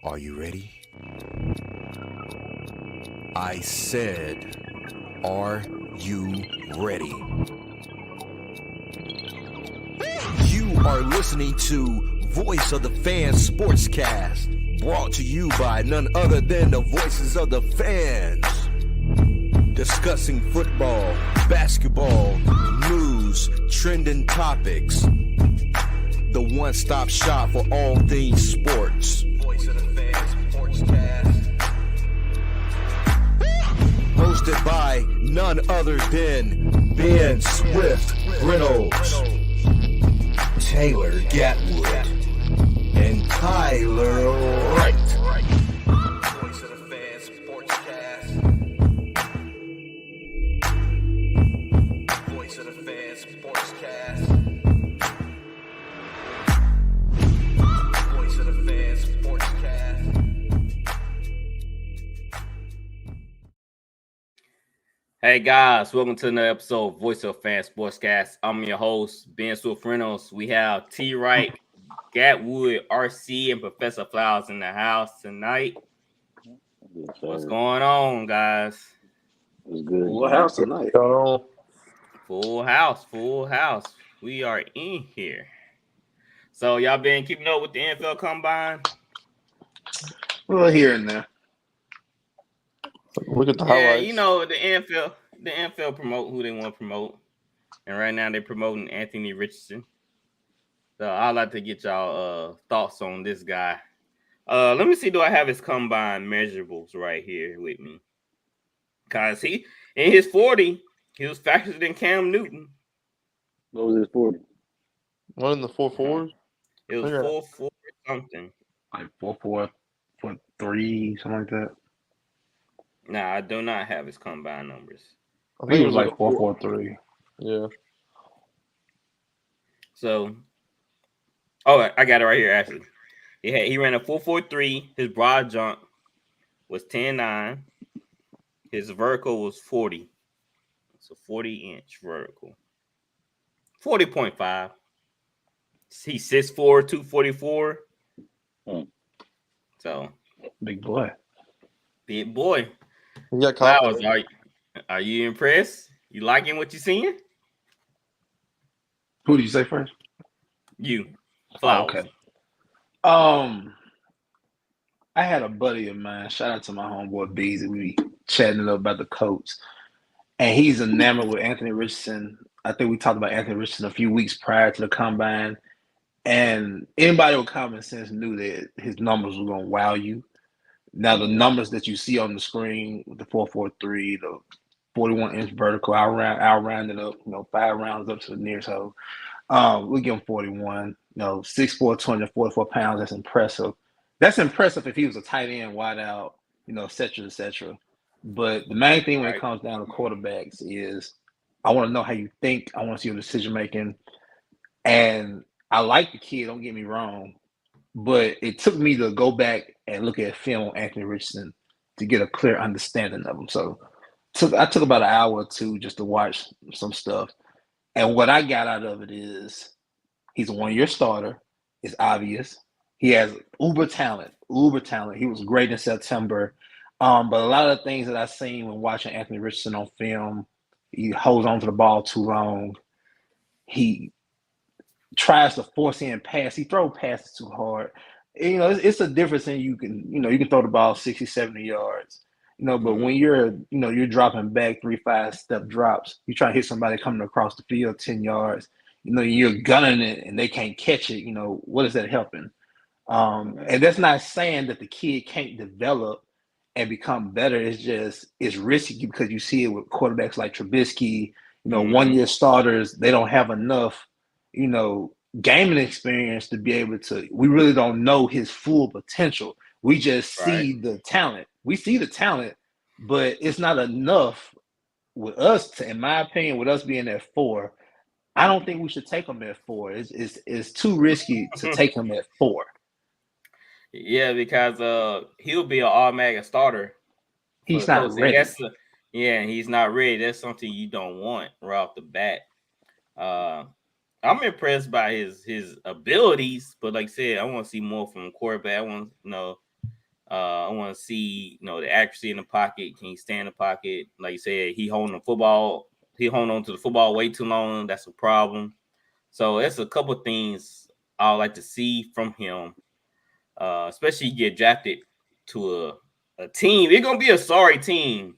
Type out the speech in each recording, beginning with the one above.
Are you ready? I said, are you ready? You are listening to Voice of the Fans Sportscast, brought to you by none other than the voices of the fans. Discussing football, basketball, news, trending topics. The one-stop shop for all things sports. Voice of the Fans Sportscast. Hosted by none other than Ben Swift Reynolds, Taylor Gatwood, and Tyler Wright. Voice of the Fans Sportscast. Voice of the Fans Sportscast. Voice of the Fans Sportscast. Hey guys, welcome to another episode of Voice of Fans Sportscast. I'm your host, Ben Swift Reynolds. We have T. Wright, Gatwood, RC, and Professor Flowers in the house tonight. What's going on, guys? It's good. Full house tonight. Full house. We are in here. So y'all been keeping up with the NFL Combine? Well, here and there. Look at the Yeah, highlights. you know, the NFL promote who they want to promote. And right now they're promoting Anthony Richardson. So I'd like to get y'all thoughts on this guy. Let me see, do I have his combine measurables right here with me? Because he, in his 40, he was faster than Cam Newton. What was his 40? One in the 4.4s? It was Okay. 4.4 something. Like 4.3, something like that. Nah, I do not have his combine numbers. I think it was like 4.43. Yeah. So, oh, I got it right here, actually. He ran a 4.43. His broad jump was 10.9. His vertical was 40. So 40-inch vertical. 40.5. He's 6'4", 244. So, Big boy. big boy. You got Flowers, confidence. are you impressed? You liking what you seeing? Who did you say first? You. Oh, Flowers. okay. I had a buddy of mine. Shout out to my homeboy Beezy. We be chatting a little about the Colts, and he's enamored with Anthony Richardson. I think we talked about Anthony Richardson a few weeks prior to the combine, and anybody with common sense knew that his numbers were going to wow you. Now, the numbers that you see on the screen, the 4.43, the 41-inch vertical, I'll round it up, 5 rounds up to the nearest hole. We give him 41, 6'4", 244 pounds. That's impressive. That's impressive if he was a tight end, wide out, et cetera, et cetera. But the main thing when it comes down to quarterbacks is I want to know how you think. I want to see your decision making. And I like the kid, don't get me wrong. But it took me to go back and look at film on Anthony Richardson to get a clear understanding of him. So I took about an hour or two just to watch some stuff. And what I got out of it is he's a one-year starter. It's obvious. He has uber talent. He was great in September. But a lot of the things that I've seen when watching Anthony Richardson on film, he holds on to the ball too long. He tries to force in pass. He throws passes too hard. It's a difference in you can throw the ball 60, 70 yards. But when you're dropping back 3-5 step drops, you try to hit somebody coming across the field 10 yards, you're gunning it and they can't catch it. What is that helping? And that's not saying that the kid can't develop and become better. It's risky because you see it with quarterbacks like Trubisky, 1-year starters. They don't have enough, gaming experience to be able to. We really don't know his full potential. We just see the talent. We see the talent, but it's not enough with us. In my opinion, with us being at 4, I don't think we should take him at 4. It's too risky to take him at 4. Yeah, because he'll be an automatic starter. He's not ready. He's not ready. That's something you don't want right off the bat. I'm impressed by his abilities, but like I said, I want to see more from a quarterback. I want I want to see, the accuracy in the pocket. Can he stay in the pocket? Like you said, he holding the football. He holding on to the football way too long. That's a problem. So that's a couple things I would like to see from him, especially get drafted to a team. It's gonna be a sorry team,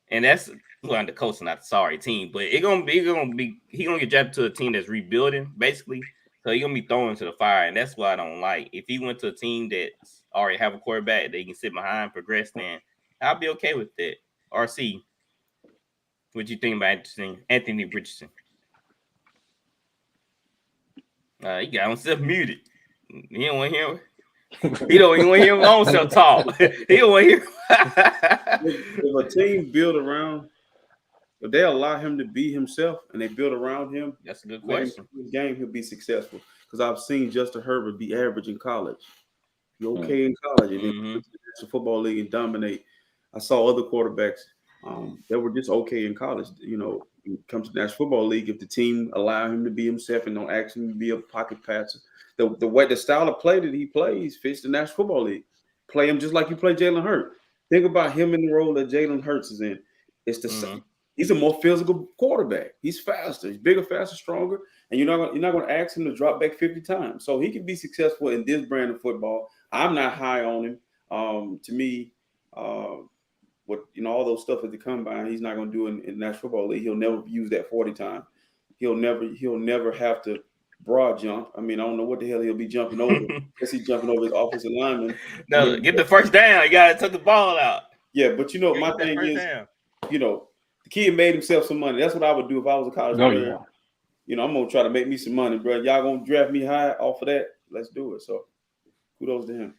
and that's the coach, not a sorry team, but he gonna get drafted to a team that's rebuilding basically. So he's gonna be thrown into the fire, and that's what I don't like. If he went to a team that already have a quarterback that he can sit behind, progress, then I'll be okay with that. RC, what you think about Anthony Richardson? He got himself muted. He don't want to hear. He don't even want to hear his own self talk. He don't want to hear. If a team build around, if they allow him to be himself and they build around him, that's a good question. Game he'll be successful. Because I've seen Justin Herbert be average in college. He's okay in college, and then go to the National Football League and dominate. I saw other quarterbacks that were just okay in college. When it comes to the National Football League, if the team allow him to be himself and don't ask him to be a pocket passer, the style of play that he plays fits the National Football League. Play him just like you play Jalen Hurts. Think about him in the role that Jalen Hurts is in. It's the same. He's a more physical quarterback. He's faster. He's bigger, faster, stronger. And you're not going to ask him to drop back 50 times. So he can be successful in this brand of football. I'm not high on him. To me, all those stuff at the combine, he's not going to do in the National Football League. He'll never use that 40 time. He'll never have to broad jump. I mean, I don't know what the hell he'll be jumping over. Guess he's jumping over his offensive lineman. No, get the first down. You got to tuck the ball out. Yeah, but my thing is, the kid made himself some money. That's what I would do if I was a college player. Yeah. I'm gonna try to make me some money, bro. Y'all gonna draft me high off of that? Let's do it. So, kudos to him.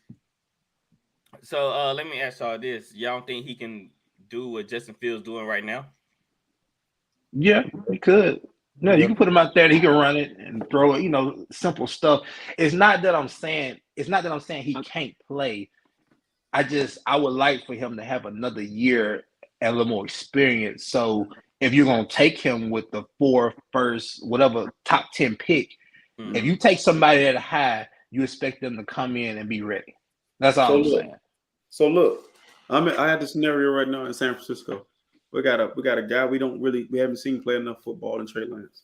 So, let me ask y'all this: y'all don't think he can do what Justin Fields doing right now? Yeah, he could. No, you can put him out there. He can run it and throw it. Simple stuff. It's not that I'm saying he can't play. I would like for him to have another year and a little more experience. So if you're going to take him with the 4 first, whatever, top 10 pick, if you take somebody at a high, you expect them to come in and be ready. That's all I'm saying. So look, I had the scenario right now in San Francisco. We got a guy we haven't seen play enough football in Trey Lance.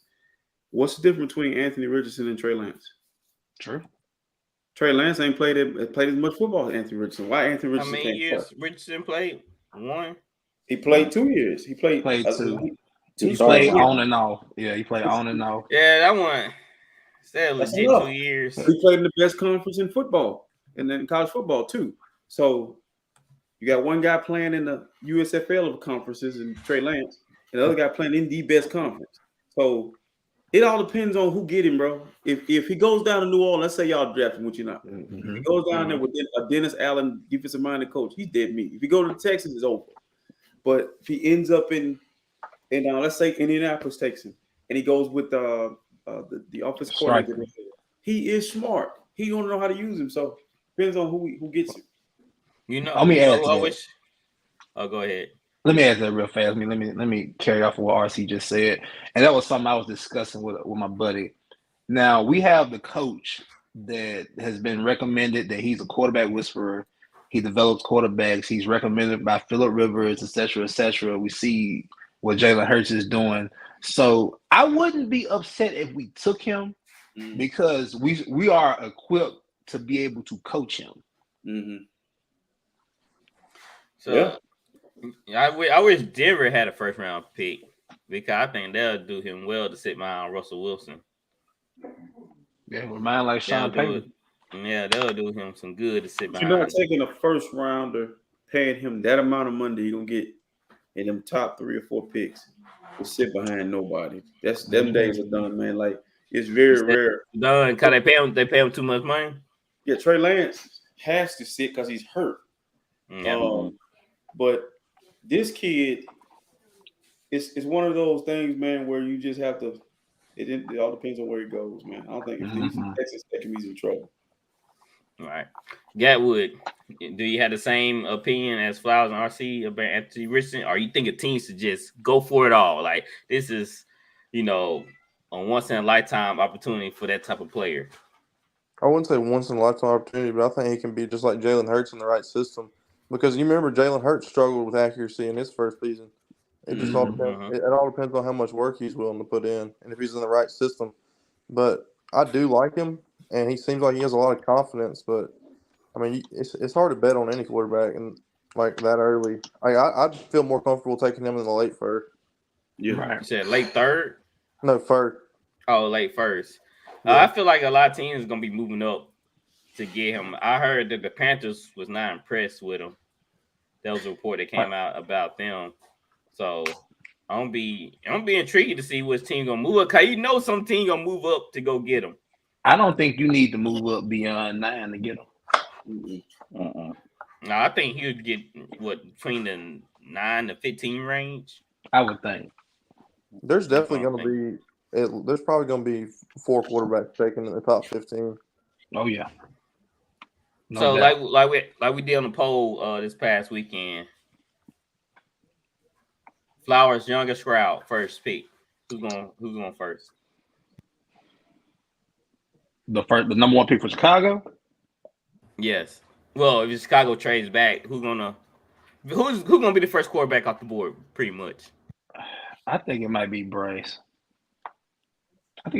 What's the difference between Anthony Richardson and Trey Lance? True. Trey Lance ain't played as much football as Anthony Richardson. Why Anthony Richardson? How many years Richardson played? 1. He played 2 years. He played 2. He played on and off. Yeah, he played on and off. Yeah, that one. That legit 2 years. He played in the best conference in football, and then college football too. So you got one guy playing in the USFL of conferences, and Trey Lance, and the other guy playing in the best conference. So it all depends on who get him, bro. If he goes down to New Orleans, let's say y'all draft him, which you're not. If he goes down there with a Dennis Allen defensive-minded coach, he's dead meat. If he go to Texas, it's over. But if he ends up in let's say Indianapolis takes him, and he goes with the offensive coordinator, he is smart. He don't know how to use him. So depends on who gets him. Let me add to that. Oh, go ahead. Let me add that real fast. Let me carry off of what RC just said, and that was something I was discussing with my buddy. Now we have the coach that has been recommended that he's a quarterback whisperer. He develops quarterbacks. He's recommended by Phillip Rivers, et cetera, et cetera. We see what Jalen Hurts is doing. So I wouldn't be upset if we took him because we are equipped to be able to coach him. Mm-hmm. So I wish Denver had a first round pick because I think they'll do him well to sit behind Russell Wilson. Yeah, remind like Sean Payton. Yeah, they'll do him some good to sit behind. You're not taking a first rounder, paying him that amount of money you're gonna get in them top 3 or 4 picks to sit behind nobody. Them days are done, man. Like it's very rare. Done because they pay him too much money. Yeah, Trey Lance has to sit because he's hurt. Yeah. But this kid, it's one of those things, man, where you just have to. It all depends on where he goes, man. I don't think if he's in Texas, he's in trouble. All right, Gatwood, do you have the same opinion as Flowers and RC about Anthony Richardson, or you think a team should just go for it all? Like this is, a once in a lifetime opportunity for that type of player. I wouldn't say once in a lifetime opportunity, but I think he can be just like Jalen Hurts in the right system. Because you remember Jalen Hurts struggled with accuracy in his first season. It just all Mhm. depends. Mhm. It all depends on how much work he's willing to put in, and if he's in the right system. But I do like him, and he seems like he has a lot of confidence. But I mean, it's hard to bet on any quarterback and like that early. I'd feel more comfortable taking him in the late first. Yeah. Right. You said late third? No, first. Oh, late first. Yeah. I feel like a lot of teams are gonna be moving up to get him. I heard that the Panthers was not impressed with him. That was a report that came out about them. So I'm be intrigued to see which team gonna move up. Cause you know some team gonna move up to go get him. I don't think you need to move up beyond 9 to get him. Uh-uh. Now I think he would get what between the 9 to 15 range. I would think. There's definitely That's what going to be. There's probably going to be 4 quarterbacks taken in the top 15. Oh yeah. No So doubt. like we did on the poll this past weekend. Flowers, youngest crowd, first pick. Who's going first? The number 1 pick for Chicago. Yes. Well, if Chicago trades back, who's gonna be the first quarterback off the board? Pretty much. I think it might be Bryce. And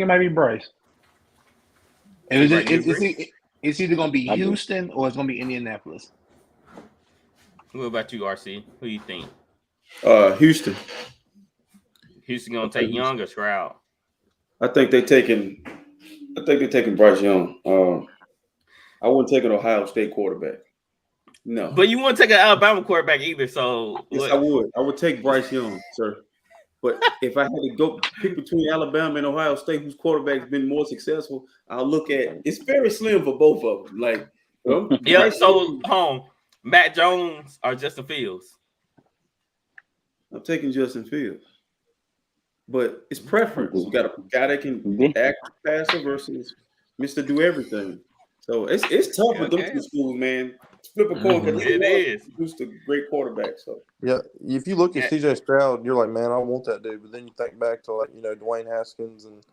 it's Right, you agree? it's either going to be I do. Houston or it's going to be Indianapolis. What about you, RC? Who you think? Houston. Houston gonna take Young or Stroud? I think they're taking Bryce Young. I wouldn't take an Ohio State quarterback. No. But you wouldn't take an Alabama quarterback either. So Yes, I would. I would take Bryce Young, sir. But if I had to go pick between Alabama and Ohio State, whose quarterback's been more successful, I'll look at it's very slim for both of them. Like, yeah. Bryce So Young, Matt Jones or Justin Fields? I'm taking Justin Fields. But it's preference. You got a guy that can act passer versus Mr. Do Everything. So it's tough with those two schools, man. Flip a coin because It is. Just a great quarterback. So Yeah, if you look at CJ Stroud, you're like, man, I want that dude. But then you think back to like Dwayne Haskins and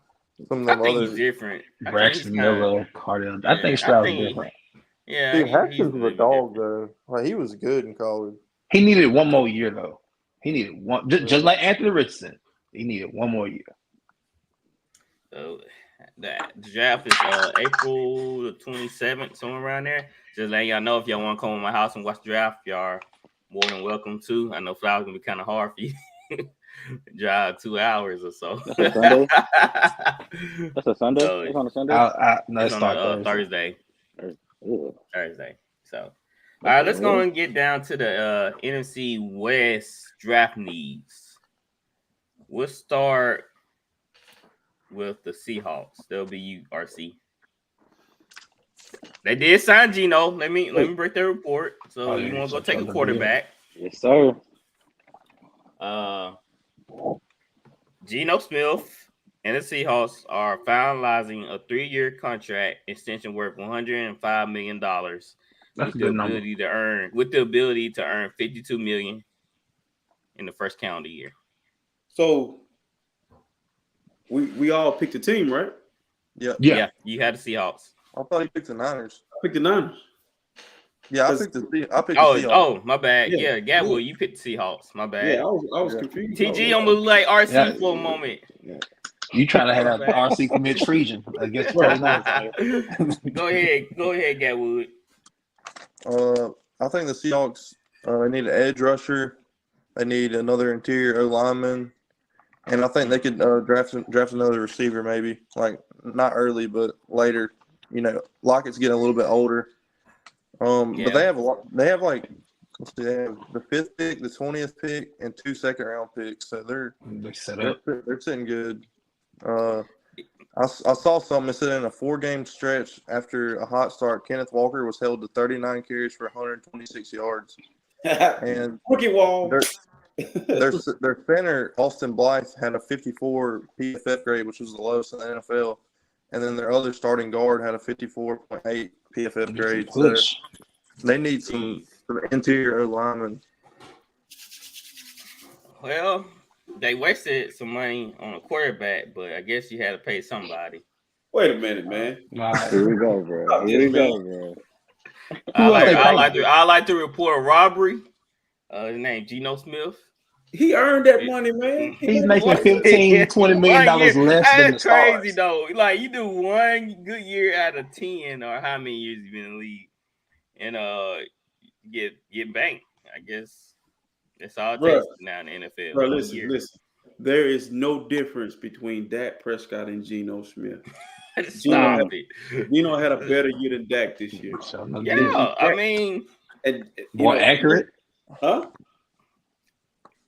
some of I them think others. he's different. Braxton Miller, Cardell. I think Stroud's different. Yeah, Dude, he's Haskins was a dog different. though. Like he was good in college. He needed one more year though. He needed one, just like Anthony Richardson. He needed one more year. So the draft is April the 27th, somewhere around there. Just letting y'all know if y'all want to come to my house and watch the draft, y'all are more than welcome to. I know Flowers gonna be kind of hard for you. Drive 2 hours or so. That's a Sunday? That's a Sunday? So, It's on a Sunday? No, it's it's on Thursday. Thursday. So, all right, let's go and get down to the NFC West draft needs. We'll start with the Seahawks. They'll be you, RC. They did sign Geno. Let me break their report. So you want to go take a quarterback? Yes, sir. Geno Smith and the Seahawks are finalizing a 3-year contract extension worth $105 million with the ability to earn $52 million in the first calendar year. So we all picked a team, right? Yeah. You had the Seahawks. I thought he picked the Niners. I picked the Niners. Yeah, I picked the Seahawks. My bad. Yeah. Yeah, well, you picked the Seahawks. My bad. Yeah, I was confused. TG almost like RC for a moment. You trying to have RC commit treason? I guess. Go ahead, Gatwood. I think the Seahawks they need an edge rusher. They need another interior O lineman, and I think they could draft another receiver, maybe like not early, but later. Lockett's getting a little bit older. But they have a lot. They have like they have the 5th pick, the 20th pick, and 2 second-round picks. So they're set up. They're sitting good. I saw something that said in a 4-game stretch after a hot start, Kenneth Walker was held to 39 carries for 126 yards. And rookie wall. Their center, Austin Blythe, had a 54 PFF grade, which was the lowest in the NFL. And then their other starting guard had a 54.8 PFF grade. So they need some interior O linemen. Well, they wasted some money on a quarterback, but I guess you had to pay somebody. Wait a minute, man. Here we go, bro. Here we go, bro. I like to report a robbery. His name Geno Smith. He earned that money, man. He's making $15-20 million less than the That's crazy stars. though. Like you do one good year out of 10, or how many years you've been in the league, and get banked. I guess that's all it takes now in the NFL. Bro, listen. There is no difference between Dak Prescott and Geno Smith. Stop it. Geno had a better year than Dak this year. Yeah, I mean, more accurate. Huh?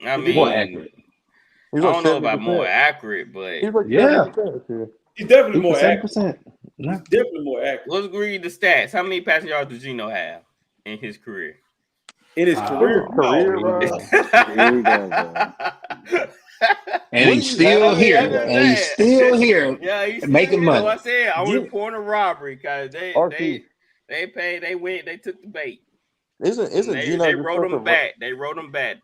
I mean, more accurate. I don't know about more accurate, but He's like he's definitely more 7%. accurate. He's definitely more accurate. Let's read the stats. How many passing yards does Geno have in his career? In his career, Here we go, bro. And he's still here. And he's still here. Yeah, he's making money. So I said I'm reporting a robbery because they took the bait. Isn't Geno? They wrote him back. They wrote him back.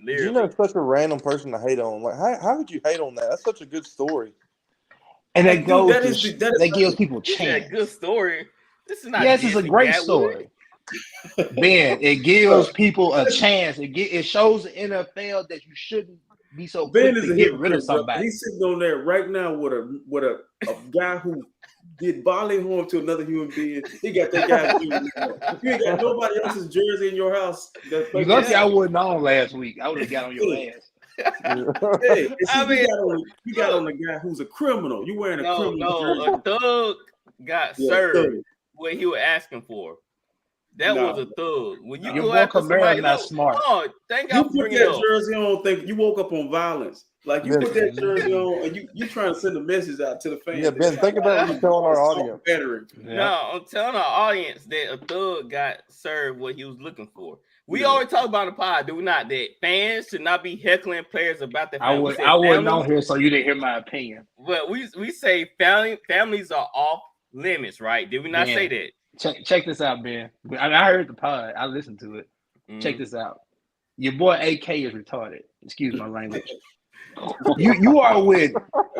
Geno's such a random person to hate on. Like, how could you hate on that? That's such a good story. And that gives people a chance. A good story. This is not. Yes, it's a great story. Ben, it gives people a chance. It shows the NFL that you shouldn't be so quick to get rid of somebody. He's sitting on there right now with a guy who did bodily harm to another human being. He got that guy. If you ain't got nobody else's jersey in your house, you lucky I wasn't on last week. I would have got on your ass. Hey, you got on a guy who's a criminal. You wearing a criminal jersey. A thug got served what he was asking for. That was a thug. When you go after somebody, not smart. Oh, thank God for bringing that jersey on. Think you woke up on violence. Like you put that jersey on, and you trying to send a message out to the fans. Yeah, Ben, think about what you're telling our audience. No, I'm telling our audience that a thug got served what he was looking for. We always talk about the pod, do we not? That fans should not be heckling players about their families. I wasn't on here, so you didn't hear my opinion. But we say families are off limits, right? Did we not say that? Check this out, Ben. I heard the pod. I listened to it. Check this out. Your boy AK is retarded. Excuse my language. You are with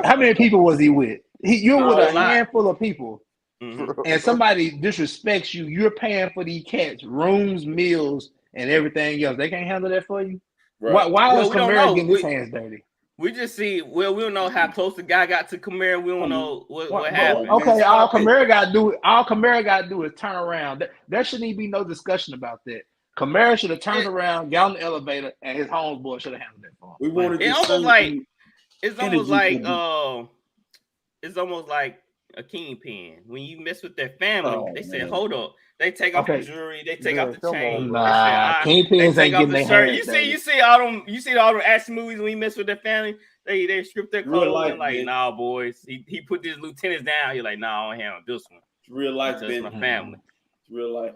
how many people was he with? You're with a handful of people, and somebody disrespects you. You're paying for these cats rooms, meals, and everything else. They can't handle that for you. Right. Why is Kamara getting his hands dirty? We just see. Well, we don't know how close the guy got to Kamara. We don't know what happened. Okay, all Kamara got to do is turn around. There shouldn't even be no discussion about that. Kamara should have turned around, got on the elevator, and his homeboy should have handled that for him. It's almost like a kingpin. When you mess with their family, they say, "Hold up." They take off the jewelry. They take off the chain. Kingpins ain't getting their hands. You see all them action movies when you mess with their family. They strip their clothes and like, nah, boys. He put these lieutenants down. You're like, nah, I don't handle this one. It's real life, that's my family. It's real life.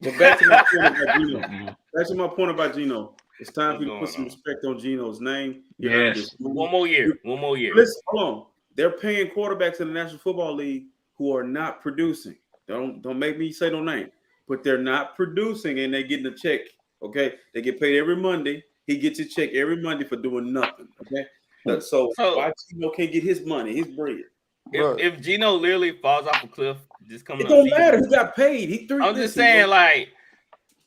But back to my point about Geno. Back to my point about Geno. It's time for you to put some respect on Geno's name. Yes. One more year. Listen, hold on. They're paying quarterbacks in the National Football League who are not producing. Don't make me say no name. But they're not producing and they're getting a check. Okay. They get paid every Monday. He gets a check every Monday for doing nothing. Okay. So why Geno can't get his money, his bread? If Geno literally falls off a cliff, just coming. It don't matter. He got paid. I'm just saying, like,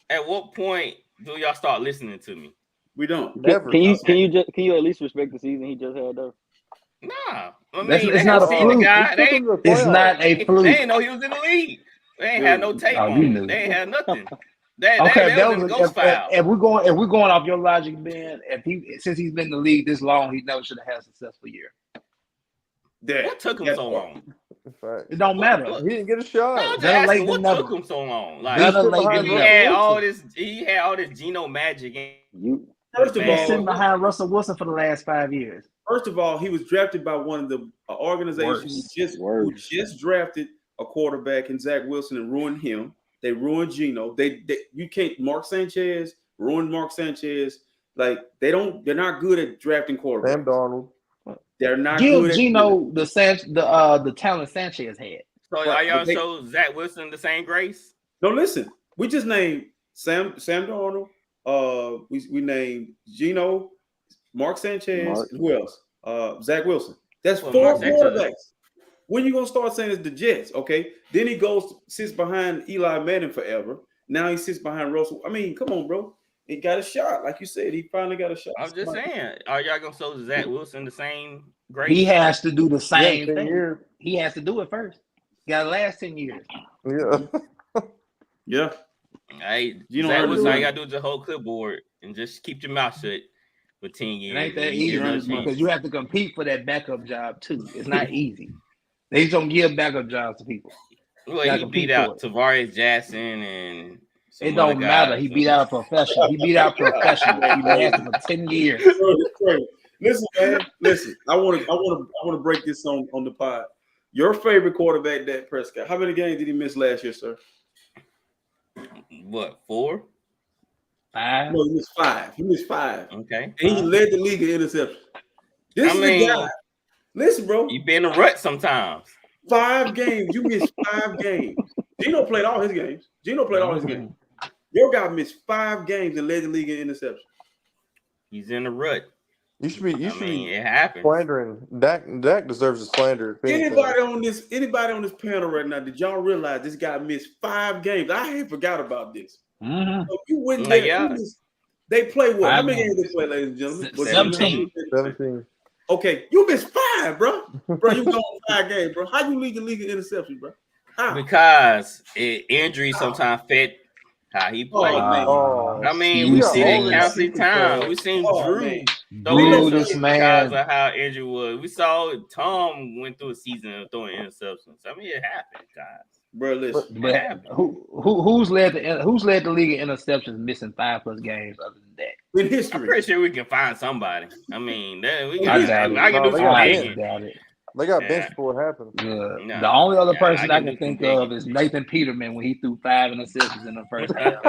at what point do y'all start listening to me? We don't. Never. Can you at least respect the season he just had though? Nah, it's not a fluke. It's not a fluke. They didn't know he was in the league. They ain't had no tape on him. They ain't had nothing. That was in the ghost file. If we're going off your logic, Ben, since he's been in the league this long, he never should have had a successful year. What took him so long? It don't matter. He didn't get a shot. What took him so long? Like he had all this Geno magic. First of all, sitting behind Russell Wilson for the last 5 years. First of all, he was drafted by one of the organizations who just drafted a quarterback in Zach Wilson and ruined him. They ruined Geno. You can't. Mark Sanchez ruined Mark Sanchez. Like they're not good at drafting quarterbacks. Sam Darnold. They're not good. Give Geno the talent Sanchez had. So are y'all show Zach Wilson the same grace? No, listen. We just named Sam Darnold. We named Geno, Mark Sanchez, and who else? Zach Wilson. That's four quarterbacks. When you gonna start saying it's the Jets? Okay, then he sits behind Eli Manning forever. Now he sits behind Russell. I mean, come on, bro. He got a shot, like you said. He finally got a shot. I'm just saying, are y'all gonna show Zach Wilson the same grade? He has to do the same 10 thing. years. He has to do it first. Got to last 10 years. Yeah. Yeah. Hey, You know Zach what Wilson, all I'm you gotta do is the whole clipboard and just keep your mouth shut for 10 years. It ain't that and you easy get another chance. because you have to compete for that backup job too. It's not easy. They just don't give backup jobs to people. Well, gotta he compete beat out for Tavares Jackson and some It don't other matter. guys. He beat out a professional. He beat out professionals. He lasted for 10 years. Listen, man. Listen, I want to break this on the pod. Your favorite quarterback, Dak Prescott. How many games did he miss last year, sir? What, 4? 5. No, he missed 5. He missed 5. Okay. And he led the league in interceptions. This is the guy. Listen, bro. You be in a rut sometimes. 5 games. You missed 5 games. Gino played all his games. Your guy missed 5 games and led the league in interceptions. He's in a rut. You should be It happens. slandering. Dak deserves a slander. Anybody on this panel right now, did y'all realize this guy missed 5 games? I had forgot about this. Mm-hmm. So you wouldn't they play what? How many games they play, ladies and gentlemen? 17. Okay, you missed 5, bro. Bro, you going 5 games, bro. How you lead the league in interceptions, bro? How? Because injuries sometimes fit how he plays. I mean, we see it countless times. We seen Drew this man because of how injured was. We saw Tom went through a season of throwing interceptions. I mean, it happened, guys. Bro, listen. But who's led the league in interceptions missing 5+ games other than that? In history. I'm pretty sure we can find somebody. I mean, I can do some digging. Doubt it. They got benched before it happened. The only other person I can think of is Nathan Peterman when he threw 5 interceptions in the first half.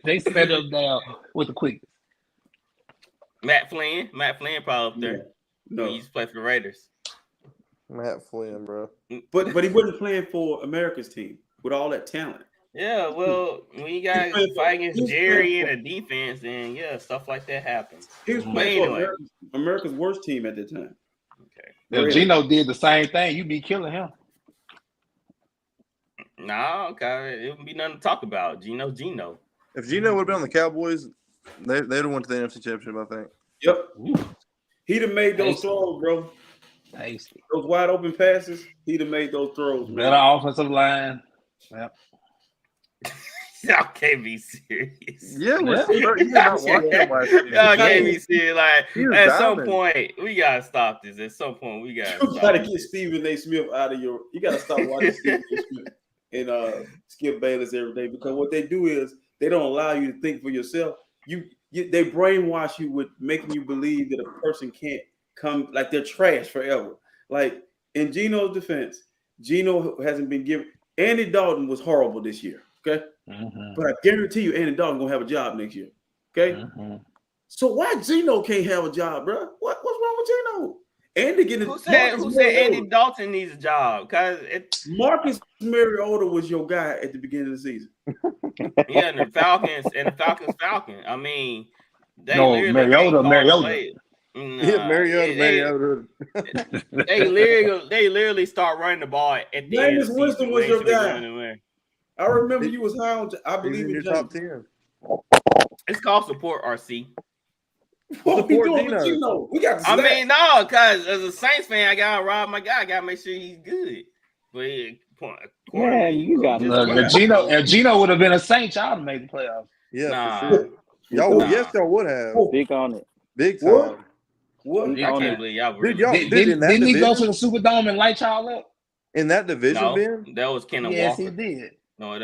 They set him down with the quickness. Matt Flynn probably up there. No, he used to play for the Raiders. Matt Flynn, bro. But he wasn't playing for America's team with all that talent. Yeah, well, when you guys fight against Jerry in a defense, then stuff like that happens. He was playing for America's worst team at the time. Okay. If Gino did the same thing, you'd be killing him. No, okay. It wouldn't be nothing to talk about. Gino. If Gino would have been on the Cowboys, they'd have went to the NFC Championship, I think. Yep. He'd have made those throws, bro. Tasty. Those wide open passes, he'd have made those throws. Better offensive line. Yep. Y'all can't be serious. Yeah, you did not watch him last season. Y'all can't be serious. Like, at some diamond. point, we gotta stop this. At some point, we gotta. You gotta get Stephen A. Smith out of your. You gotta stop watching Stephen A. Smith and Skip Bayless every day, because what they do is they don't allow you to think for yourself. They brainwash you with making you believe that a person can't come, like they're trash forever. Like in Gino's defense, Gino hasn't been given. Andy Dalton was horrible this year. Okay. Mm-hmm. But I guarantee you, Andy Dalton gonna have a job next year. Okay. Mm-hmm. So why Gino can't have a job, bro? What's wrong with Gino? Andy getting Who said Andy Dalton needs a job? Because Marcus Mariota was your guy at the beginning of the season. Yeah, and the Falcons Falcon. I mean, Mariota. Mariota. They literally start running the ball at the end. Jameis Winston was your guy. I remember you was high on. I believe in your top 10. It's called support RC. What we doing with Gino? We got. I mean, no, because as a Saints fan, I gotta rob my guy. I gotta make sure he's good. But you got if Gino would have been a Saint, y'all would have made the playoffs. Yeah, for sure. Y'all would have. Big on it. Big time. What? I can't believe y'all. Didn't he go to the Superdome and light y'all up? In that division, Ben? That was Kenneth Walker. Yes, he did. No,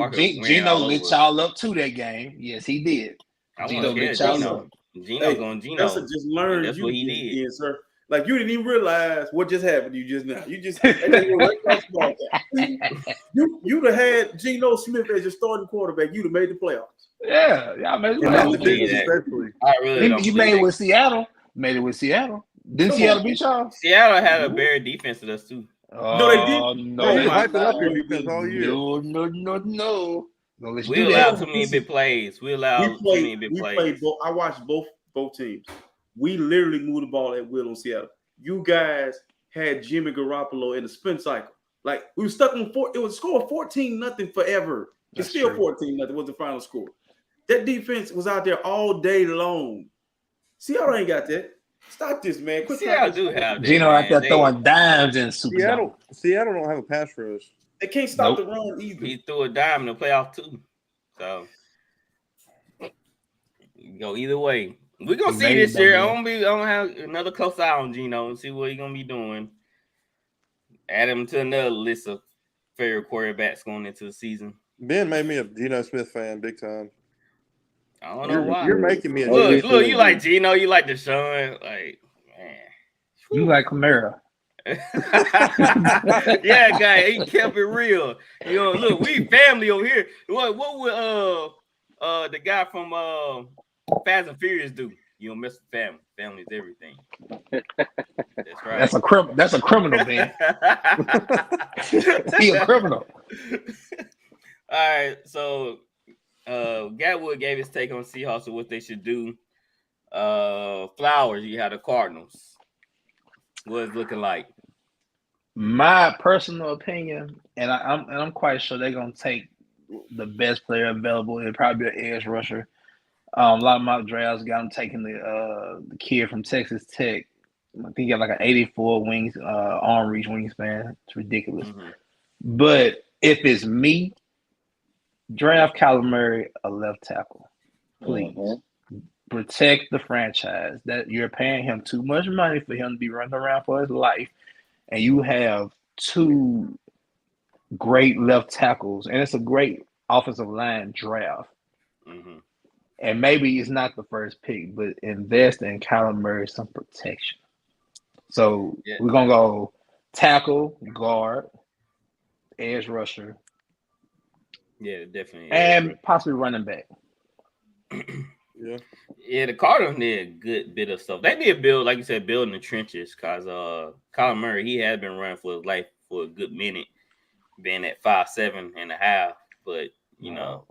Gino lit y'all up to that game. Yes, he did. Gino lit y'all up. Gino. Just learned. That's what he did. Yeah, sir. Like you didn't even realize what just happened to you just now. You just you'd have had Geno Smith as your starting quarterback. You'd have made the playoffs. Yeah, y'all made the playoffs. I really don't. You made it with Seattle. Made it with Seattle. Didn't Seattle beat y'all? Seattle had a better defense than us too. No, they didn't. No, they hyped up your defense all year. No. We allowed too many big plays. Too many big plays. I watched both teams. We literally moved the ball at will on Seattle. you guys had Jimmy Garoppolo in the spin cycle. Like we were stuck on it was scored 14-0 forever. It's still 14-0 was the final score. That defense was out there all day long. Seattle ain't got that. Stop this, man. Quit Seattle do have that. Gino man. out there throwing dimes in Superdome. Seattle don't have a pass rush. They can't stop the run either. He threw a dime in the playoff too. So go either way. We're gonna see this year. I'm gonna have another close eye on Gino and see what he's gonna be doing. Add him to another list of favorite quarterbacks going into the season. Ben made me a Geno Smith fan big time. I don't know why. You're making me a look. You like Gino. You like Deshaun. Like, man, you like Kamara. Yeah, guy. He kept it real. You know, look, we family over here. What would the guy from Fast and Furious do? You don't mess with family. Family's everything. That's right. That's a criminal, man. He a criminal. All right, so Gatwood gave his take on Seahawks and what they should do. Flowers, you had the Cardinals. What it's looking like? My personal opinion, and I'm quite sure they're gonna take the best player available. It'll probably be an edge rusher. A lot of my drafts got him taking the kid from Texas Tech. I think he got like an 84 wings arm reach wingspan. It's ridiculous. Mm-hmm. But if it's me, draft Kyler Murray a left tackle, please. Mm-hmm. Protect the franchise. That you're paying him too much money for him to be running around for his life, and you have two great left tackles, and it's a great offensive line draft. Mm-hmm. And maybe it's not the first pick, but invest in Kyler Murray some protection. So we're gonna go tackle, guard, edge rusher. Yeah, definitely. And possibly running back. Yeah, the Cardinals need a good bit of stuff. They did build, like you said, building the trenches because Kyler Murray, he had been running for his life for a good minute, being at 5'7.5". But you know,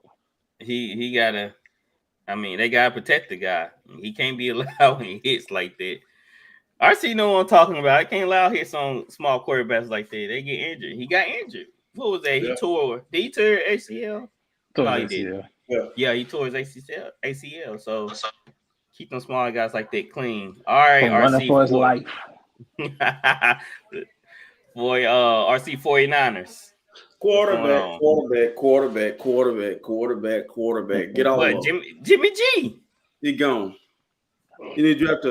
he gotta. I mean, they gotta protect the guy. He can't be allowed when he hits like that. RC know what I'm talking about. I can't allow hits on small quarterbacks like that. They get injured. He got injured. What was that? He tore. Did he tear ACL? No, he did. Yeah, he tore his ACL. So keep them small guys like that clean. All right, RC for his life. Boy, RC 49ers. Quarterback. Get off. What, Jimmy G? He gone. You need to draft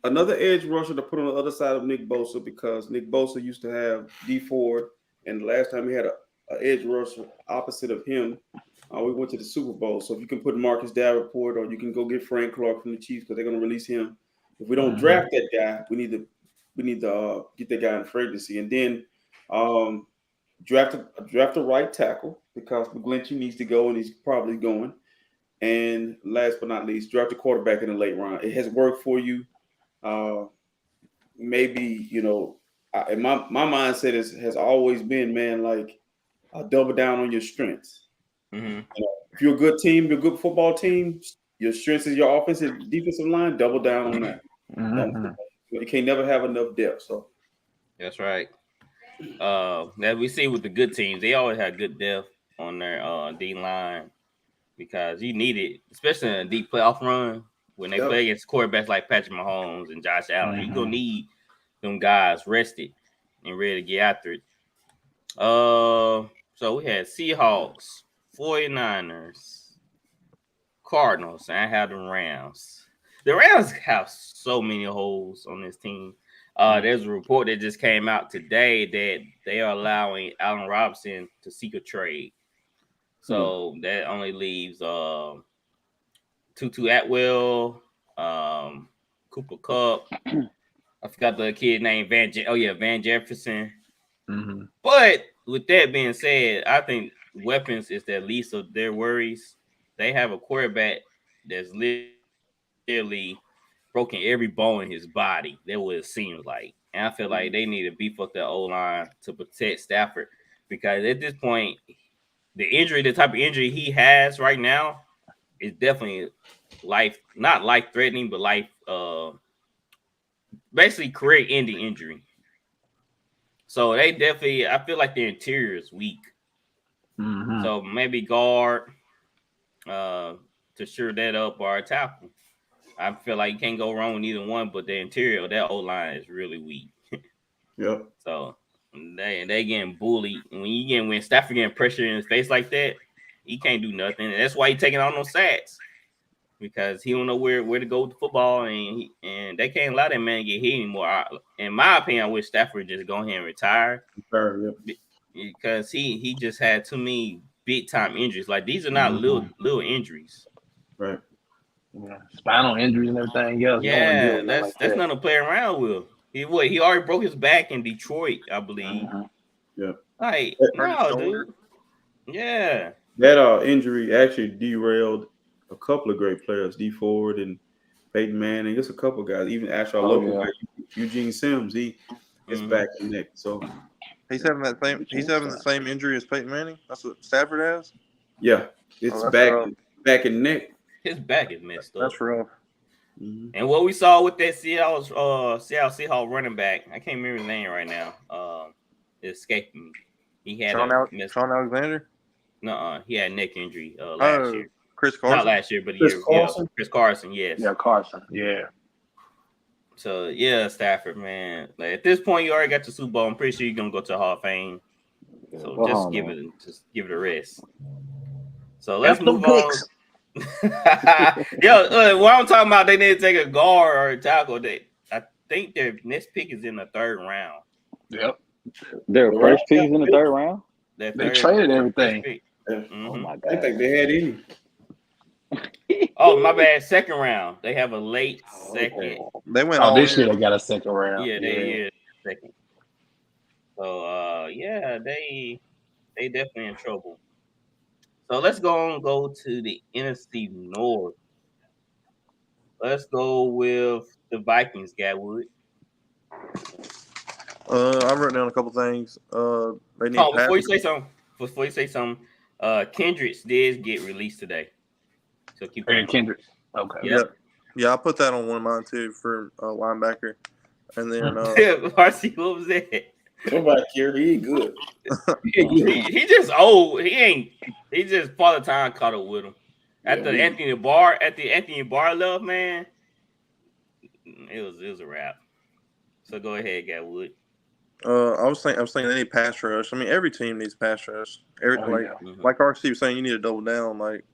another edge rusher to put on the other side of Nick Bosa because Nick Bosa used to have D Ford, and the last time he had an edge rusher opposite of him, we went to the Super Bowl. So if you can put Marcus Davenport, or you can go get Frank Clark from the Chiefs because they're going to release him. If we don't draft that guy, we need to get that guy in free agency, and then draft a right tackle because McGlinchey needs to go, and he's probably going. And last but not least, draft a quarterback in the late round. It has worked for you. Maybe, you know, and my mindset has always been, man, like double down on your strengths. Mm-hmm. You know, if you're a good team, you're a good football team, your strengths is your offensive defensive line, double down on that. Mm-hmm. You can't never have enough depth. So that's right. As we see with the good teams, they always have good depth on their D line because you need it, especially in a deep playoff run when they play against quarterbacks like Patrick Mahomes and Josh Allen. You're gonna need them guys rested and ready to get after it. So we had Seahawks, 49ers, Cardinals, and I have the Rams. The Rams have so many holes on this team. There's a report that just came out today that they are allowing Allen Robinson to seek a trade. So that only leaves Tutu Atwell, Cooper Kupp. I forgot the kid named Van Jefferson. Mm-hmm. But with that being said, I think weapons is the least of their worries. They have a quarterback that's literally broken every bone in his body. That's what it seems like. And I feel like they need to beef up their O-line to protect Stafford because at this point, the type of injury he has right now is definitely not life-threatening, but basically career-ending injury. So they definitely, I feel like their interior is weak. Mm-hmm. So maybe guard to shore that up or a tackle. I feel like you can't go wrong with either one, but the interior of that O-line is really weak. Yep. So they getting bullied. When Stafford getting pressure in his face like that, he can't do nothing. And that's why he's taking on those sacks. Because he don't know where to go with the football, and they can't allow that man to get hit anymore. In my opinion, I wish Stafford just go ahead and retire. Yep. Because he just had too many big time injuries. Like these are not little injuries. Right. Yeah. Spinal injuries and everything else. Yeah, that's nothing to play around with. He already broke his back in Detroit, I believe. Yeah. Like, no, dude. Yeah. That injury actually derailed a couple of great players, D Ford and Peyton Manning, just a couple of guys. Even actually our local guy, Eugene Sims, he is back in neck. So he's having the same injury as Peyton Manning. That's what Stafford has. Yeah, it's back in neck. His back is messed up. That's rough. Mm-hmm. And what we saw with that Seattle Seahawks running back, I can't remember his name right now. It escaped me. He had Sean Alexander. No, he had a neck injury last year. Chris Carson. Not last year, but Chris year. Carson? Yeah, Chris Carson. Yes. Yeah, Carson. Yeah. So yeah, Stafford, man. Like at this point, you already got your Super Bowl. I'm pretty sure you're gonna go to the Hall of Fame. So just give it a rest. So let's move on. What I'm talking about, they need to take a guard or a tackle. I think their next pick is in the 3rd round. Yep. Their first pick is in the 3rd round. They traded everything. Mm-hmm. Oh my I god! think they had any. Oh, my bad. 2nd round. They have a late second. They went all this year. They got a 2nd round. Yeah, they second. So they definitely in trouble. So let's go to the NFC North. Let's go with the Vikings, Gatwood. I've written down a couple things. They need before you say something, Kendricks did get released today. So keep going. Kendricks. Okay. Yep. Yeah, I put that on one of mine too for linebacker. And then RC, what was that? Nobody care. He ain't good. He just old. He just Father Time caught up with him. After Anthony Barr left, man, it was a wrap. So go ahead, Gatwood. I was saying they need pass rush. I mean, every team needs pass rush. Like RC was saying, you need to double down like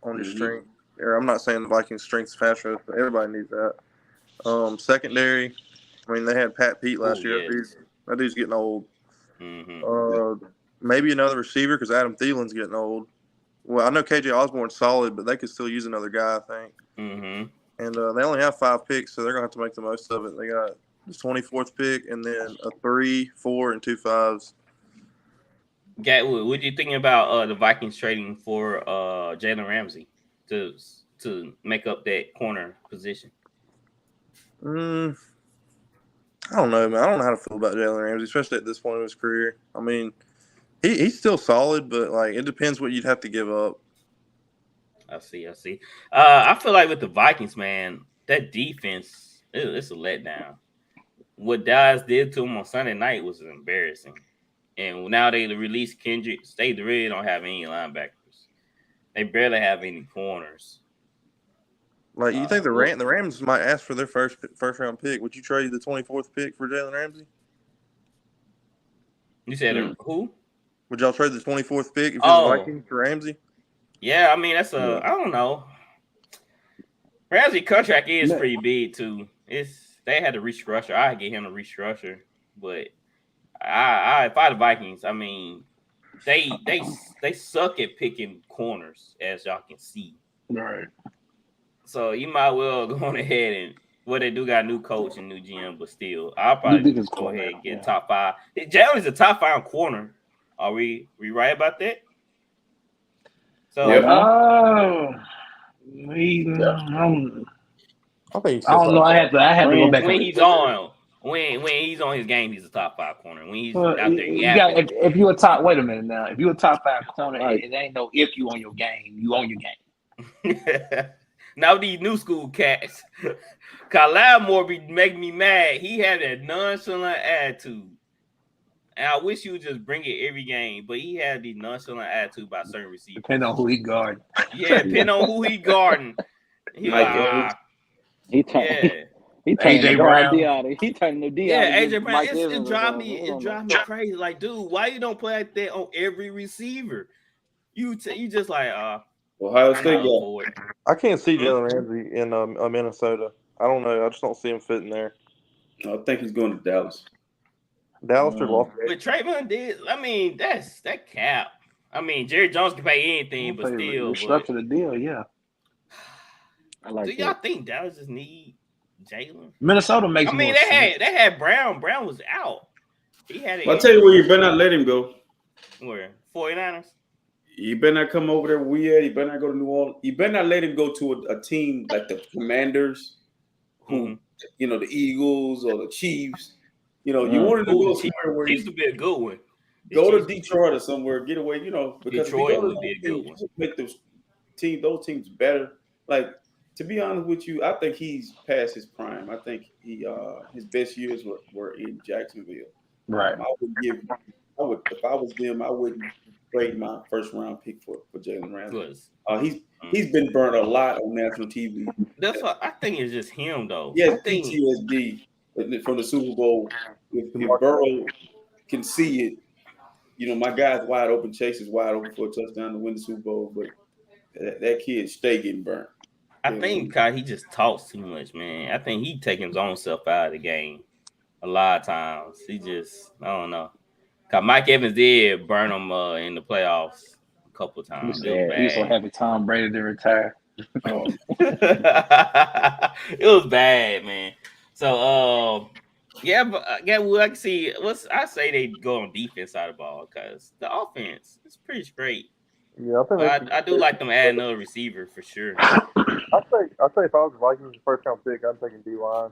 on your strength. Or I'm not saying the Vikings' strength is pass rush, but everybody needs that. Secondary. I mean, they had Pat Pete last year. Yes. That dude's getting old. Mm-hmm. Maybe another receiver because Adam Thielen's getting old. Well, I know KJ Osborne's solid, but they could still use another guy, I think. Mm-hmm. And they only have 5 picks, so they're going to have to make the most of it. They got the 24th pick and then a 3, 4, and 2 5s. Gatwood, what you thinking about the Vikings trading for Jalen Ramsey to make up that corner position? I don't know, man. I don't know how to feel about Jalen Ramsey, especially at this point in his career. I mean, he's still solid, but like it depends what you'd have to give up. I see. I feel like with the Vikings, man, that defense, it's a letdown. What Dallas did to him on Sunday night was embarrassing. And now they released Kendricks. They really don't have any linebackers. They barely have any corners. Like, you think the Rams might ask for their first round pick? Would you trade the 24th pick for Jalen Ramsey? You said who? Would y'all trade the 24th pick if it was the Vikings for Ramsey? Yeah, I mean, I don't know. Ramsey contract is pretty big too. They had to restructure. I get him to restructure, but if I the Vikings, I mean, they suck at picking corners, as y'all can see. Right. So you might well go on ahead and they do got a new coach and new GM, but still, I'll probably go ahead and get top 5. Jalen's a top 5 corner. Are we right about that? So I don't know. I have to go back. When he's on his game, he's a top 5 corner. When he's out there, if you're a top, wait a minute now. If you're a top 5 corner, it ain't no if you on your game. You on your game. Now these new school cats, Kyle Moore be making me mad. He had that nonchalant attitude. And I wish he would just bring it every game, but he had the nonchalant attitude about certain receivers. Depending on who he guard. Yeah, depending on who he guarding. He Mike like, Evans. He turned. yeah. He turned AJ the Brown. D out. He turned the D out. Yeah, against AJ Brown. Mike It Evans drive or me. something. It drive me crazy. Like, dude, why you don't play like that on every receiver? You just like, Ohio I'm State not guy. for it. I can't see Jalen Ramsey in Minnesota. I don't know. I just don't see him fitting there. I think he's going to Dallas. Dallas or Los But Trayvon did. I mean, that's that cap. I mean, Jerry Jones can pay anything, but still. Restructure the deal, yeah. I like Do y'all that. think Dallas just need Jalen? Minnesota makes I mean, more sense. they had Brown. Brown was out. He had it. I'll tell you where you better not let him go. Where 49ers. You better not come over there where we at. You better not go to New Orleans. You better not let him go to a team like the Commanders, who the Eagles or the Chiefs. You want him to go somewhere where Chiefs would be a good one. Go to Detroit or somewhere, get away. Because Detroit would be a good one. Make those teams better. Like, to be honest with you, I think he's past his prime. I think his best years were in Jacksonville. Right. If I was them, I wouldn't trade my first round pick for Jalen Ramsey. He's been burnt a lot on national TV. That's what I think. It's just him though. Yeah, I think PTSD from the Super Bowl. If Burrow can see it, my guy's wide open. Chase is wide open for a touchdown to win the Super Bowl, but that kid stay getting burnt. I think Kai, he just talks too much, man. I think he taking his own self out of the game a lot of times. He just, I don't know. Cause Mike Evans did burn him in the playoffs a couple of times. He's so happy Tom Brady to retire. It was bad, man. So, yeah, but I can see. I say they go on defense side of the ball because the offense is pretty straight. Yeah, I do like them adding another receiver for sure. I'd say if I was the Vikings first round pick, I'm taking D-line.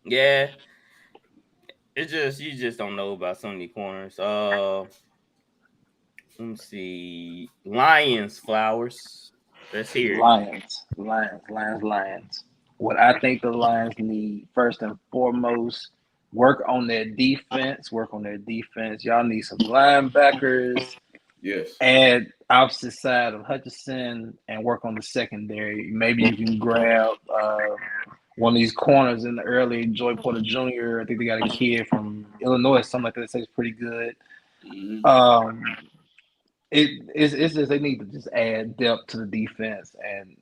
Yeah. It's just you just don't know about some of the corners. Let me see. Lions, Flowers. Let's hear it. Lions. What I think the Lions need first and foremost, work on their defense. Y'all need some linebackers. Yes. Add opposite side of Hutchinson and work on the secondary. Maybe you can grab one of these corners in the early. Joy Porter Jr. I think they got a kid from Illinois, something like that. Says pretty good. It's just they need to just add depth to the defense and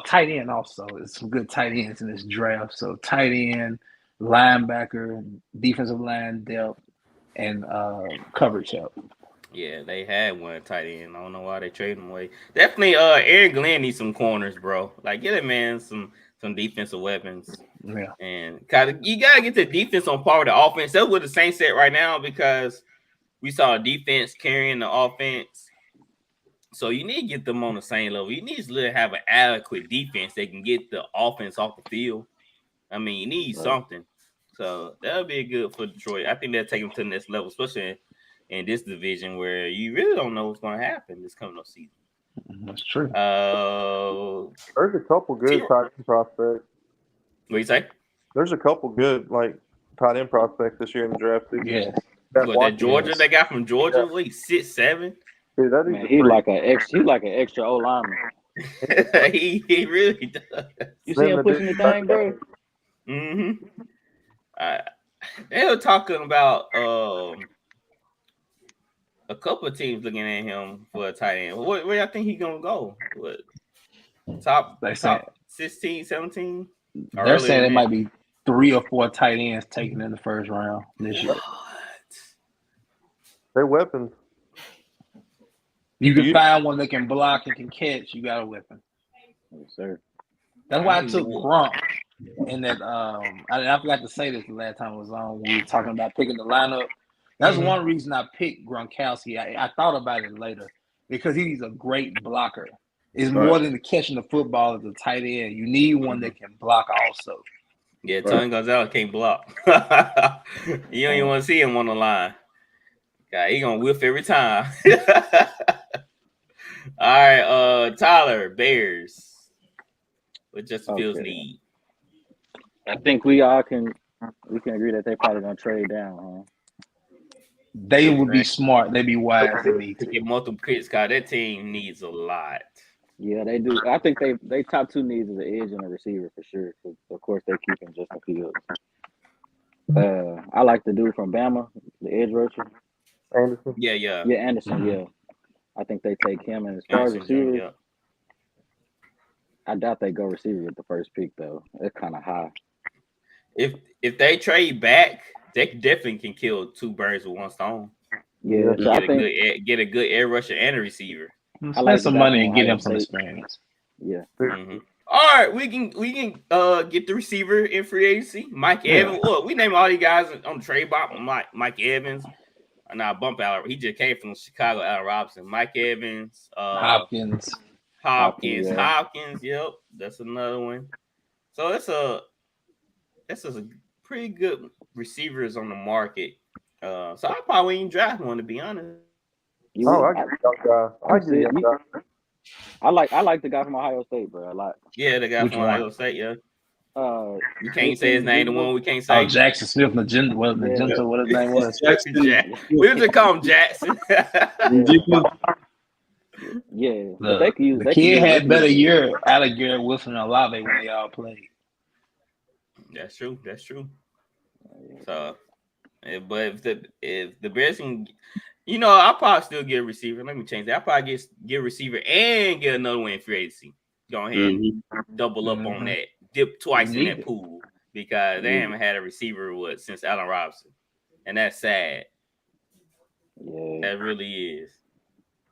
tight end also. There's some good tight ends in this draft. So tight end, linebacker, defensive line depth, and coverage help. Yeah, they had one tight end. I don't know why they traded him away. Definitely, Aaron Glenn needs some corners, bro. Like, get that man some defensive weapons. Yeah. And you gotta get the defense on par with the offense. That's what the Saints said right now because we saw defense carrying the offense. So you need to get them on the same level. You need to have an adequate defense that can get the offense off the field. I mean, you need something. So that'll be good for Detroit. I think they'll take them to the next level, especially in this division where you really don't know what's going to happen this coming up season. That's true. There's a couple good tight end prospects. What do you say? There's a couple good tight end prospects this year in the draft too. Yeah. That Georgia they got from Georgia, like 6'7". Dude, that Man, he like an extra O lineman. he really does. You see him pushing the thing, bro? Mm-hmm. They were talking about a couple of teams looking at him for a tight end. Where y'all think he's gonna go? What top 16, 17? They're saying it might be 3 or 4 tight ends taken in the first round this year. They're weapons. You can find one that can block and can catch. You got a weapon. Yes, sir. That's why I took Gronk in that. I forgot to say this the last time I was on. We were talking about picking the lineup. That's one reason I picked Gronkowski. I thought about it later because he's a great blocker. It's more than catching the football as a tight end. You need one that can block also. Yeah, Tony Gonzalez can't block. You don't even want to see him on the line. God, he gonna whiff every time. All right, Tyler, Bears. What Justin Fields need? I think we can agree that they probably gonna trade down, They would be smart. They'd be wise. They need To to. get multiple picks, cause that team needs a lot. Yeah, they do. I think they top two needs is an edge and a receiver for sure. 'Cause of course, they keeping Justin Fields. I like the dude from Bama, the edge rusher. Anderson. Yeah. Yeah, Anderson. Yeah, I think they take him. And as far as receivers, Yeah. I doubt they go receiver with the first pick though. It's kind of high. If they trade back, they definitely can kill two birds with one stone. Yeah, so I think Get a good air rusher and a receiver. Spend some money and get him some experience. Yeah. Mm-hmm. All right, we can get the receiver in free agency. Mike Evans. Look, we name all these guys on the trade block. Mike Evans. Bump out. He just came from Chicago. Allen Robinson. Mike Evans. Hopkins. Yep, that's another one. So that's a pretty good receivers on the market. So I probably ain't draft one, to be honest. I get the young guy. I like the guy from Ohio State, bro. The guy from Ohio State. Yeah. You can't say his name. The one we can't say. Oh, Jackson Smith, Magenta, what his name was. Jackson. We just call him Jackson. Yeah. The kid had better year out of Garrett Wilson and Olave when they all played. That's true. So, but if the Bears can, I'll probably still get a receiver. Let me change that. I'll probably get a receiver and get another one in free agency. Go ahead and double up on that. Dip twice in that pool because they haven't had a receiver since Allen Robinson, and that's sad. Yeah, that really is.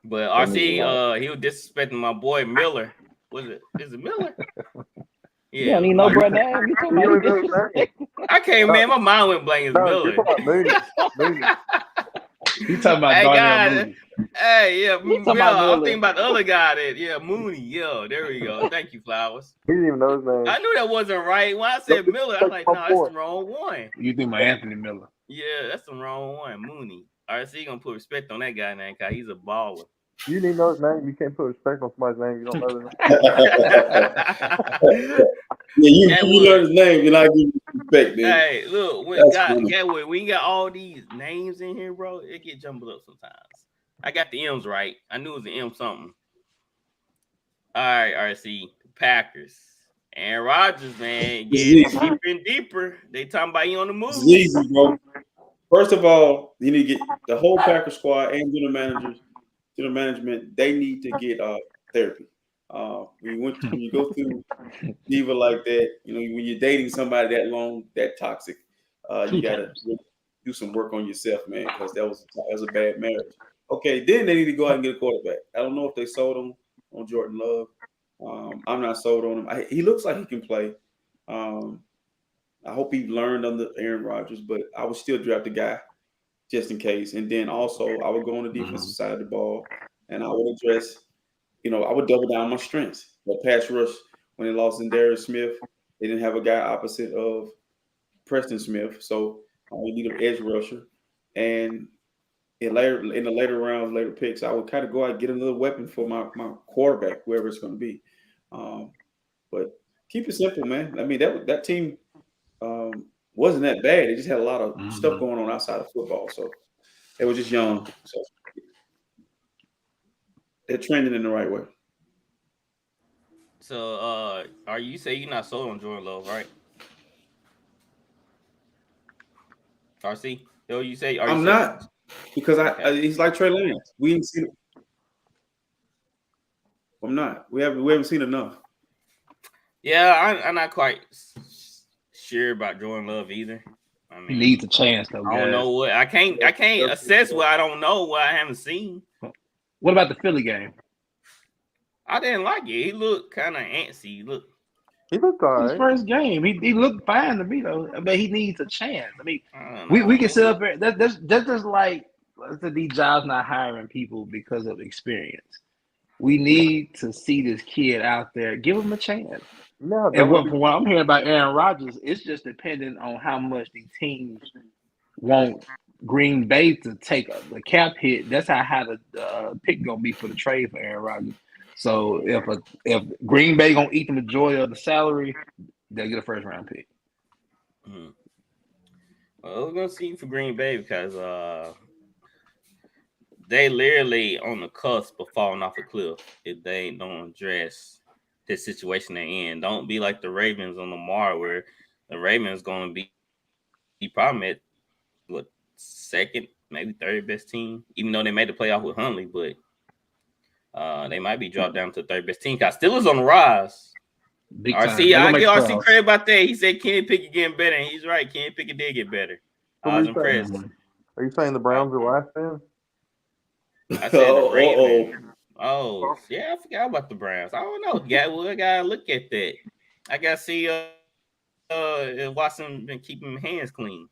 But RC, he was disrespecting my boy Miller. Is it Miller? Yeah, you don't need no brother name. You talking about I can't, man. My mind went blank as Miller. You talking about Darnell Mooney? Hey, yeah, I'm thinking about the other guy. Mooney. Yeah, there we go. Thank you, Flowers. He didn't even know his name. I knew that wasn't right. When I said Miller, I was like, no, that's the wrong one. You think my Anthony Miller? Yeah, that's the wrong one. Mooney. RC gonna put respect on that guy now, cause he's a baller. You need to know his name. You can't put respect on somebody's name. You don't know his name. You learn his name, you're not giving respect, man. Hey, look, when you got all these names in here, bro, it get jumbled up sometimes. I got the M's right. I knew it was an M something. All right, RC, Packers. Aaron Rodgers, man, getting deeper and deeper. They talking about you on the move. It's easy, bro. First of all, you need to get the whole Packers squad and general management. They need to get therapy. When you go through diva like that, when you're dating somebody that long, that toxic, you gotta do some work on yourself, man, because that was a bad marriage. Okay, then they need to go out and get a quarterback. I don't know if they sold him on Jordan Love. I'm not sold on him. He looks like he can play. I hope he learned under Aaron Rodgers, but I would still draft the guy just in case. And then also I would go on the defensive side of the ball, and I would address, I would double down on my strengths. The pass rush, when they lost in Darius Smith, they didn't have a guy opposite of Preston Smith, so we need an edge rusher. And in the later rounds, later picks, I would kind of go out and get another weapon for my quarterback, whoever it's going to be. But keep it simple, man. I mean, that team wasn't that bad. They just had a lot of stuff going on outside of football, so they were just young. So they're trending in the right way. So, are you say you're not sold on Jordan Love, right? RC, you say I'm not, because he's like Trey Lance. We ain't seen it. I'm not. We haven't seen enough. Yeah, I'm not quite sure about Jordan Love either. I mean, he needs a chance though. I don't know what I can't assess what I don't know, what I haven't seen. What about the Philly game? I didn't like it. He looked kind of antsy. He looked all right. His first game, he looked fine to me though. But he needs a chance. I mean, we can sit up there. That's just like D Jobs not hiring people because of experience. We need to see this kid out there. Give him a chance. No, and from what I'm hearing about Aaron Rodgers, it's just dependent on how much the teams want Green Bay to take the cap hit. That's how the pick gonna be for the trade for Aaron Rodgers. So if Green Bay gonna eat the majority of the salary, they'll get a first round pick. Mhm. Well, we're gonna see for Green Bay because they literally on the cusp of falling off a cliff if they don't address this situation they're in. Don't be like the Ravens on Lamar, where the Ravens going to be probably at what second, maybe third best team, even though they made the playoff with Hundley, but they might be dropped down to third best team. Cause Steelers on the rise. Big time. RC, They're I gonna give make RC playoffs. credit about that. He said Kenny Pickett getting better, and he's right. Kenny Pickett did get better. So I was what are you impressed. saying? Are you saying the Browns are last then? I said the Ravens. Oh, yeah, I forgot about the Browns. I don't know. Gotta look at that. I gotta see if Watson been keeping hands clean.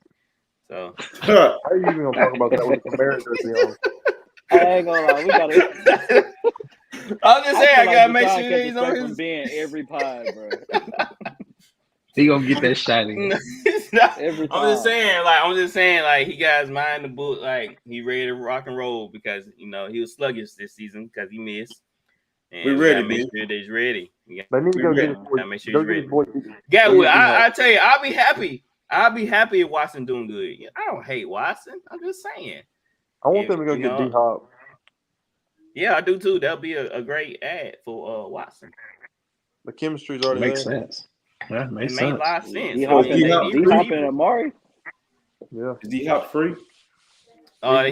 So How are you even gonna talk about that with the Bears jersey on? I ain't gonna lie, we gotta. I'm just saying, I gotta make Deshaun sure kept he's on respect from his. being every pod, bro. He gonna get that shot in. Every time. I'm just saying, like he got his mind in the book, like he ready to rock and roll because he was sluggish this season because he missed. And We we ready, gotta make man. sure that he's ready. They need to go get his boy. Gotta make sure Go he's get his ready. boy. Yeah, go well, get D-Hop. I tell you, I'll be happy. I'll be happy if Watson doing good. I don't hate Watson. I'm just saying. I want them to go get D-Hop. Yeah, I do too. That'll be a great ad for Watson. The chemistry's already Makes there. sense. Yeah, It makes made a sense. lot of sense. D-Hop and Amari. Yeah. Is D-Hop free?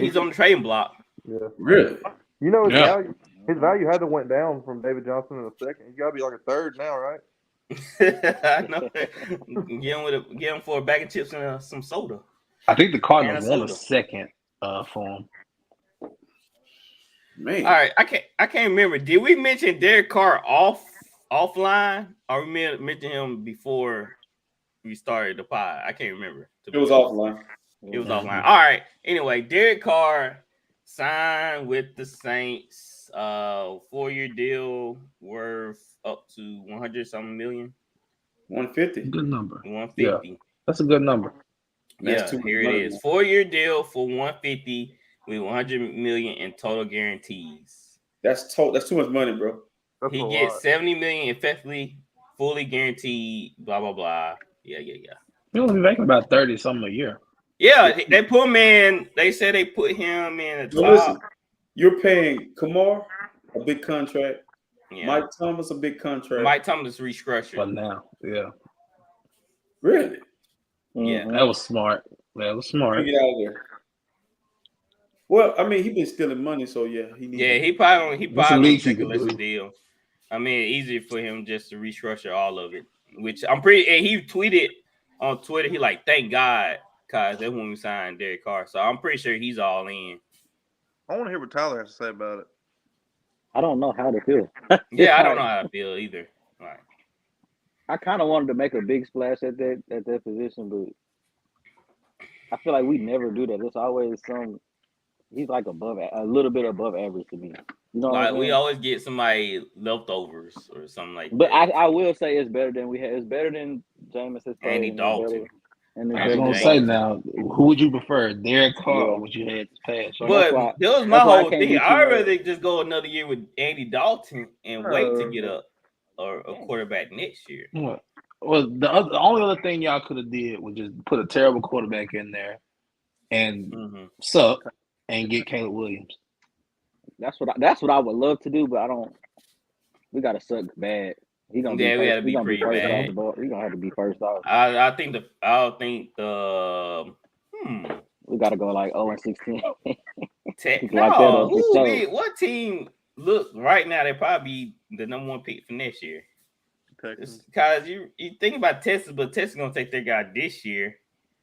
He's on the trading block. Yeah. Really? You know his value had to went down from David Johnson in a second. He's got to be like a third now, right? I know. Get him for a bag of chips and some soda. I think the Cardinals And a want a second for him. Man. All right, I can't remember. Did we mention Derek Carr offline, or we mentioned him before we started the pod? I can't remember. It was offline. It was offline. All right. Anyway, Derek Carr signed with the Saints. 4-year deal worth up to 100-something million. 150. Good number. 150. Yeah, that's a good number. Yeah, here it is. 4-year deal for 150 with 100 million in total guarantees. That's too much money, bro. That's He a gets lot. 70 million effectively, fully guaranteed. Blah blah blah. Yeah. He'll only be making about 30 something a year. Yeah, they put him in. They said they put him in the top. Listen, you're paying Kamar a big contract. Yeah. Mike Thomas a big contract. Mike Thomas restructured. But now, yeah. Really? Yeah. That was smart. That was smart. Get out of there. Well, I mean, he been stealing money, so yeah, he probably That's the don't least he take a could lesser do. deal. I mean, easier for him just to restructure all of it. Which I'm pretty. And he tweeted on Twitter, he like, thank God, cause that's when we signed Derek Carr. So I'm pretty sure he's all in. I want to hear what Tyler has to say about it. I don't know how to feel. Yeah, I don't know how I feel either. Right. I kind of wanted to make a big splash at that position, but I feel like we never do that. It's always he's like a little bit above average to me. You know, Like we always get somebody leftovers or something like but that. I will say it's better than we had. It's better than Jameis has played. Andy Dalton. And I was gonna say now, who would you prefer, Derek Carr or would you have to pass? But that was my whole thing. I'd rather just go another year with Andy Dalton and wait to get a quarterback next year. Well, the only other thing y'all could have did was just put a terrible quarterback in there and suck and get Caleb Williams. That's what I would love to do, but I don't. We gotta suck bad. We gotta be pretty bad. He's gonna have to be first off. I think we gotta go like 0-16. What team look right now? They probably be the number one pick for next year. Because you think about Texas, but Texas gonna take their guy this year.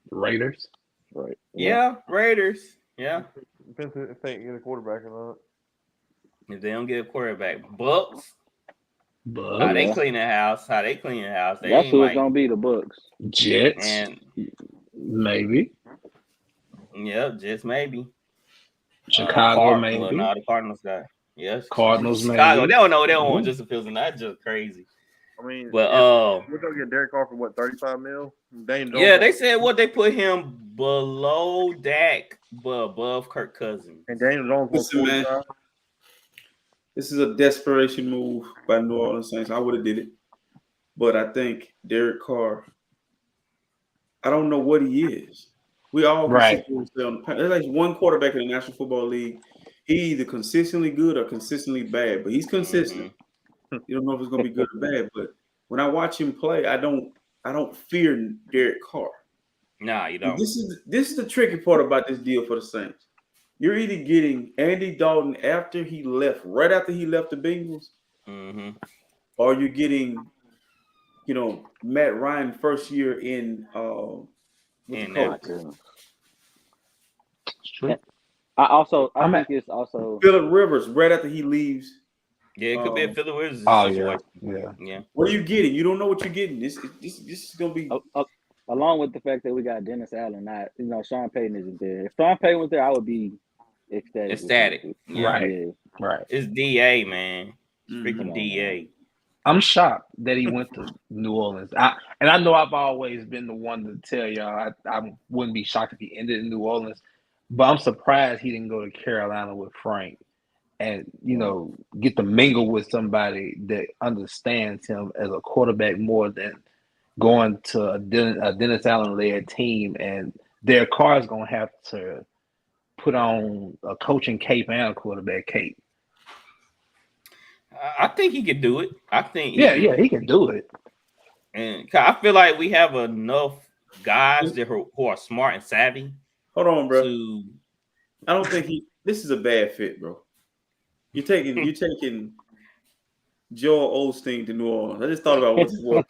Raiders, right? Yeah, Raiders. Yeah. Depends if they get a quarterback or not. If they don't get a quarterback, Bucks. Bucks. How they clean the house? They That's who it's gonna be. The Bucks. Jets. And maybe. Yeah, just maybe. Chicago, maybe. Well, no, the Cardinals guy. Yes. Cardinals, Chicago. maybe. They don't want Justin Fields, and that's just crazy. I mean, but we're gonna get Derek Carr for what, 35 mil? Yeah, they said what they put him below Dak, but above Kirk Cousins. And Daniel Jones was 45. This is a desperation move by New Orleans Saints. I would have did it, but I think Derek Carr I don't know what he is. We all can Right. sit here and say on the panel. There's like one quarterback in the National Football League. He either consistently good or consistently bad, but he's consistent. You don't know if it's gonna be good or bad. But when I watch him play, I don't fear Derek Carr. Nah, you And don't. this is the tricky part about this deal for the Saints. You're either getting Andy Dalton right after he left the Bengals, or you're getting, Matt Ryan first year in with the Colts. It's true. I think it's also Phillip Rivers right after he leaves. Yeah, it could be a Phillip Rivers Oh situation. yeah. What are you getting? You don't know what you're getting. This is gonna be. along with the fact that we got Dennis Allen. Sean Payton isn't there. If Sean Payton was there, I would be ecstatic. Yeah. Right. It's DA, man. Freaking DA. I'm shocked that he went to New Orleans. I know I've always been the one to tell y'all I wouldn't be shocked if he ended in New Orleans, but I'm surprised he didn't go to Carolina with Frank and get to mingle with somebody that understands him as a quarterback more than going to a Dennis Allen led team. And their Carr is gonna have to put on a coaching cape and a quarterback cape. I think he could do it. I think he can do it. And I feel like we have enough guys who are smart and savvy. Hold on, bro. I don't think this is a bad fit, bro. You're taking Joel Osteen to New Orleans. I just thought about what it was.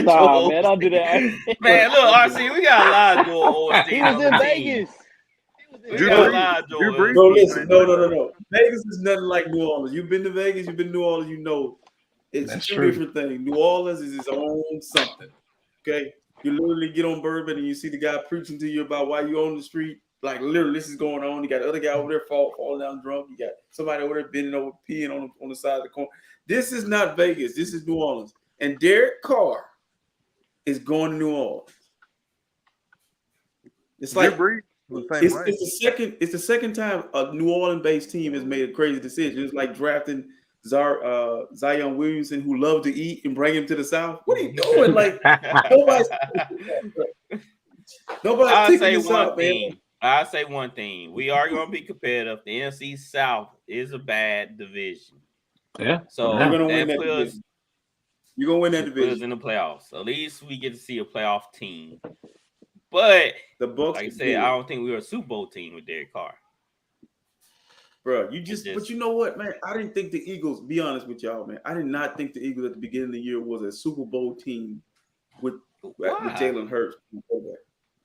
Nah, man, don't do that. Man, look, RC, we got a lot of Joel Osteen. He was in Vegas. Drew Brees. Bro, listen, no. Vegas is nothing like New Orleans. You've been to Vegas, you've been to New Orleans, you know it's That's two true. different things. New Orleans is its own something. Okay, you literally get on Bourbon and you see the guy preaching to you about why you on the street. Like literally, this is going on. You got the other guy over there falling down drunk. You got somebody over there bending over, peeing on the side of the corner. This is not Vegas. This is New Orleans. And Derek Carr is going to New Orleans. It's like it's the second time a New Orleans-based team has made a crazy decision. It's like drafting Zion Williamson, who loved to eat, and bring him to the South. What are you doing? Like nobody's I'll picking this up, man. I'll say one thing. We are going to be competitive. The NFC South is a bad division. Yeah. So you're going to win that division. You're going to win that division. In the playoffs. At least we get to see a playoff team. But the Bucks, like I said, I don't think we were a Super Bowl team with Derek Carr. Bro, but you know what, man? I didn't think the Eagles, be honest with y'all, man. I did not think the Eagles at the beginning of the year was a Super Bowl team with Jalen Hurts.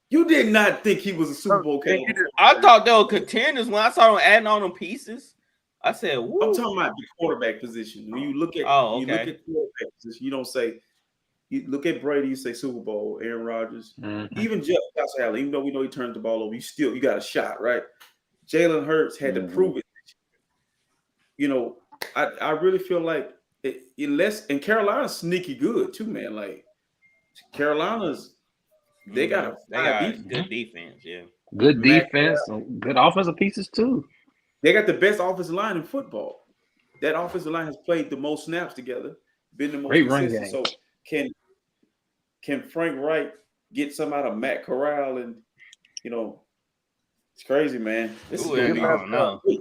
You did not think he was a Super Bowl candidate. I thought they were contenders when I saw them adding on them pieces. I said, woo. I'm talking about the quarterback position. When you look at quarterback position, you don't say. You look at Brady, you say Super Bowl, Aaron Rodgers, even Josh Allen. Even though we know he turns the ball over, you got a shot, right? Jalen Hurts had to prove it. I really feel like and Carolina's sneaky good too, man. Like Carolina's. They got good defense, yeah. Good defense, good offensive pieces too. They got the best offensive line in football. That offensive line has played the most snaps together, been the most consistent. So can Frank Wright get some out of Matt Corral? And it's crazy, man. This is gonna be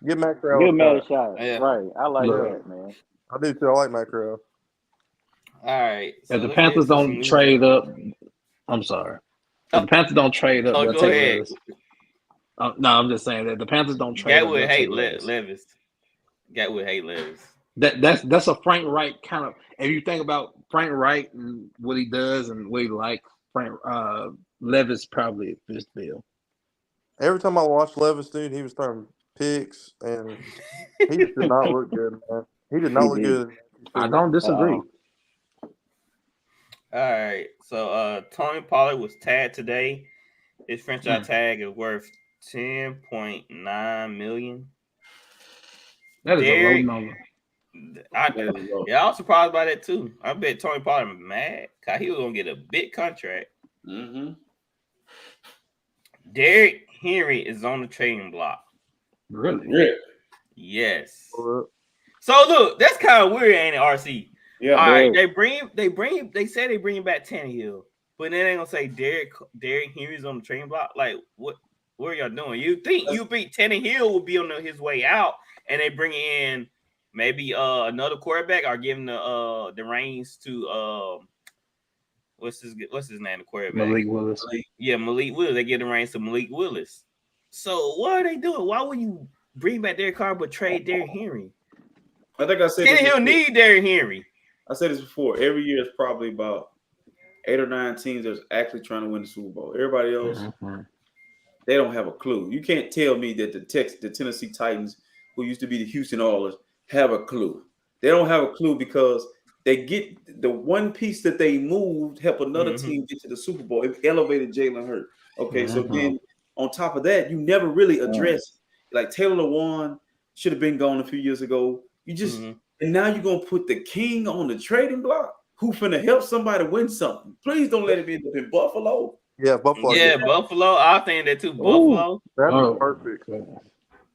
Give Matt Corral give Matt a shot. Yeah. Right, I like that, man. I do too. I like Matt Corral. All right. If the Panthers don't trade up, I'm sorry. If the Panthers don't trade up, go ahead. No, I'm just saying that the Panthers don't trade. Gatwood hate Levis. Gatwood hate Levis. That's a Frank Wright kind of. If you think about Frank Wright and what he does and what he likes, Levis probably fits the bill. Every time I watched Levis, dude, he was throwing picks, and he just did not look good, man. He did not look good. I don't disagree. All right, so Tony Pollard was tagged today. His franchise tag is worth $10.9 million. That is a low number. I was surprised by that too. I bet Tony Pollard was mad because he was gonna get a big contract. Derrick Henry is on the trading block. Really? Yes. So look, that's kind of weird, ain't it, RC? Yeah. All right, they say they bring back Tannehill. but then they gonna say Derrick Henry's on the trading block. Like, what are y'all doing? You think Tannehill will be on his way out, and they bring in maybe another quarterback or give him the reins to what's his name, the quarterback? Malik Willis. Yeah, Malik Willis. They give the reins to Malik Willis. So what are they doing? Why would you bring back Derek Carr but trade Derrick Henry? I think I said Tannehill need Derrick Henry. I said this before. Every year is probably about 8 or 9 teams that's actually trying to win the Super Bowl. Everybody else, they don't have a clue. You can't tell me that the Tennessee Titans, who used to be the Houston Oilers, have a clue. They don't have a clue because they get the one piece that they moved help another team get to the Super Bowl. It elevated Jalen Hurts. Okay, so then on top of that, you never really address like Taylor Lewan should have been gone a few years ago. You just and now you're gonna put the king on the trading block who finna help somebody win something. Please don't let it be in Buffalo. Yeah, Buffalo. Yeah, Buffalo. I was thinking that too. Buffalo. That'd be perfect.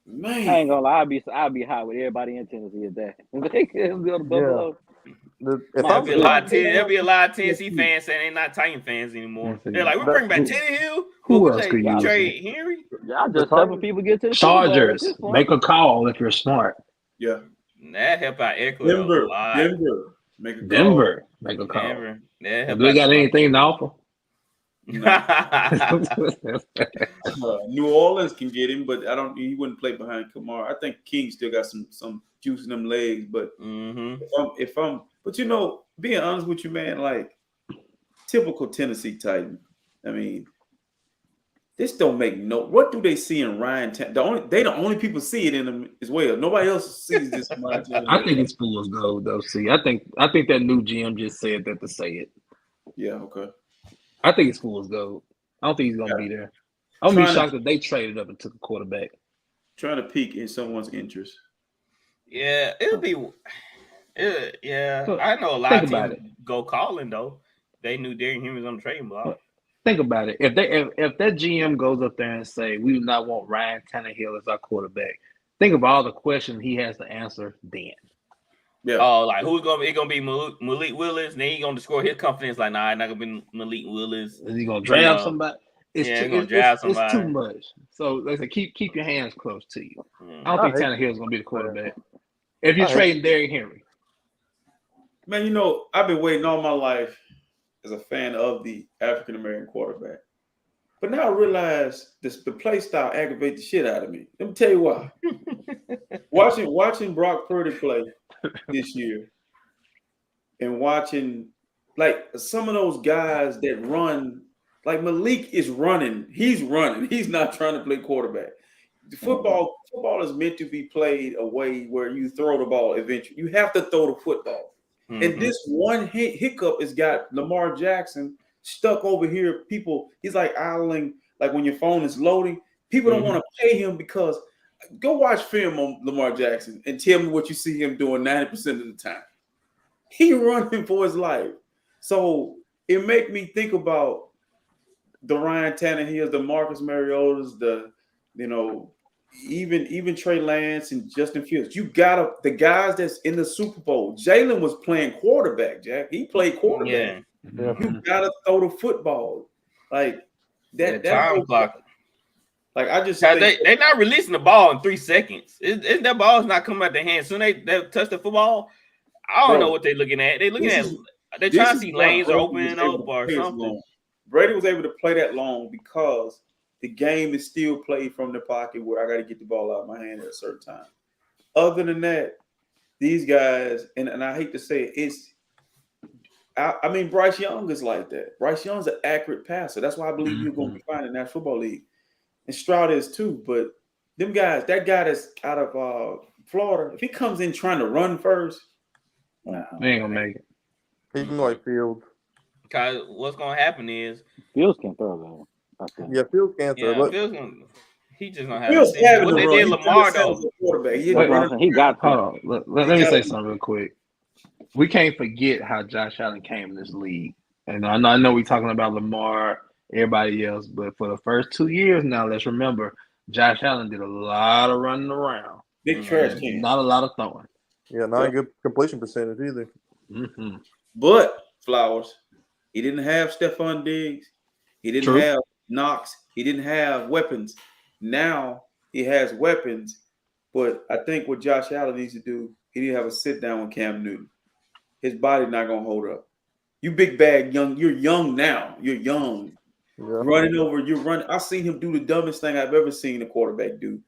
Man, I ain't gonna lie, I'd be high with everybody in Tennessee at that. They could go to Buffalo. There'll be a lot of Tennessee fans saying they're not Titan fans anymore. They're like, we're bringing back Tannehill. Who else could you use trade Henry? Y'all just helping people get to the Chargers. Super Bowl Make a call if you're smart. yeah. That help out Eckler a lot. Denver. Make a call. Denver. Make a call. Denver. If they got anything to offer. New Orleans can get him, but he wouldn't play behind Kamara. I think King still got some juice in them legs, but but you know, being honest with you, man, like typical Tennessee Titan. I mean, this don't make what do they see in Ryan? They the only people see it in them as well. Nobody else sees this. I think it's fool's gold though. See, I think that new GM just said that to say it. Yeah, okay. I think it's fool's gold. I don't think he's gonna be there. I'm gonna be shocked if they traded up and took a quarterback. Trying to peek in someone's interest. Yeah, it'll be. I know a lot of teams go calling though. They knew Derrick Henry was on the trading block. Think about it. If that GM goes up there and say we do not want Ryan Tannehill as our quarterback, think of all the questions he has to answer then. Yeah. Oh, like who's gonna be? It's gonna be Malik Willis. Then he gonna score his confidence. Like, nah, it's not gonna be Malik Willis. Is he gonna draft somebody? It's too much. So like I said, keep your hands close to you. I don't think Tannehill's gonna be the quarterback. If you're trading Derrick Henry. Man, you know, I've been waiting all my life as a fan of the African American quarterback. But now I realize the play style aggravates the shit out of me. Let me tell you why. watching Brock Purdy play this year and watching like some of those guys that run, like Malik is running. He's running. He's not trying to play quarterback. Football is meant to be played a way where you throw the ball eventually. You have to throw the football. And this one hiccup has got Lamar Jackson stuck over here. He's like idling, like when your phone is loading. People don't want to pay him because go watch film on Lamar Jackson and tell me what you see him doing 90% of the time. He running for his life. So it make me think about the Ryan Tannehills, the Marcus Mariotas, even Trey Lance and Justin Fields. You got the guys that's in the Super Bowl. Jalen was playing quarterback, Jack. He played quarterback. Yeah. You gotta throw the football. Like that time clock. Like I just they're not releasing the ball in 3 seconds. That ball is not coming out their hands. Soon they touch the football. I don't know what they're looking at. They're looking at they're trying to see lanes are opening up or something. Brady was able to play that long because the game is still played from the pocket where I got to get the ball out of my hand at a certain time. Other than that, these guys, and I hate to say it, I mean, Bryce Young is like that. Bryce Young's an accurate passer. That's why I believe you're going to be fine in that football league. And Stroud is too. But them guys, that guy that's out of Florida, if he comes in trying to run first, they ain't going to make it. He can like Fields. Because what's going to happen is Fields can't throw though. Yeah, Fields can't throw. Yeah, Fields he just gonna have to see what they did Lamar though. He got. Hold on. Let me say something real quick. We can't forget how Josh Allen came in this league. And I know we're talking about Lamar, everybody else, but for the first 2 years now, let's remember Josh Allen did a lot of running around. Big trash can. Not a lot of throwing. Yeah, not a good completion percentage either. But Flowers, He didn't have Stephon Diggs. He didn't True. have Knox. He didn't have weapons. Now he has weapons. But I think what Josh Allen needs to do, he need to have a sit down with Cam Newton. His body not gonna hold up. You big bag young. You're young now. You're young. Yeah. Running over. You're running. I've seen him do the dumbest thing I've ever seen a quarterback do.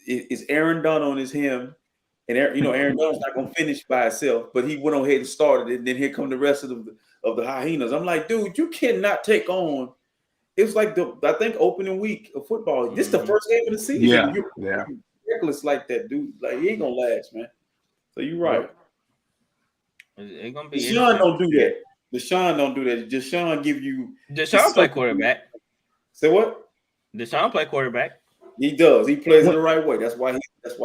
It's Aaron Donald on his him. And Aaron Donald's not gonna finish by himself, but he went on ahead and started it. And then here come the rest of the hyenas. I'm like, dude, you cannot take on. It was like I think opening week of football. This is the first game of the season. Yeah, You're yeah. reckless like that, dude. Like he ain't gonna last, man. So you're right. It's gonna be. Deshaun don't do that. Deshaun don't do that. Deshaun give you. Deshaun play quarterback. Say what? Deshaun play quarterback. He does. He plays it the right way. That's why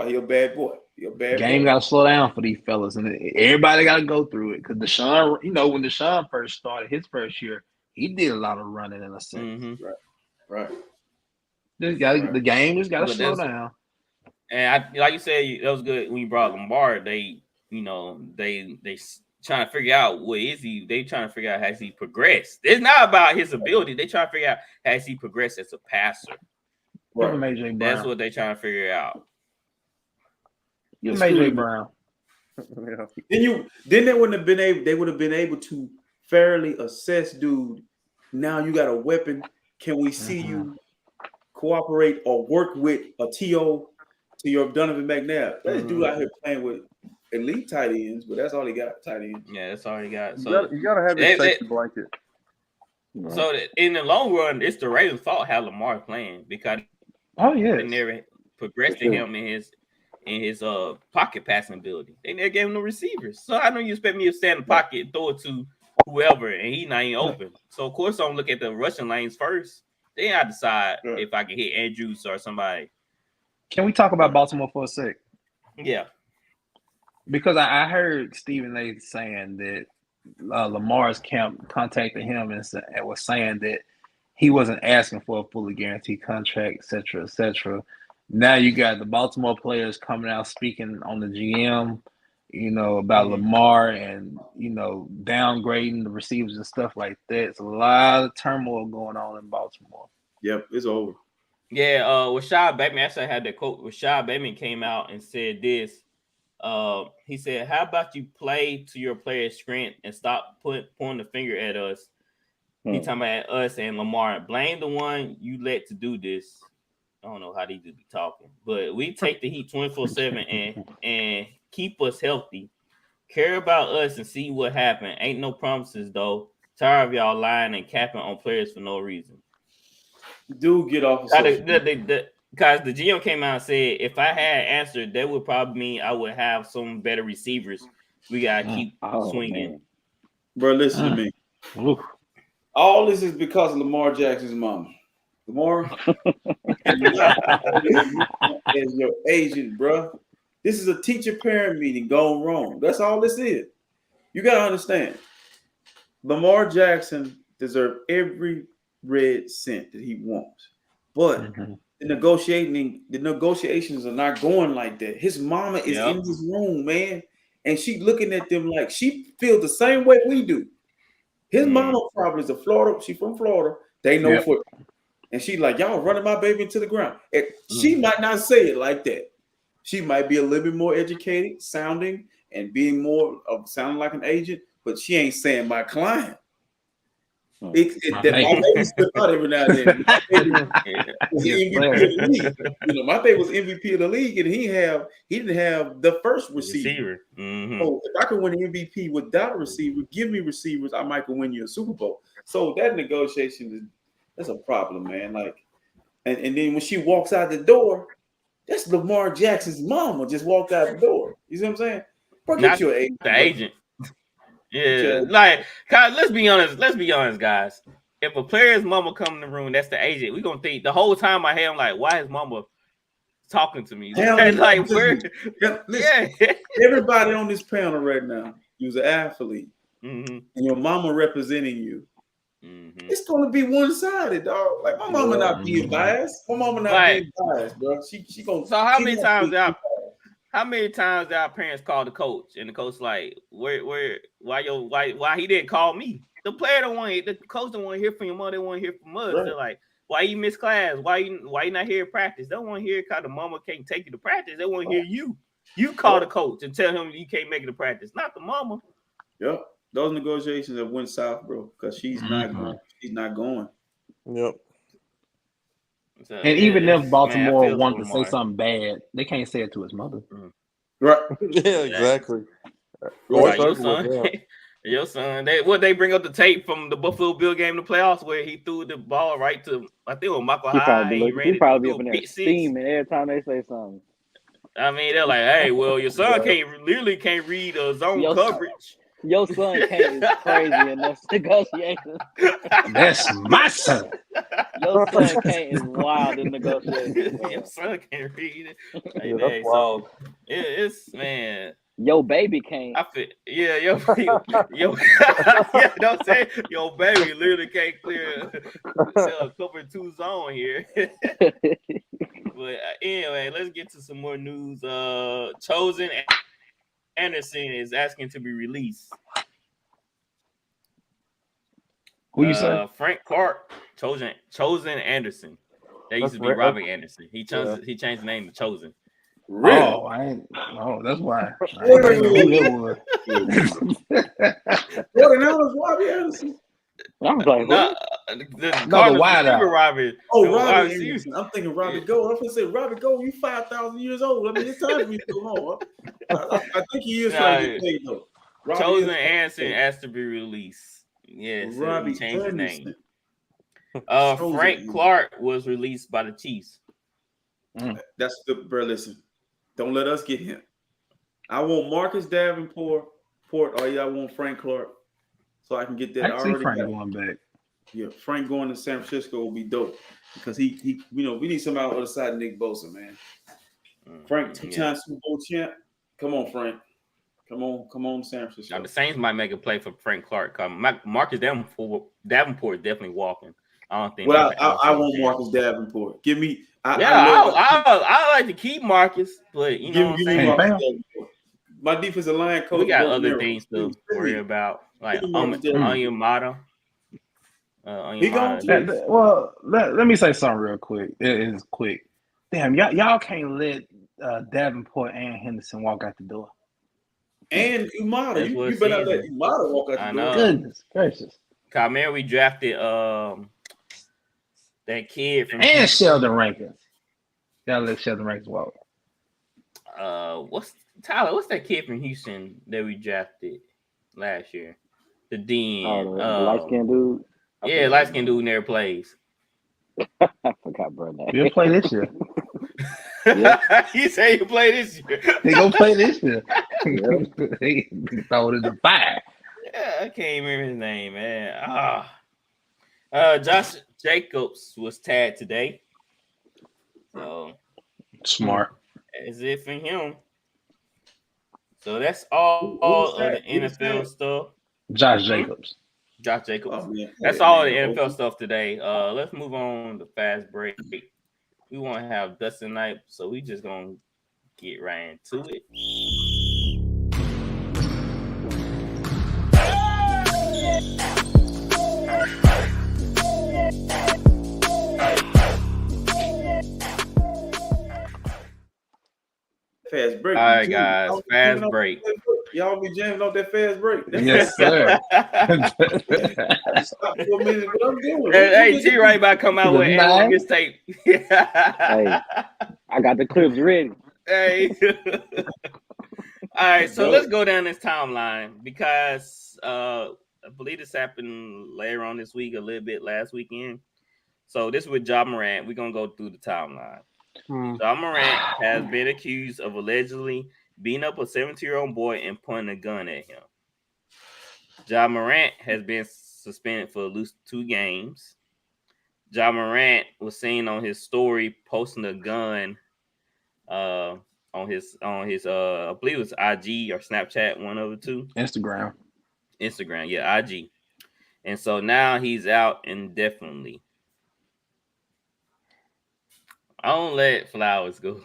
he a bad boy. He a bad Game boy. got to slow down for these fellas, and everybody got to go through it. Because Deshaun, when Deshaun first started his first year, he did a lot of running in a sense. Mm-hmm. Right. The game just got to slow down. And like you said, that was good when you brought Lamar. They trying to figure out what is he. They trying to figure out has he progressed. It's not about his ability. They trying to figure out has he progressed as a passer. Give him AJ Brown. That's what they trying to figure out. Give him AJ Brown. Yeah. Then they would have been able to fairly assess, dude. Now you got a weapon. Can we see you cooperate or work with a T.O. to your Donovan McNabb? That dude out here playing with elite tight ends, but that's all he got, tight ends. Yeah, that's all he got. So You gotta have your safety blanket. So in the long run, it's the Ravens' fault how Lamar playing because they never progressed to him in his pocket passing ability. They never gave him no receivers. So I know you expect me to stand in the pocket and throw it to whoever, and he not even open. So of course I'm look at the rushing lanes first. Then I decide if I can hit Andrews or somebody. Can we talk about Baltimore for a sec? Yeah. Because I heard Stephen A. saying that Lamar's camp contacted him and was saying that he wasn't asking for a fully guaranteed contract, et cetera, et cetera. Now you got the Baltimore players coming out speaking on the GM, about Lamar and, downgrading the receivers and stuff like that. It's a lot of turmoil going on in Baltimore. Yep, it's over. Yeah, Rashad Bateman, actually I had that quote. Rashad Bateman came out and said this. He said, how about you play to your player's strength and stop pointing the finger at us? He talking about us and Lamar. Blame the one you let to do this. I don't know how these be talking, but we take the heat 24/7 and keep us healthy. Care about us and see what happens. Ain't no promises though. Tired of y'all lying and capping on players for no reason. Dude, get off. Because the GM came out and said if I had answered, that would probably mean I would have some better receivers. We gotta keep swinging. Man. Bro, listen to me. Oof. All this is because of Lamar Jackson's mama. Lamar, as your agent, bro. This is a teacher-parent meeting gone wrong. That's all this is. You gotta understand. Lamar Jackson deserves every red cent that he wants, but the negotiations are not going like that. His mama is in this room, man, and she looking at them like she feels the same way we do. His mama probably is She from Florida. They know football. And she like, y'all running my baby into the ground. And she might not say it like that. She might be a little bit more educated, sounding, and being more of sounding like an agent, but she ain't saying my client. My baby slip out every now and then. My baby was MVP of the league. My baby was MVP of the league, and he didn't have the first receiver. So if I could win an MVP without a receiver, give me receivers, I might win you a Super Bowl. So that negotiation that's a problem, man. Like, and then when she walks out the door, that's Lamar Jackson's mama just walked out the door. You see what I'm saying? Bro, get your agent. The agent. Yeah, like, let's be honest, guys. If a player's mama come in the room, that's the agent. We gonna think the whole time I hear him like, why is mama talking to me? Like, where? Everybody on this panel right now, you're an athlete, and your mama representing you. It's gonna be one-sided, dog. Like my mama not being biased. My mama not being biased, bro. She gonna. So how many times How many times did our parents call the coach and the coach like, why he didn't call me? The player don't want the coach don't want to hear from your mother, they want to hear from us. Right. They're like, why you miss class? Why you not here at practice? They don't want to hear because the mama can't take you to practice. They want to hear you. You call the coach and tell him you can't make it to practice, not the mama. Yep. Those negotiations have went south, bro, because she's not going. She's not going. Yep. So, And even if Baltimore man, wanted to say something bad, they can't say it to his mother. Right. Yeah, exactly. Right, your son, they bring up the tape from the Buffalo Bill game in the playoffs where he threw the ball right to, I think it was Michael Hyde. He probably be up in there steaming every time they say something. I mean, they're like, hey, well, your son can't read zone coverage. Your son Kane is crazy in those negotiations. That's my son. Your son Kane is wild in negotiations. Your son can't read it. Hey, Yeah, that's wild. So it's man. Your baby Kane. I feel yo, don't say your baby literally can't clear a cover 2 zone here. But anyway, let's get to some more news. Chosen Anderson is asking to be released. Who you say? Frank Clark, Chosen Anderson. That used to be Robert Anderson. He changed the name to Chosen. Really? Oh, that's why. I didn't know who that was. Robbie Anderson. I'm like, the wide out. Robbie. Oh, Robbie Anderson. I'm thinking Robbie Gold. I'm gonna say Robbie Gold. You 5,000 years old. I mean, it's time for you to go home. I think he is trying to get paid though. Chosen Anderson asked to be released. Yes, Robbie he changed his Anderson. name. Frank Clark was released by the Chiefs. That's good, bro. Listen, don't let us get him. I want Marcus Davenport, or I want Frank Clark, so I can get that. I see Frank going back. Yeah, Frank going to San Francisco will be dope because he we need somebody on the other side of Nick Bosa, man. Frank, 2-time Super Bowl champ. Come on, Frank. Come on, San Francisco. Now, the Saints might make a play for Frank Clark. Marcus Davenport definitely walking. I don't think. Well, I want Marcus Davenport. Give me. I like to keep Marcus, but you know what I'm saying. My defensive line coach. We got other things to worry about, like Onyemata. Well, let me say something real quick. It is quick. Damn, y'all can't let Davenport and Henderson walk out the door. And Umata, you better let Umata walk out the door. Goodness gracious. Carr, we drafted that kid from Sheldon Rankins. Y'all let Sheldon Rankins walk. What's that kid from Houston that we drafted last year? The Dean. The light-skinned dude? Yeah, light-skinned dude never plays. I forgot, bro. He'll play this year. He said he'll play this year. He gonna play this year. He throw it in the fire. Yeah, I can't remember his name, man. Josh Jacobs was tagged today. So smart. As if for him. So that's all of the NFL stuff. Josh Jacobs. Josh Jacobs. Oh, that's all the NFL stuff today. Let's move on to fast break. We want to have Dustin night, so we just gonna get right into it. Fast break. All right, guys. Fast break. Y'all be jamming off that fast break. Yes, sir. Stop for a minute. What I'm doing? Hey, G right about to come out with a mixtape. Hey, I got the clips ready. Hey. All right, so let's go down this timeline because I believe this happened later on this week, a little bit last weekend. So this is with Ja Morant. We're gonna go through the timeline. Ja Morant has been accused of allegedly beating up a 17-year-old boy and pointing a gun at him. Ja Morant has been suspended for at least 2 games. Ja Morant was seen on his story posting a gun on his I believe it was IG or Snapchat, one of the two. Instagram, yeah, IG. And so now he's out indefinitely. I don't let Flowers go.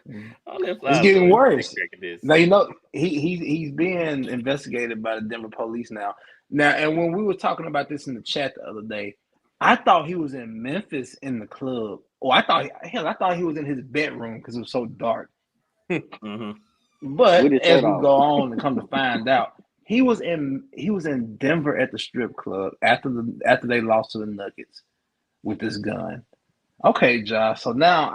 It's getting worse. Now you know he's being investigated by the Denver police now. Now, and when we were talking about this in the chat the other day, I thought he was in Memphis in the club. Oh, I thought he was in his bedroom because it was so dark. But as we go on and come to find out, he was in Denver at the strip club after they lost to the Nuggets with this gun. Okay, Josh. So now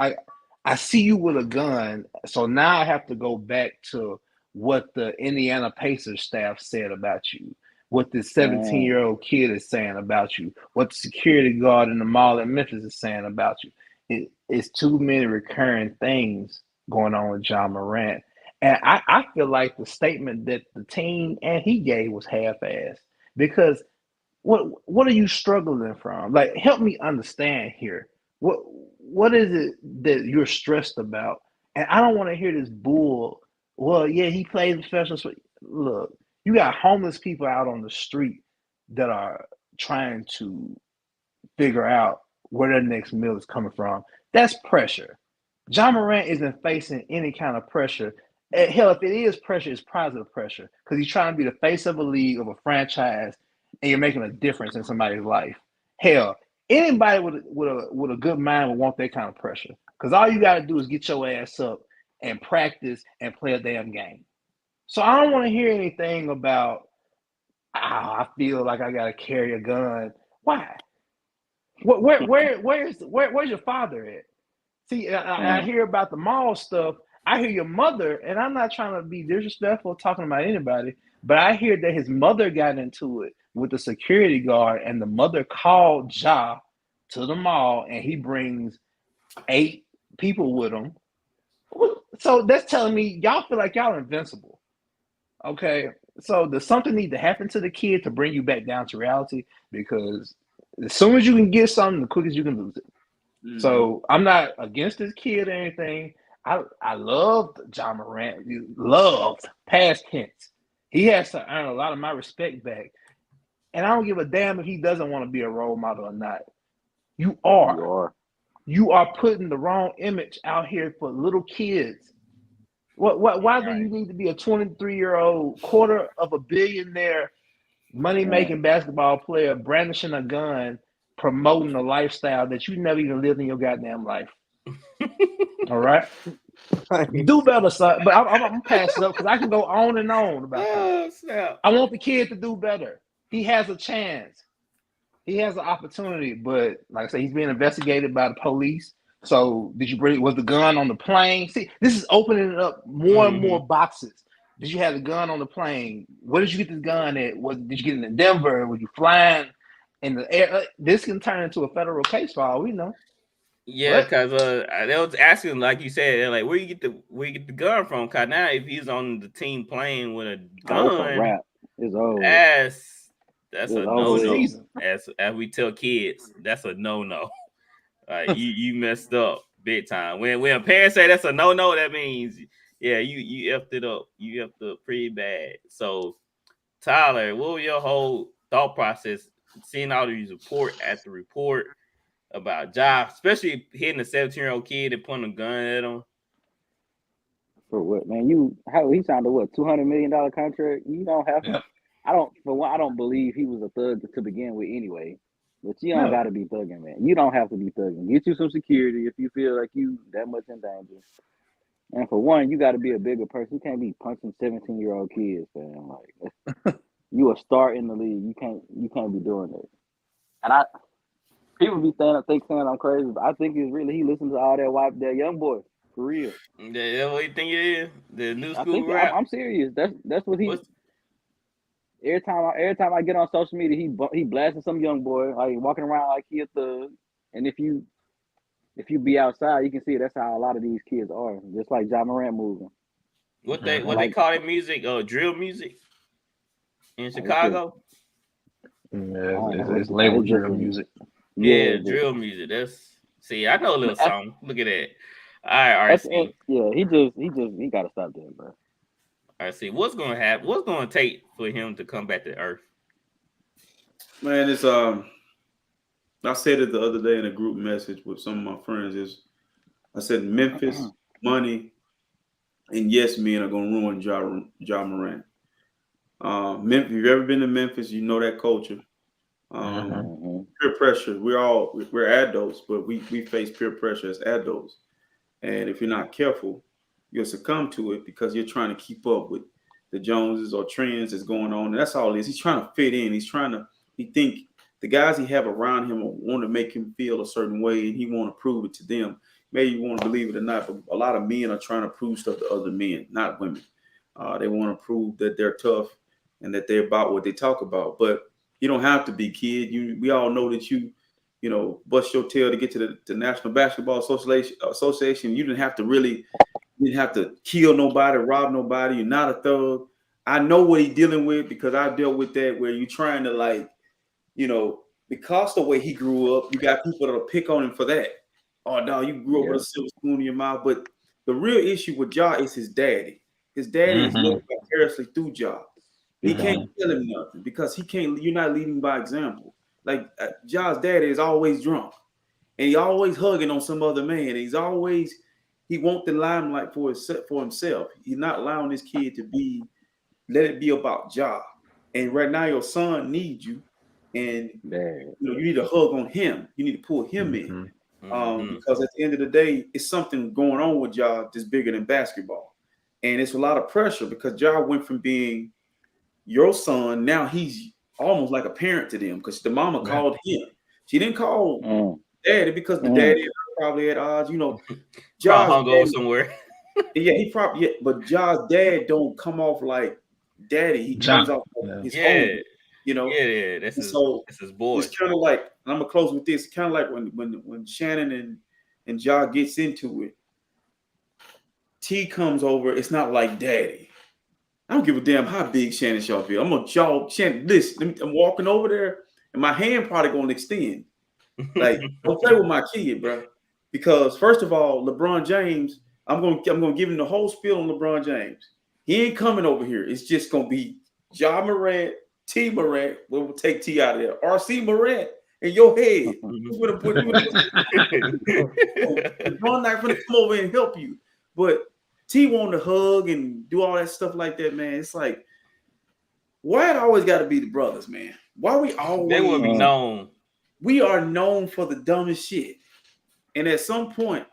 I see you with a gun. So now I have to go back to what the Indiana Pacers staff said about you, what the 17-year-old kid is saying about you, what the security guard in the mall in Memphis is saying about you. It's too many recurring things going on with John Morant. And I feel like the statement that the team and he gave was half-assed because what are you struggling from? Like, help me understand here. What is it that you're stressed about? And I don't want to hear this bull. Well, yeah, he plays professional. Look, you got homeless people out on the street that are trying to figure out where their next meal is coming from. That's pressure. John Morant isn't facing any kind of pressure. Hell, if it is pressure, it's positive pressure because he's trying to be the face of a league, of a franchise, and you're making a difference in somebody's life. Hell, anybody with a good mind would want that kind of pressure because all you got to do is get your ass up and practice and play a damn game. So I don't want to hear anything about, I feel like I got to carry a gun. Why? Where's your father at? See, I hear about the mall stuff. I hear your mother, and I'm not trying to be disrespectful talking about anybody, but I hear that his mother got into it with the security guard, and the mother called Ja to the mall, and he brings 8 people with him. So that's telling me y'all feel like y'all invincible. Okay, so does something need to happen to the kid to bring you back down to reality? Because as soon as you can get something, the quickest you can lose it. Mm-hmm. So I'm not against this kid or anything. I loved John Morant. Loved, past tense. He has to earn a lot of my respect back. And I don't give a damn if he doesn't want to be a role model or not. You are putting the wrong image out here for little kids. Why do you need to be a 23-year-old, $250 million money-making basketball player brandishing a gun, promoting a lifestyle that you never even lived in your goddamn life? All right? Do better, son. But I'm going to pass it up because I can go on and on about that. I want the kid to do better. He has a chance. He has an opportunity, but like I said, he's being investigated by the police. So was the gun on the plane? See, this is opening up more and more boxes. Did you have the gun on the plane? Where did you get this gun at? Did you get it in Denver? Were you flying in the air? This can turn into a federal case for all we know. Yeah, because they was asking, like you said, they're like, where you get the gun from? Because now if he's on the team plane with a gun, it's over. That's a no-no. As we tell kids, that's a no-no. You messed up big time. When a parent say that's a no-no, that means you effed it up. You effed up pretty bad. So Tyler, what was your whole thought process seeing all these report after report about Ja, especially hitting a 17-year-old kid and pointing a gun at him? For what, man? He signed a $200 million contract? You don't have to. I don't believe he was a thug to begin with anyway. But you don't got to be thugging, man. You don't have to be thugging. Get you some security if you feel like you that much in danger. And for one, you got to be a bigger person. You can't be punching 17-year-old kids, man. Like you a star in the league. You can't be doing that. And people be saying I'm crazy, but I think it's really he listens to all that young boy for real. That's what you think it is? The new school rap. I'm serious. That's what he. Every time I get on social media, he blasting some young boy, like walking around like he a thug. And if you be outside, you can see that's how a lot of these kids are, just like Ja Morant moving. What they call it music? Drill music in Chicago. It's labeled drill music. Yeah, drill music. I know a little song. Look at that. All right, RC. He got to stop that, bro. All right, see what's going to happen. What's going to take for him to come back to earth? Man, it's I said it the other day in a group message with some of my friends. I said Memphis, money, And yes, men are going to ruin Ja Morant. Memphis, if you've ever been to Memphis, you know that culture. Peer pressure. We're adults, but we face peer pressure as adults. And if you're not careful, you'll succumb to it because you're trying to keep up with the Joneses or trends that's going on. And that's all it is. He's trying to fit in. He think the guys he have around him want to make him feel a certain way, and he want to prove it to them. Maybe you want to believe it or not, but a lot of men are trying to prove stuff to other men, not women. They want to prove that they're tough and that they're about what they talk about. But you don't have to be, kid. We all know that you bust your tail to get to the National Basketball Association. You didn't have to kill nobody, rob nobody. You're not a thug. I know what he's dealing with because I dealt with that, where you're trying to because the way he grew up, you got people that'll pick on him for that. Oh, no, you grew up with a silver spoon in your mouth. But the real issue with Ja is his daddy. His daddy is living vicariously through Ja. He can't tell him nothing because you're not leading by example. Like Ja's daddy is always drunk, and he always hugging on some other man. He wants the limelight for himself. He's not allowing his kid to let it be about Ja. And right now, your son needs you, and you need to hug on him. You need to pull him in, because at the end of the day, it's something going on with Ja that's bigger than basketball, and it's a lot of pressure because Ja went from being your son, now he's almost like a parent to them because the mama called him. She didn't call daddy because the daddy probably at odds. Ja's hung over somewhere. Yeah, he probably. But Ja's dad don't come off like daddy. He comes off like his home. Yeah, this is his boy. It's kind of like, and I'm gonna close with this. Kind of like when Shannon and Ja gets into it. T comes over. It's not like daddy. I don't give a damn how big Shannon Sharp feel. I'm gonna jog Shannon. Listen, I'm walking over there, and my hand probably gonna extend. Like, don't play with my kid, bro. Because first of all, LeBron James, I'm gonna give him the whole spiel on LeBron James. He ain't coming over here. It's just gonna be Ja Morant, T Morant. We'll take T out of there. RC Morant in your head. LeBron not gonna come over and help you, but T want to hug and do all that stuff like that, man. It's like, why it always got to be the brothers, man? Why we always? They will be known. We are known for the dumbest shit, and at some point,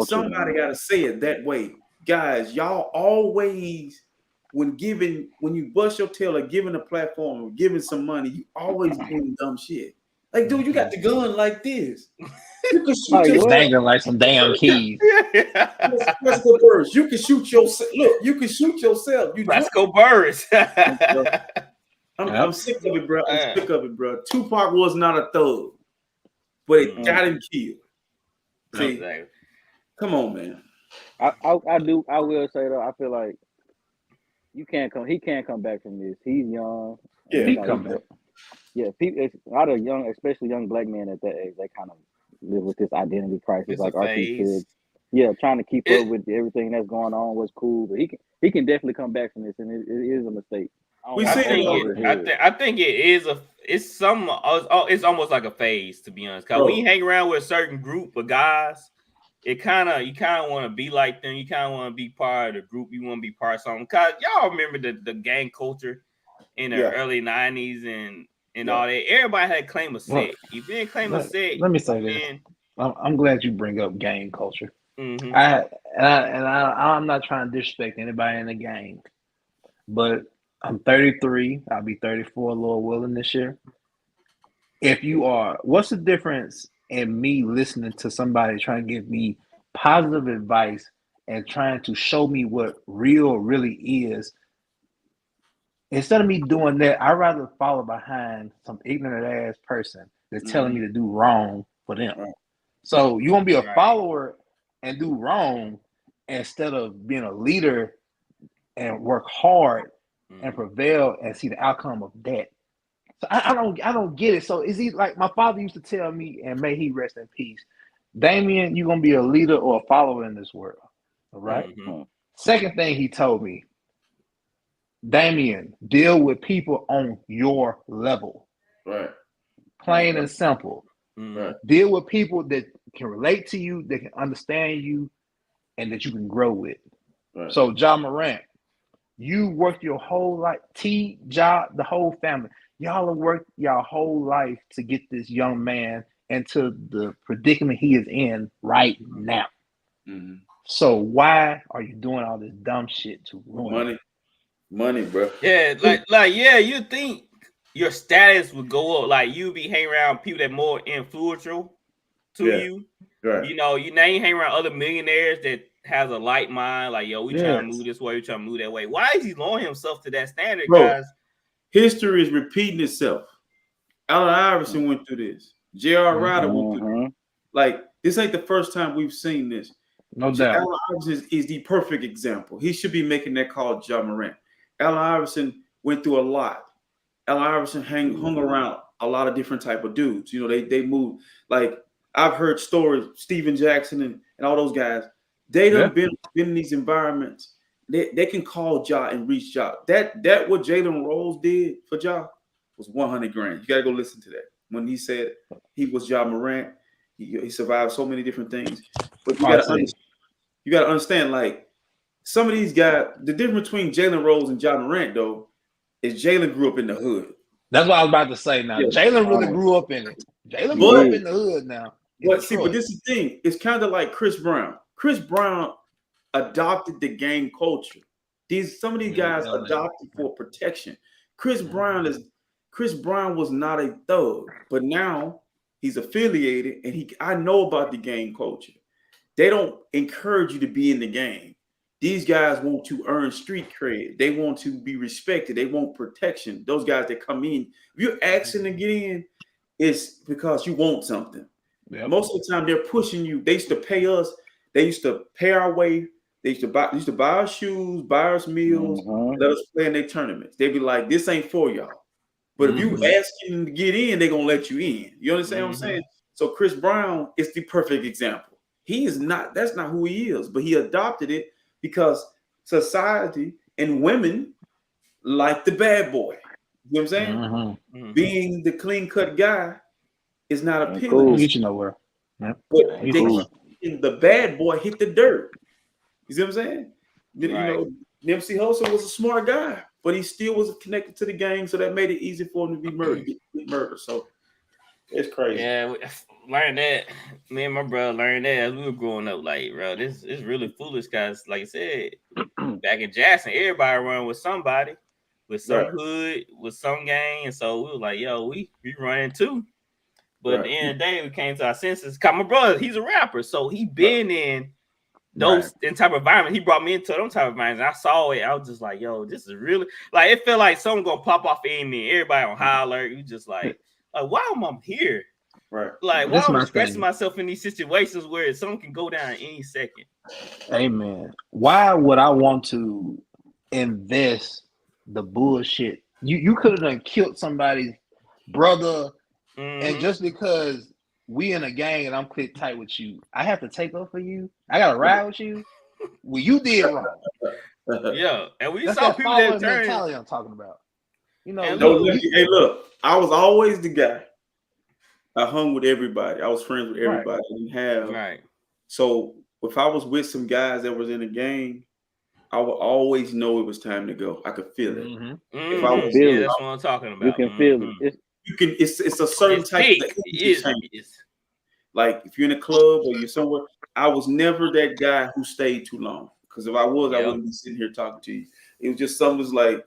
somebody got to say it that way, guys. Y'all always, when you bust your tail or giving a platform or giving some money, you always doing dumb shit. Like, dude, you got the gun like this. You can shoot yourself. Dangling like some damn keys. Let's go Burris. You can shoot yourself. Look, you can shoot yourself. Let's go Burris. I'm sick of it, bro. I'm sick of it, bro. Tupac was not a thug, but it got him killed. See, come on, man. I will say though, I feel like he can't come back from this. He's young. Yeah, he come back. Yeah, people, a lot of young, especially young black men at that age, they kind of live with this identity crisis, it's like RP said. Yeah, trying to keep up with everything that's going on, what's cool, but he can definitely come back from this, and it is a mistake. I think it is it's almost like a phase, to be honest. Because when you hang around with a certain group of guys, you kind of want to be like them. You kind of want to be part of the group. You want to be part of something. Cause y'all remember the gang culture in the early 90s and all that. Everybody had claim a set. If you didn't claim a set, let me say this. I'm glad you bring up gang culture. Mm-hmm. I'm not trying to disrespect anybody in the gang, but I'm 33. I'll be 34, Lord willing, this year. What's the difference in me listening to somebody trying to give me positive advice and trying to show me what real really is? Instead of me doing that, I'd rather follow behind some ignorant ass person that's telling me to do wrong for them. Right. So you want to be a follower and do wrong instead of being a leader and work hard and prevail and see the outcome of that. So I don't get it. So is he like my father used to tell me, and may he rest in peace, Damien, you're gonna be a leader or a follower in this world. All right. Mm-hmm. Second thing he told me, Damien, deal with people on your level. Right. Plain and simple. Right. Deal with people that can relate to you, that can understand you, and that you can grow with. Right. So Ja Morant, you worked your whole life, Ja, the whole family. Y'all have worked your whole life to get this young man into the predicament he is in right now. Mm-hmm. So why are you doing all this dumb shit to ruin it? Money, bro. Yeah, yeah, you think your status would go up, like you be hanging around people that more influential to you. Right. You know, you ain't hanging around other millionaires that has a light mind, like, yo, we trying to move this way, we trying to move that way. Why is he lowering himself to that standard, guys? History is repeating itself. Allen Iverson went through this. J.R. Ryder went through this. Like, this ain't the first time we've seen this. No doubt. Allen Iverson is the perfect example. He should be making that call, Ja Morant. Allen Iverson went through a lot. Allen Iverson hung around a lot of different type of dudes. You know, they moved. Like, I've heard stories, Steven Jackson and all those guys. They done been in these environments. They can call Ja and reach Ja. That what Jalen Rose did for Ja was 100 grand. You got to go listen to that. When he said he was Ja Morant, he survived so many different things. But you got to understand, like, some of these guys, the difference between Jalen Rose and Ja Morant, though, is Jalen grew up in the hood. That's what I was about to say now. Yeah. Jalen really grew up in it. Jalen grew up in the hood now. But this is the thing. It's kind of like Chris Brown. Chris Brown adopted the gang culture. Some of these guys adopted for protection. Chris Brown was not a thug, but now he's affiliated, and I know about the gang culture. They don't encourage you to be in the game. These guys want to earn street cred. They want to be respected. They want protection. Those guys that come in, if you're asking to get in, it's because you want something. Yep. Most of the time, they're pushing you. They used to pay us. They used to pay our way. They used to buy our shoes, buy us meals, let us play in their tournaments. They'd be like, "This ain't for y'all." But if you ask them to get in, they're gonna let you in. You understand what I'm saying? So Chris Brown is the perfect example. He is not. That's not who he is. But he adopted it because society and women like the bad boy. You know what I'm saying? Being the clean cut guy is not appealing. Get you nowhere. Yep. But the bad boy hit the dirt. You see what I'm saying? You know, Nipsey Hussle was a smart guy, but he still was connected to the gang, so that made it easy for him to be murdered. So it's crazy. Yeah, learned that. Me and my brother learned that as we were growing up. Like, bro, this is really foolish, guys. Like I said, back in Jackson, everybody run with somebody, with some hood, with some gang, and so we were like, yo, we running too. But at the end of the day, we came to our senses. Cause my brother, he's a rapper, so he been in those type of environment. He brought me into those type of environments. I saw it. I was just like, yo, this is really like it felt like something gonna pop off in me. Everybody on high alert. You just like why am I here? Right. Like, why am I stressing myself in these situations where someone can go down any second? Amen. Why would I want to invest the bullshit? You could have done killed somebody's brother, and just because we in a gang and I'm click tight with you, I have to take up for you. I gotta ride with you. Well, you did wrong. Yeah, and we That's saw that people that turn. mentality I'm talking about. You know, hey, look, I was always the guy. I hung with everybody. I was friends with everybody. I didn't have So if I was with some guys that was in a gang, I would always know it was time to go. I could feel it. If I was feel it, that's what I'm talking about. You can feel it. It's a certain type of like if you're in a club or you're somewhere. I was never that guy who stayed too long. Because if I was, I wouldn't be sitting here talking to you. It was just something was like,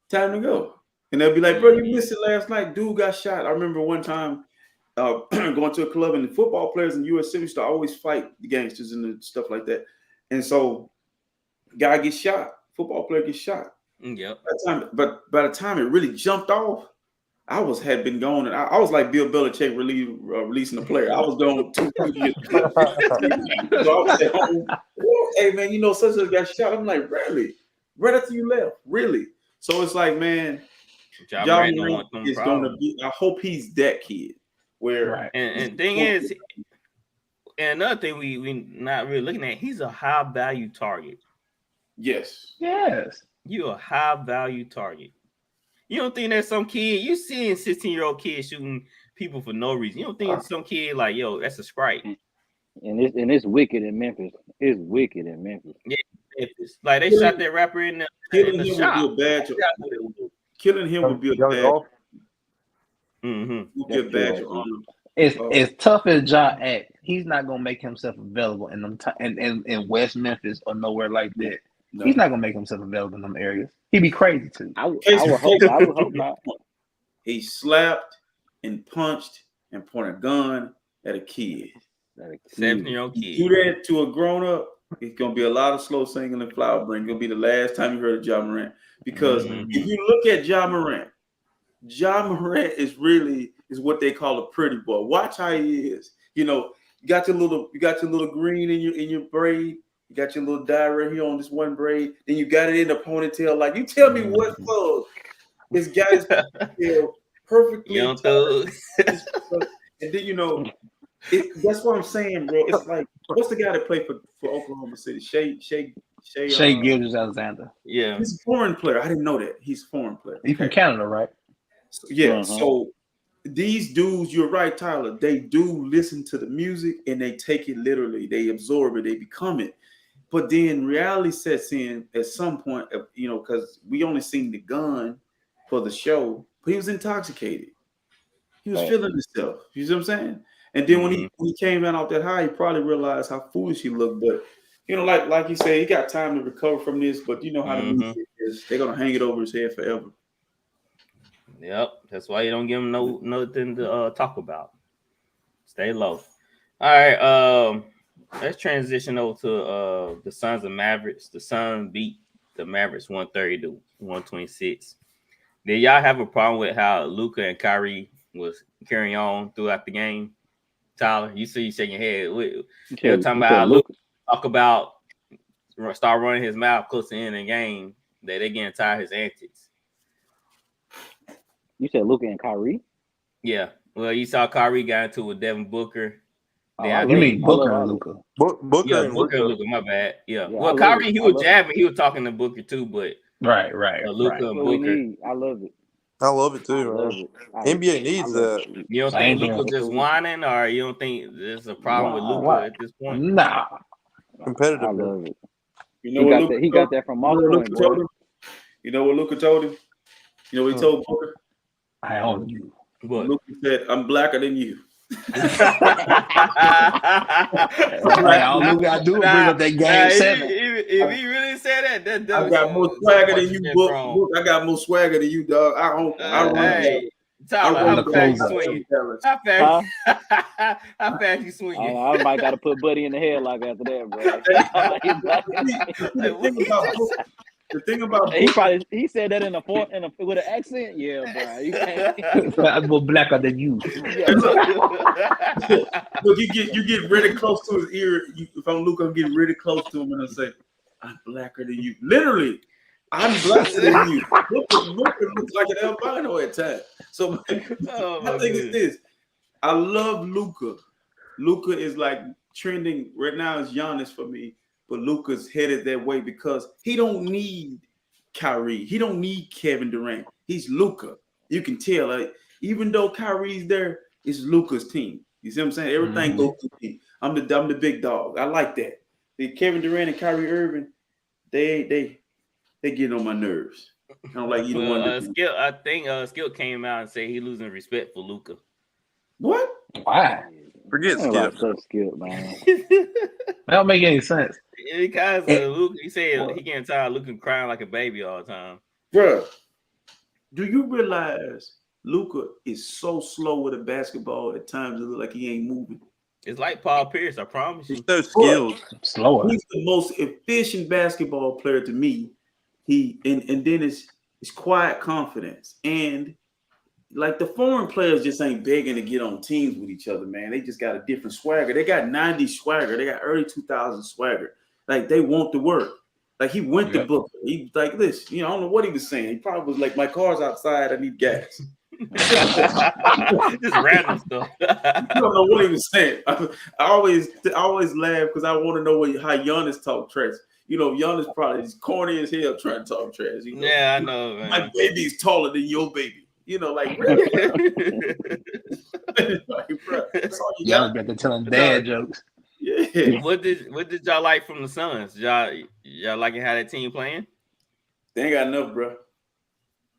time to go. And they'll be like, bro, you missed it last night. Dude got shot. I remember one time going to a club and the football players in USC used to always fight the gangsters and stuff like that. And so guy gets shot. Football player gets shot. Yep. But by the time it really jumped off, I had been gone, and I was like Bill Belichick releasing a player. I was gone 2 years. So I was at home. Hey man, you know such a got shot. I'm like, really? Right after you left, really? So it's like, man, Ja Morant is going to be. I hope he's that kid. Where and thing is, and another thing we not really looking at, he's a high value target. Yes. You're a high value target. You don't think that some kid, you seeing 16-year-old kids shooting people for no reason. You don't think some kid like, yo, that's a sprite. And it's wicked in Memphis. It's wicked in Memphis. Yeah. Memphis. Like they shot that rapper in the shop. Would be a badge. Killing him would be a badge. Would be a badge of honor. As tough as Ja act, he's not gonna make himself available in them in West Memphis or nowhere like that. No. He's not gonna make himself available in them areas. He'd be crazy too. I would hope not. He slapped and punched and pointed a gun at a kid. 7-year-old kid. Do that to a grown up. It's gonna be a lot of slow singing and flower bring. It's gonna be the last time you heard of Ja Morant. Because if you look at Ja Morant is what they call a pretty boy. Watch how he is. You know, you got your little green in your braid. You got your little dye right here on this one braid. Then you got it in the ponytail. Like, you tell me what thug this guy's ponytail perfectly. Young thug. And then that's what I'm saying, bro. It's like, what's the guy that played for Oklahoma City? Shea Gilgeous-Alexander. Yeah, he's a foreign player. I didn't know that. He's a foreign player. He's from Canada, right? So, yeah. So these dudes, you're right, Tyler. They do listen to the music and they take it literally. They absorb it. They become it. But then reality sets in at some point, because we only seen the gun for the show, but he was intoxicated. He was feeling himself. You see what I'm saying? And then when he came out that high, he probably realized how foolish he looked. But like you said, he got time to recover from this. But you know how the music is; they're gonna hang it over his head forever. Yep, that's why you don't give him nothing to talk about. Stay low. All right, let's transition over to the Suns and Mavericks. The Suns beat the Mavericks 130-126. Did y'all have a problem with how Luka and Kyrie was carrying on throughout the game? Tyler, you see you shaking your head. You're talking about how Luka start running his mouth close to the end of the game, that they getting tired of his antics. You said Luka and Kyrie? Yeah. Well, you saw Kyrie got into it with Devin Booker. You mean Booker and Luka? Booker and Luka, my bad. Yeah. Well, Kyrie, he was jabbing. He was talking to Booker too, but right. Luka and Booker. I love it. I love it too. NBA needs that. You don't think Luka just whining, or you don't think there's a problem with Luka at this point? Nah. Competitive. I love it. He got that from Moscow. You know what Luka told him? You know what he told Booker? I own you. What? Luka said, "I'm blacker than you." All Luka got to do is bring up that game 7. If he really said that, I got more swagger than you, Book. I got more swagger than you, dog. Tyler, how fast you swinging? How fast you swinging? I might got to put Buddy in the headlock after that, bro. The thing about he said that with an accent, yeah, bro. You can't. I'm more blacker than you. Look, you get really close to his ear. If I'm Luka, I'm getting really close to him and I say, "I'm blacker than you." Literally, I'm blacker than you. Luka looks like an albino at times. So my thing is this: I love Luka. Luka is like trending right now. Is Giannis for me. But Luka's headed that way because he don't need Kyrie. He don't need Kevin Durant. He's Luka. You can tell. Like, even though Kyrie's there, it's Luka's team. You see what I'm saying? Everything goes to me. I'm the big dog. I like that. The Kevin Durant and Kyrie Irving, they getting on my nerves. I don't like either one. I think Skip came out and said he losing respect for Luka. What? Why? Forget Skip. Skip, man. That don't make any sense. Because Luka, he said he getting tired of Luka crying like a baby all the time. Bruh, do you realize Luka is so slow with a basketball at times it looks like he ain't moving? It's like Paul Pierce, I promise you. He's so skilled. Slower. He's the most efficient basketball player to me. And then it's quiet confidence. And like the foreign players just ain't begging to get on teams with each other, man. They just got a different swagger. They got 90s swagger. They got early 2000s swagger. Like they want to work. Like he went to Booker. He was like this. I don't know what he was saying. He probably was like, "My car's outside. I need gas." Just random stuff. I don't know what he was saying. I always laugh because I want to know how Giannis talk trash. Giannis probably is corny as hell trying to talk trash. Yeah, I know, man. My baby's taller than your baby. Like, really? Like, bro, that's all you got. Y'all got to tell him dad jokes. Yeah, Yeah. What did y'all like from the Suns? Y'all liking how that team playing? They ain't got enough, bro.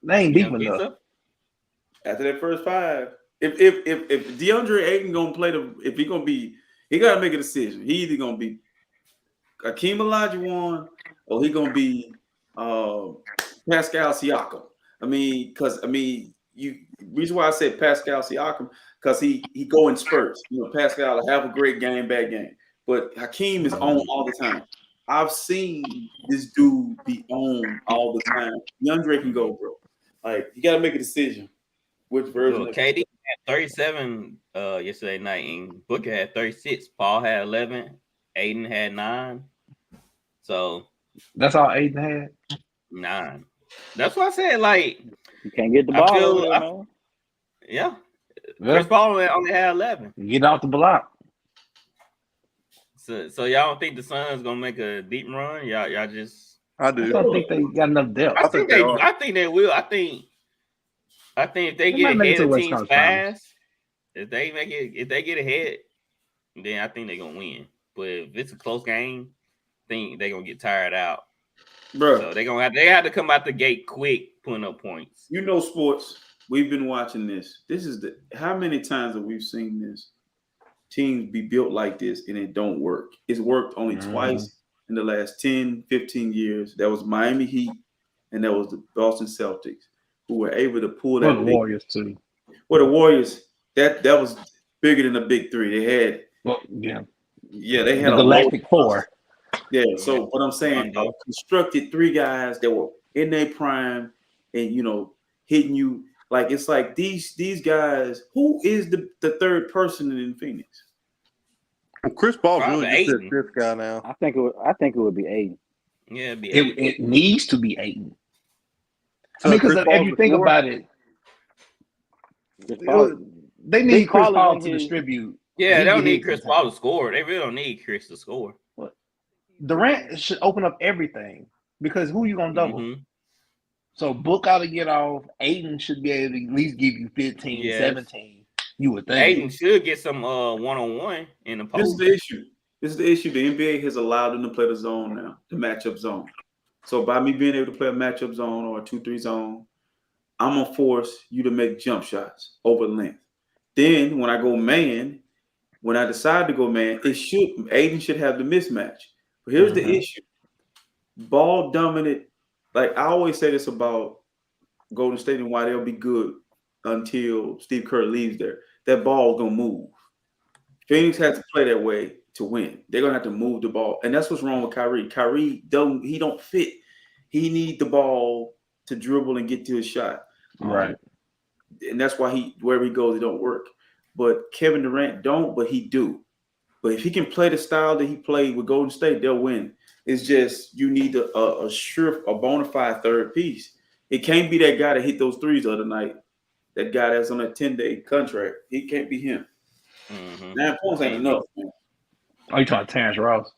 They ain't You deep don't think enough. so? After that first five, if DeAndre Ayton gonna play if he gonna be, he gotta make a decision. He either gonna be Hakeem Olajuwon or he gonna be Pascal Siakam. Reason why I said Pascal Siakam because he go in spurts. Pascal will have a great game, bad game, but Hakeem is on all the time. I've seen this dude be on all the time. DeAndre can go, bro. Like you gotta make a decision. Which version of KD had 37 yesterday night, and Booker had 36. Paul had 11. Aiden had 9. So That's all Aiden had. 9. That's why I said, like, You can't get the I ball feel, over there, man. yeah. Yeah. Chris Paul only had 11. Get off the block. So y'all don't think the Suns gonna make a deep run? Y'all just. I I do. don't think they got enough depth. I think they they. are. I think they will. I think if they They get might make it ahead to of West teams Coast Finals. fast, if they get ahead, then I think they're gonna win. But if it's a close game, I think they're gonna get tired out. bro. So they have to come out the gate quick, putting up points. Sports. We've been watching this. This is how many times have we seen this teams be built like this and it don't work? It's worked only twice in the last 10, 15 years. That was Miami Heat and that was the Boston Celtics who were able to pull that. Well, the Warriors too. Well, the Warriors, that was bigger than the big three. They had, they had the Galactic Four. Yeah, so what I'm saying, constructed 3 guys that were in their prime and hitting you like it's like these guys. Who is the third person in Phoenix? Well, Chris Paul's Probably really just Aiden. this guy now. I think it would be Aiden. Yeah, it'd be Aiden. It needs to be Aiden. So I mean, because Chris if Paul's you the think 4? about it, they need Chris Paul to distribute. Yeah, they don't He need Chris Paul to score. They really don't need Chris to score. Durant should open up everything because who you gonna double? Mm-hmm. So Book ought to get off. Aiden should be able to at least give you 15, 17. You would think. Aiden should get some one-on-one in the post. This is the issue. The NBA has allowed them to play the zone now, the matchup zone. So by me being able to play a matchup zone or a 2-3 zone, I'm gonna force you to make jump shots over length. Then when I go man, when I decide to go man, Aiden should have the mismatch. But here's the issue: ball dominant. Like I always say this about Golden State and why they'll be good until Steve Kerr leaves there. That ball gonna move. Phoenix has to play that way to win. They're gonna have to move the ball, and that's what's wrong with Kyrie. Kyrie don't fit. He need the ball to dribble and get to his shot. Right. And that's why wherever he goes, it don't work. But Kevin Durant don't, but he do. But if he can play the style that he played with Golden State, they'll win. It's just you need a bona fide third piece. It can't be that guy that hit those threes the other night. That guy that's on a 10-day contract. He can't be him. 9 points ain't enough, man. Oh, you talking Terrence Ross?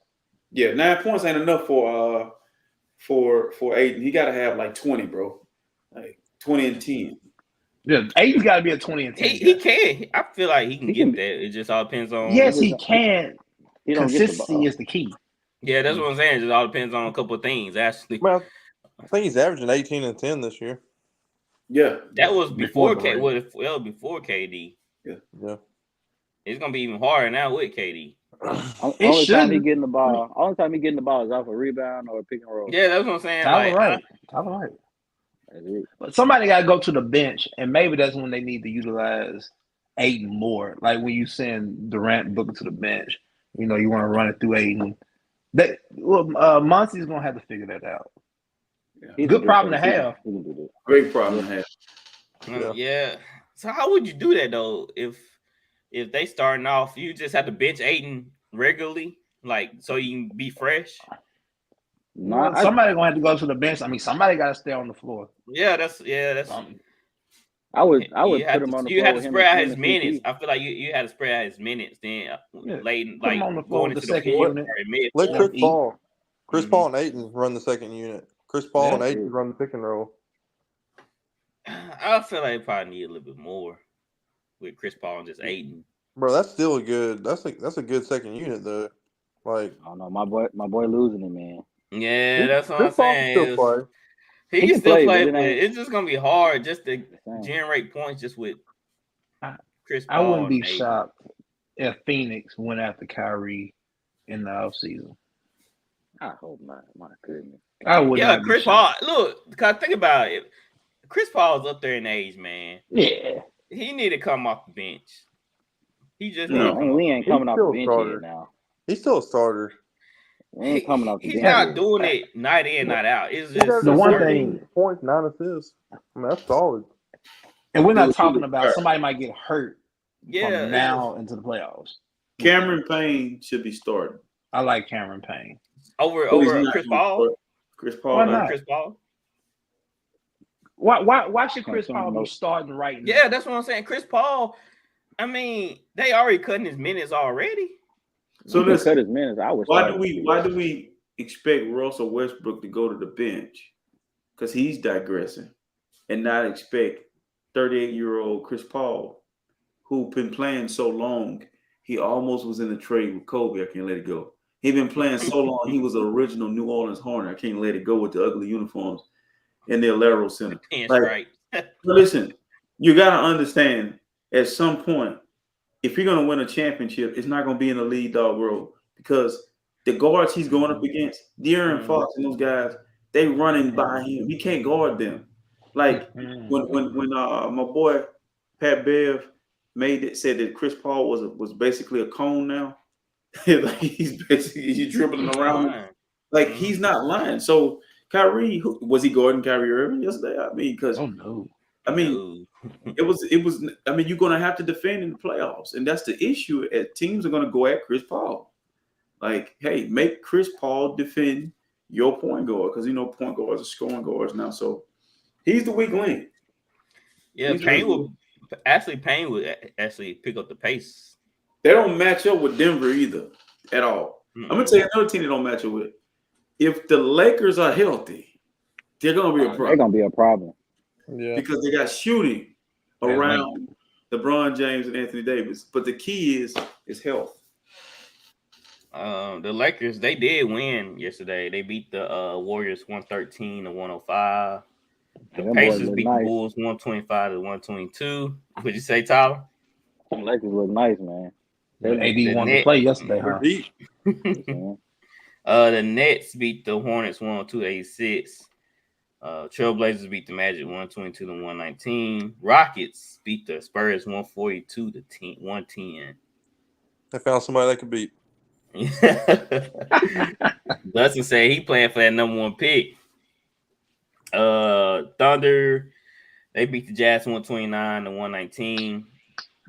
Yeah, 9 points ain't enough for Aiden. He got to have like 20, bro. Like 20 and 10. Yeah, Aiden's got to be a 20 and 10. He can. I feel like he can get that. It just all depends on. Yes, he can. Consistency is the key. Yeah, that's what I'm saying. It just all depends on a couple of things, actually. Well, I think he's averaging 18 and 10 this year. Yeah, that was before Durant. before KD. Yeah. It's gonna be even harder now with KD. Only time he getting the ball is off a rebound or a pick and roll. Yeah, that's what I'm saying. Tyler right. That's it. But somebody got to go to the bench, and maybe that's when they need to utilize Aiden more. Like when you send Durant Booker to the bench, you want to run it through Aiden. Monty's gonna have to figure that out. Yeah. Good problem to have. Great problem to have. Yeah. So how would you do that though? If they starting off, you just have to bench Aiden regularly, like so you can be fresh. Somebody gonna have to go to the bench. I mean, somebody got to stay on the floor. Yeah, that's. I would put him on the floor. You had to spread out his minutes. I feel like you had to spread out his minutes. Then late, like on the floor going with into the the second fourth unit. or mid. Let Chris Paul and Aiden run the second unit. Chris Paul and Yeah. Aiden run the pick and roll. I feel like they probably need a little bit more with Chris Paul and just Aiden. Bro, that's still a good. That's a good second unit though. Like I don't know. My boy losing it, man. Yeah, that's what I'm Chris Paul can saying. still play. He He can can still play, play, but but it ain't it's just gonna be hard just to the same. generate points just with I- Chris I Paul. wouldn't be and AD. shocked if Phoenix went after Kyrie in the offseason. I hope not. My goodness. I would Yeah, not be Chris Paul. shocked. Look, cause think about it. Chris Paul's up there in age, man. Yeah. He need to come off the bench. He just need No, to come off we the ain't bench. coming off the still a bench starter. yet now. He's still a starter. We ain't coming off the He's bench not yet. doing it night in, night out. It's He just got The one 14 thing- points, 9 assists. I mean, that's solid. And we're He not was talking really about hurt. somebody might get hurt yeah. from now into the playoffs. Cameron Payne should be starting. I like Cameron Payne. Over But he's not Chris gonna Paul. start. Chris Paul. Why Over not? Chris Paul. Why should Chris Can't Paul be know. starting right now? Yeah, that's what I'm saying. Chris Paul. I mean, they already cutting his minutes already. So He can listen, cut his minutes. I would. why do we expect Russell Westbrook to go to the bench? Because he's digressing, and not expect 38-year-old Chris Paul, who been playing so long, he almost was in a trade with Kobe. I can't let it go. He been playing so long, he was an original New Orleans Hornet. I can't let it go with the ugly uniforms in their Laro Center. Pinstripe. But listen, you got to understand, at some point, if you're going to win a championship, it's not going to be in the lead dog role, because the guards he's going up against, De'Aaron Fox and those guys, they running by him. He can't guard them. Like when my boy Pat Bev said that Chris Paul was basically a cone now. Like he's dribbling around. Like he's not lying. So Kyrie, was he guarding Kyrie Irving yesterday? I mean, because Oh no. I mean, it was. I mean, you're going to have to defend in the playoffs, and that's the issue. Teams are going to go at Chris Paul. Like, hey, make Chris Paul defend your point guard, because point guards are scoring guards now. So he's the weak link. Yeah, Payne would actually pick up the pace. They don't match up with Denver either at all. I'm gonna tell you another team they don't match up with. If the Lakers are healthy, they're gonna be a problem. They're gonna be a problem. Yeah. Because they got shooting around LeBron James and Anthony Davis. But the key is health. The Lakers, they did win yesterday. They beat the Warriors 113-105. The Pacers beat the Bulls 125-122. What'd you say, Tyler? The Lakers look nice, man. AD wanted to play yesterday, huh? The Nets beat the Hornets 102-86. Trailblazers beat the Magic 122-119. Rockets beat the Spurs 142-110. They found somebody they could beat. Dustin said he playing for that number one pick. Thunder, they beat the Jazz 129-119.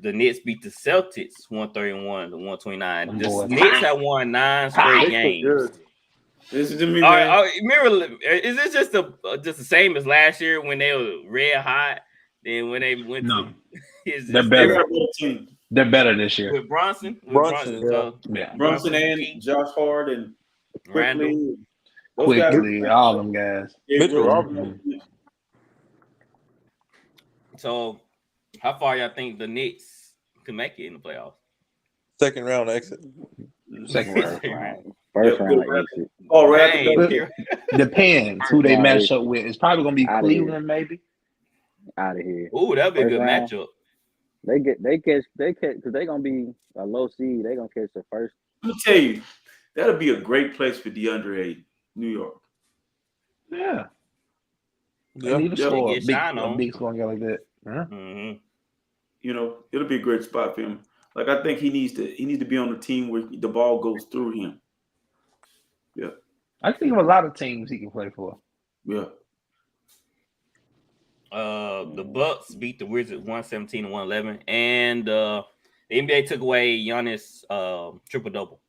The Nets beat the Celtics 131-129. The Knicks have won 9 straight games. Listen to me, man. Remember, is this just the same as last year when they were red hot? Then when they went No, they're better. They're better this year. With Brunson. Brunson and Josh Hart and Randall. Quickly, all them guys. So, how far y'all think the Knicks can make it in the playoffs? Second round exit. Second round. First round exit. Depends who they match up with. It's probably gonna be Cleveland, maybe. Out of here. Ooh, that'd be a good matchup. They catch because they're gonna be a low seed. They're gonna catch the first. Let me tell you, that'll be a great place for DeAndre Ayton, New York. Yeah. They need to score a big scoring guy like that. Huh? Mm-hmm. It'll be a great spot for him. Like, I think he needs to be on the team where the ball goes through him. Yeah. I think of a lot of teams he can play for. Yeah. The Bucks beat the Wizards 117-111, and the NBA took away Giannis triple double.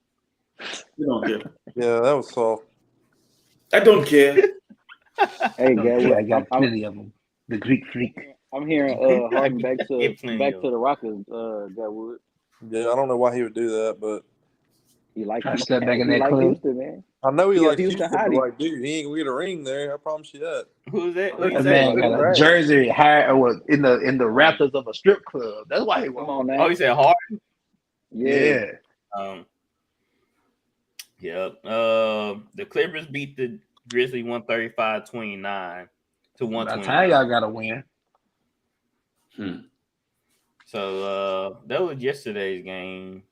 You don't care. Yeah, that was soft. I don't care. Hey, I got plenty of them. The Greek freak. I'm hearing Harden back to the Rockets. Gatwood. Yeah, I don't know why he would do that, but he likes to step back in that club. Houston, man. I know he likes Houston, but like, dude, he ain't gonna get a ring there. I promise you that. Who's that? That man got a jersey in the rafters of a strip club. That's why he went on now. Oh, you said Harden? Yeah. Yep. The Clippers beat the Grizzlies 135-29 to By the time 129. y'all got to win. So that was yesterday's game.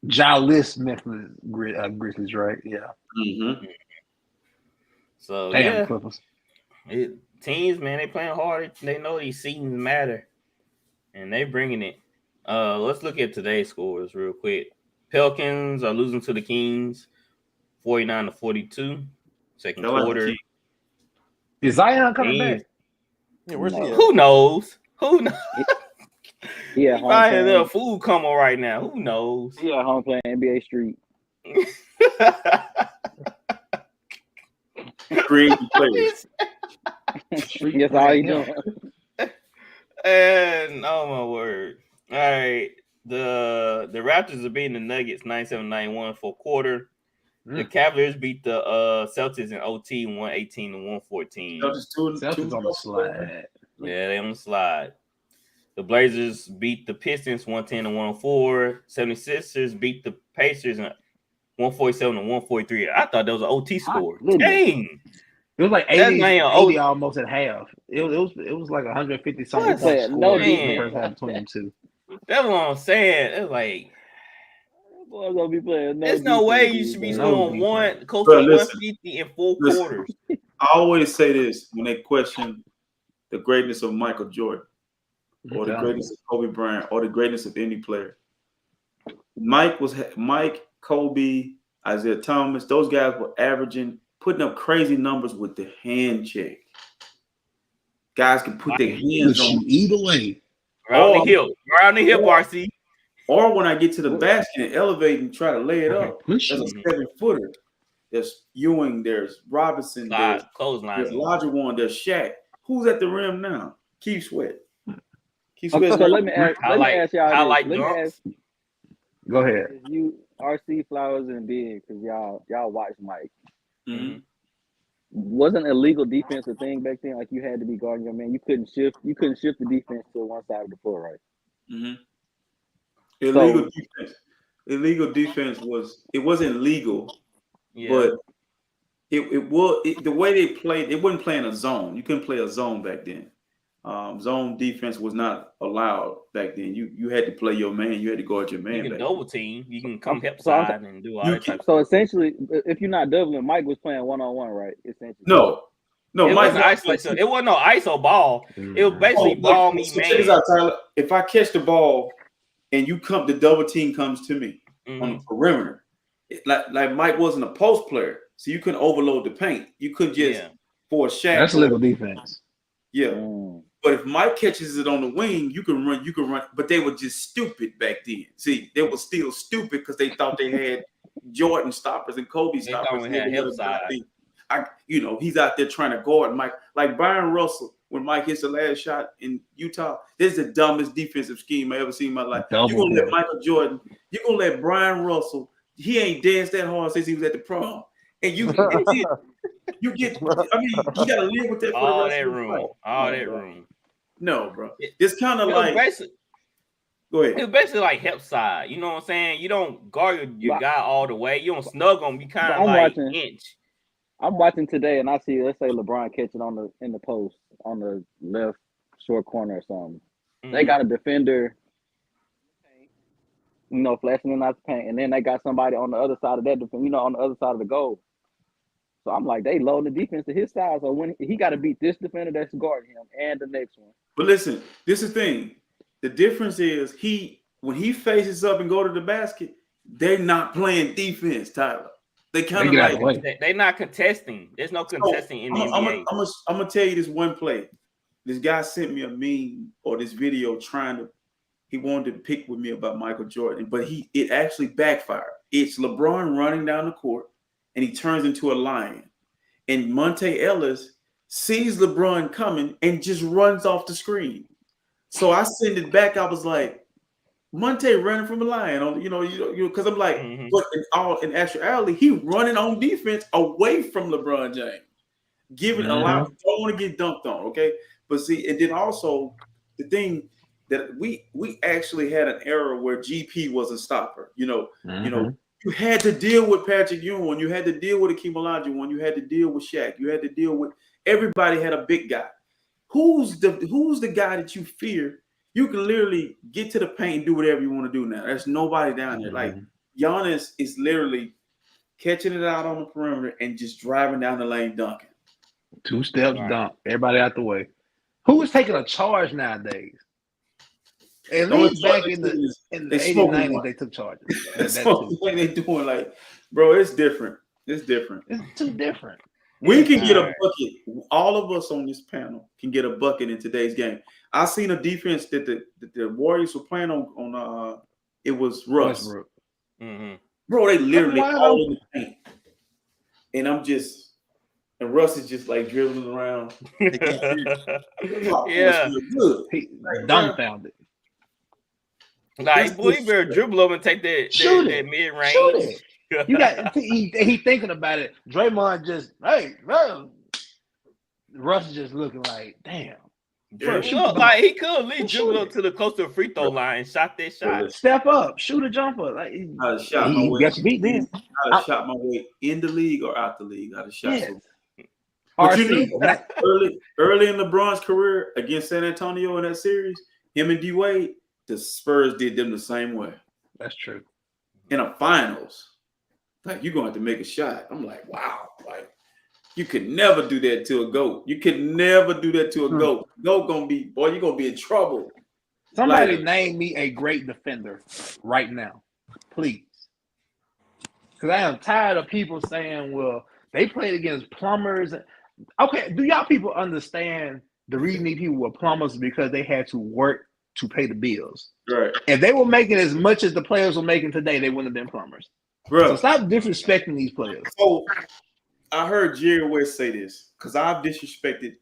Jawless Memphis Grizzlies, right? Yeah. Mm-hmm. So Damn, yeah, Clippers. teams, man, they playing hard. They know these seasons matter, and they bringing it. Let's look at today's scores real quick. Pelicans are losing to the Kings, 49-42. Second quarter. Is Zion coming back? Yeah, where's he at? Who knows? Who knows? Yeah, He buying a food coma right now. Who knows? Yeah, home playing NBA Street. Creating players. That's all he doing. And oh my word. All right. The Raptors are beating the Nuggets 97-91 for a quarter. The Cavaliers beat the Celtics in OT 118-114. Celtics on the slide. Yeah, they on the slide. The Blazers beat the Pistons 110-104. 76ers beat the Pacers 147-143. I thought that was an OT score. Dang. It was like 80 almost at half. It was like 150 something points scored in the first half between them two. That's what I'm saying. It's like boys gonna be playing. There's no way you should be scoring close to 150 in 4 quarters. I always say this when they question the greatness of Michael Jordan or the greatness of Kobe Bryant or the greatness of any player. Mike, Kobe, Isaiah Thomas, those guys were putting up crazy numbers with the hand check. Guys can put their hands on either way. Around the hip, RC. Or when I get to the basket and elevate and try to lay it up, there's a 7-footer. There's Ewing, there's Robinson, there's Olajuwon, there's Shaq. Who's at the rim now? Keith Sweat. So let me ask y'all. Go ahead. You RC, Flowers, and Big, because y'all watch Mike. Mm-hmm. Wasn't illegal defense a thing back then? Like you had to be guarding your man. You couldn't shift the defense to one side of the floor, right? Mm-hmm. Illegal defense wasn't legal, but it was the way they played. It wasn't playing a zone. You couldn't play a zone back then. Zone defense was not allowed back then. You had to play your man. You had to guard your man. You can double team. You can come help side and do all that type of stuff. So essentially, if you're not doubling, Mike was playing 1-on-1, right? Essentially. No, Mike wasn't isolation. It wasn't no ISO ball. It was basically ball me man. Check this out, Tyler. If I catch the ball and the double team comes to me on the perimeter. Like Mike wasn't a post player, so you couldn't overload the paint. You couldn't just for a shot. That's legal defense. Yeah. But if Mike catches it on the wing, you can run. But they were just stupid back then. See, they were still stupid because they thought they had Jordan stoppers and Kobe stoppers. He's out there trying to guard Mike. Like Byron Russell, when Mike hits the last shot in Utah, this is the dumbest defensive scheme I ever seen in my life. You're going to let Michael Jordan, you're going to let Brian Russell, he ain't danced that hard since he was at the prom. And you get, you got to live with that for the rest of your life. All that room. No, bro. It's kind of like. Go ahead. It's basically like help side. You know what I'm saying? You don't guard your guy all the way. You don't snug him. You kind of like inch. I'm watching today, and I see, let's say LeBron catching in the post on the left short corner or something. Mm-hmm. They got a defender, flashing in out the paint, and then they got somebody on the other side of that defense, on the other side of the goal. So I'm like, they loading the defense to his side. So when he got to beat this defender that's guarding him and the next one. But listen, this is the thing. The difference is when he faces up and go to the basket, they're not playing defense, Tyler. They kind of they're not contesting. There's no contesting in the NBA. I'm gonna tell you this one play. This guy sent me a meme or this video he wanted to pick with me about Michael Jordan, but it actually backfired. It's LeBron running down the court and he turns into a lion. And Monte Ellis sees LeBron coming and just runs off the screen. So I send it back. I was like, Monte running from a lion, because I'm like, but in actuality, he running on defense away from LeBron James, don't want to get dunked on, okay? But see, and then also the thing that we actually had an era where GP was a stopper, you You had to deal with Patrick Ewing. You had to deal with Akeem Olajuwon. You had to deal with Shaq. You had to deal with everybody. Had a big guy. Who's the guy that you fear? You can literally get to the paint and do whatever you want to do now. There's nobody down there. Like Giannis is literally catching it out on the perimeter and just driving down the lane dunking. 2 steps, dunk. Everybody out the way. Who is taking a charge nowadays? At least back in the 80s, 90s, they took charges. That's what they doing. Like, bro, it's different. It's different. It's too different. We can get a bucket. All of us on this panel can get a bucket in today's game. I seen a defense that the Warriors were playing on it was Russ. Mm-hmm. Bro, they literally all in the paint. And Russ is just like dribbling around. Yeah. He dumbfounded. Like, boy, you better dribble over and take that mid-range. Shoot it. You got he thinking about it. Draymond just, hey, bro. Russ is just looking like, damn. Bro, like he could at least dribble up to the close to the free throw line and shot that shot. Step up, shoot a jumper. Like I'd have shot my way. Got you beat then. I'd have shot my way in the league or out the league. I'd have shot yes. But you know, early in LeBron's career against San Antonio in that series, him and D Wade, the Spurs did them the same way. That's true. In a finals, like you're going to have to make a shot. I'm like, wow, like you could never do that to a GOAT. You could never do that to a GOAT. GOAT gonna be, boy, you're gonna be in trouble. Somebody name me a great defender right now, please. Because I am tired of people saying, well, they played against plumbers. Okay, do y'all people understand the reason these people were plumbers? Because they had to work to pay the bills. Right. If they were making as much as the players were making today, they wouldn't have been plumbers. Bro. So stop disrespecting these players. So I heard Jerry West say this because I've disrespected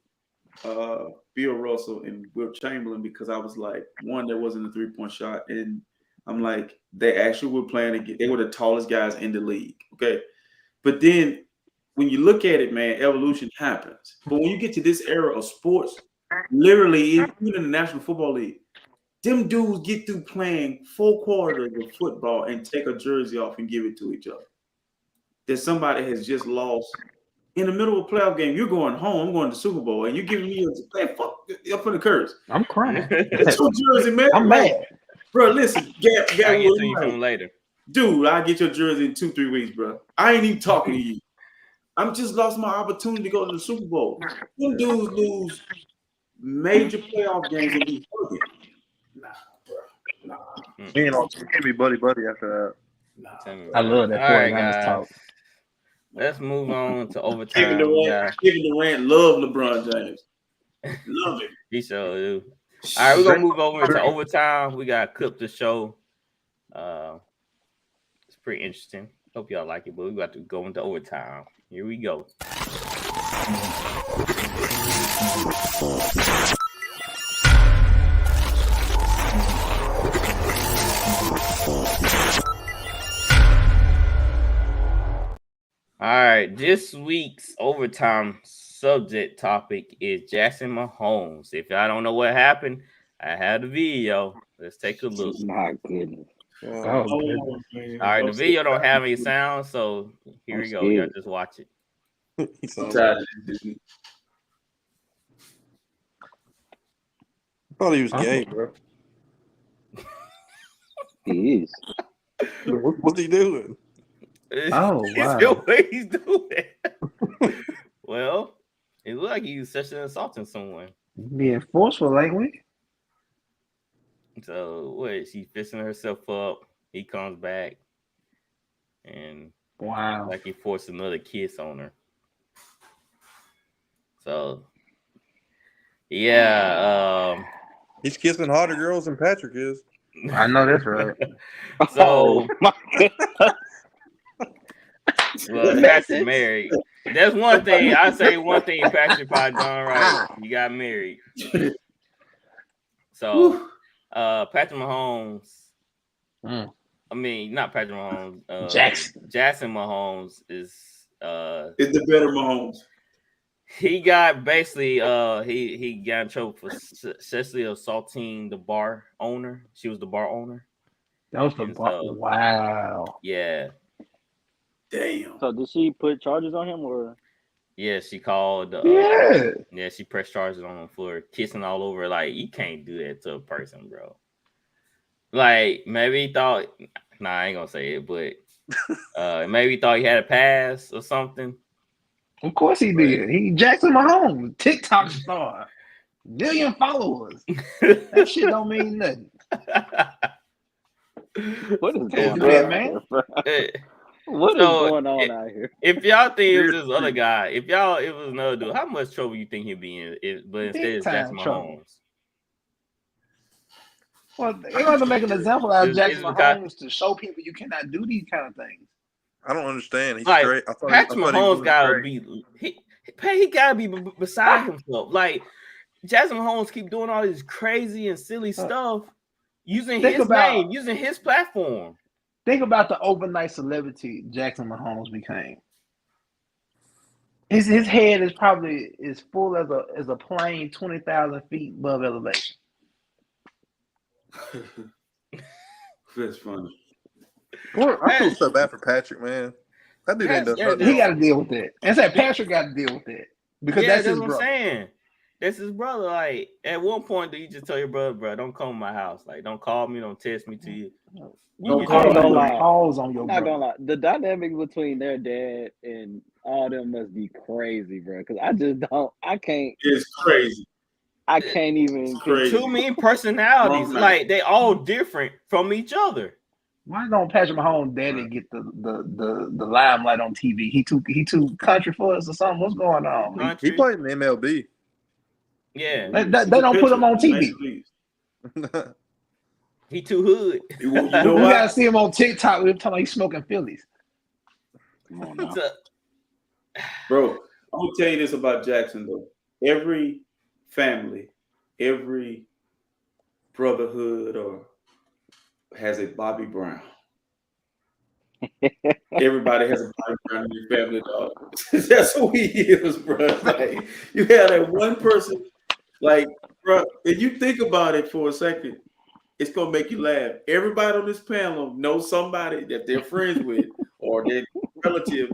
Bill Russell and Will Chamberlain because I was like, one, there wasn't a 3-point shot. And I'm like, they actually were playing again. They were the tallest guys in the league. Okay. But then when you look at it, man, evolution happens. But when you get to this era of sports, literally, even in the National Football League, them dudes get through playing 4 quarters of football and take a jersey off and give it to each other. That somebody has just lost in the middle of a playoff game. You're going home, I'm going to the Super Bowl, and you're giving me a fuck up in the curse. I'm crying. It's your jersey, man. I'm mad. Bro, listen, I'll get to you from later. Dude, I'll get your jersey in 2-3 weeks, bro. I ain't even talking to you. I'm just lost my opportunity to go to the Super Bowl. Them dudes lose major playoff games and be hugging. Nah, bro. Nah. You know, can't be buddy after Nah. I love that. All right, guys. Talk. Let's move on to overtime. Kevin Durant love LeBron James. Love it. He sure do. All right, we're gonna move over to overtime. We got a clip to show. It's pretty interesting. Hope y'all like it, but we got to go into overtime. Here we go. All right, this week's overtime subject topic is Jackson Mahomes. If y'all don't know what happened, I had a video. Let's take a look. My goodness. Oh, all right, the video don't have any sound, so here we go. Y'all just watch it. I thought he was gay, bro. He is. What's he doing? Oh, wow. It's what he's doing. Well, it looks like he's sexually assaulting someone. Being forceful, ain't we? So, what? She's fixing herself up. He comes back. And wow, like he forced another kiss on her. So, yeah. He's kissing hotter girls than Patrick is. I know that's right. So, well, Patrick married. That's one thing. I say one thing Patrick probably done right. You got married. So, Patrick Mahomes. I mean, not Patrick Mahomes. Jackson Mahomes is the better Mahomes. He got basically he got in trouble for sexually assaulting the bar owner. She was the bar owner. That was the bar. Wow. Yeah. Damn. So did she put charges on him or? Yeah, she called. Yeah. She pressed charges on him for kissing all over. Like, you can't do that to a person, bro. Like, maybe he thought. Nah, I ain't gonna say it, but maybe he thought he had a pass or something. Of course he did. He Jackson Mahomes, TikTok star, million followers. That shit don't mean nothing. What is Can't going do on that, out man. here, bro? Eh, What is so, going on out here? If y'all think it was this other guy, it was another dude, how much trouble you think he'd be in? But instead Big it's time Jackson trouble. Mahomes. Well, they want to make an example out of Jackson It's because- Mahomes to show people you cannot do these kind of things. I don't understand. He's Like, straight. I thought Patrick he Mahomes was gotta great. be he gotta be beside himself. Like, Jackson Mahomes keep doing all this crazy and silly stuff using his name, using his platform. Think about the overnight celebrity Jackson Mahomes became. His head is probably as full as a plane 20,000 feet above elevation. That's funny. I feel so bad for Patrick, man. That dude ain't done nothing. He got to deal with that. And said Patrick got to deal with that because that's his brother. What I'm saying. That's his brother. Like, at one point, do you just tell your brother, bro, don't come to my house? Like, don't call me, don't text me to you. Don't call me. Pause on your Not gonna lie. The dynamic between their dad and all them must be crazy, bro. Because I can't. It's crazy. I can't even. Crazy. Too many personalities. Like, they all different from each other. Why don't Patrick Mahomes' daddy get the limelight on TV? He too country for us or something? What's going on? He played in the MLB. Yeah. They don't put him on TV. He too hood. You know We what? gotta see him on TikTok. We're talking about he's smoking Phillies. Come on now. Bro, I'm gonna tell you this about Jackson though. Every family, every brotherhood or has a Bobby Brown. Everybody has a Bobby Brown in their family, dog. That's who he is, bro. Like, you have that one person, like, bro, if you think about it for a second, it's gonna make you laugh. Everybody on this panel knows somebody that they're friends with or their relative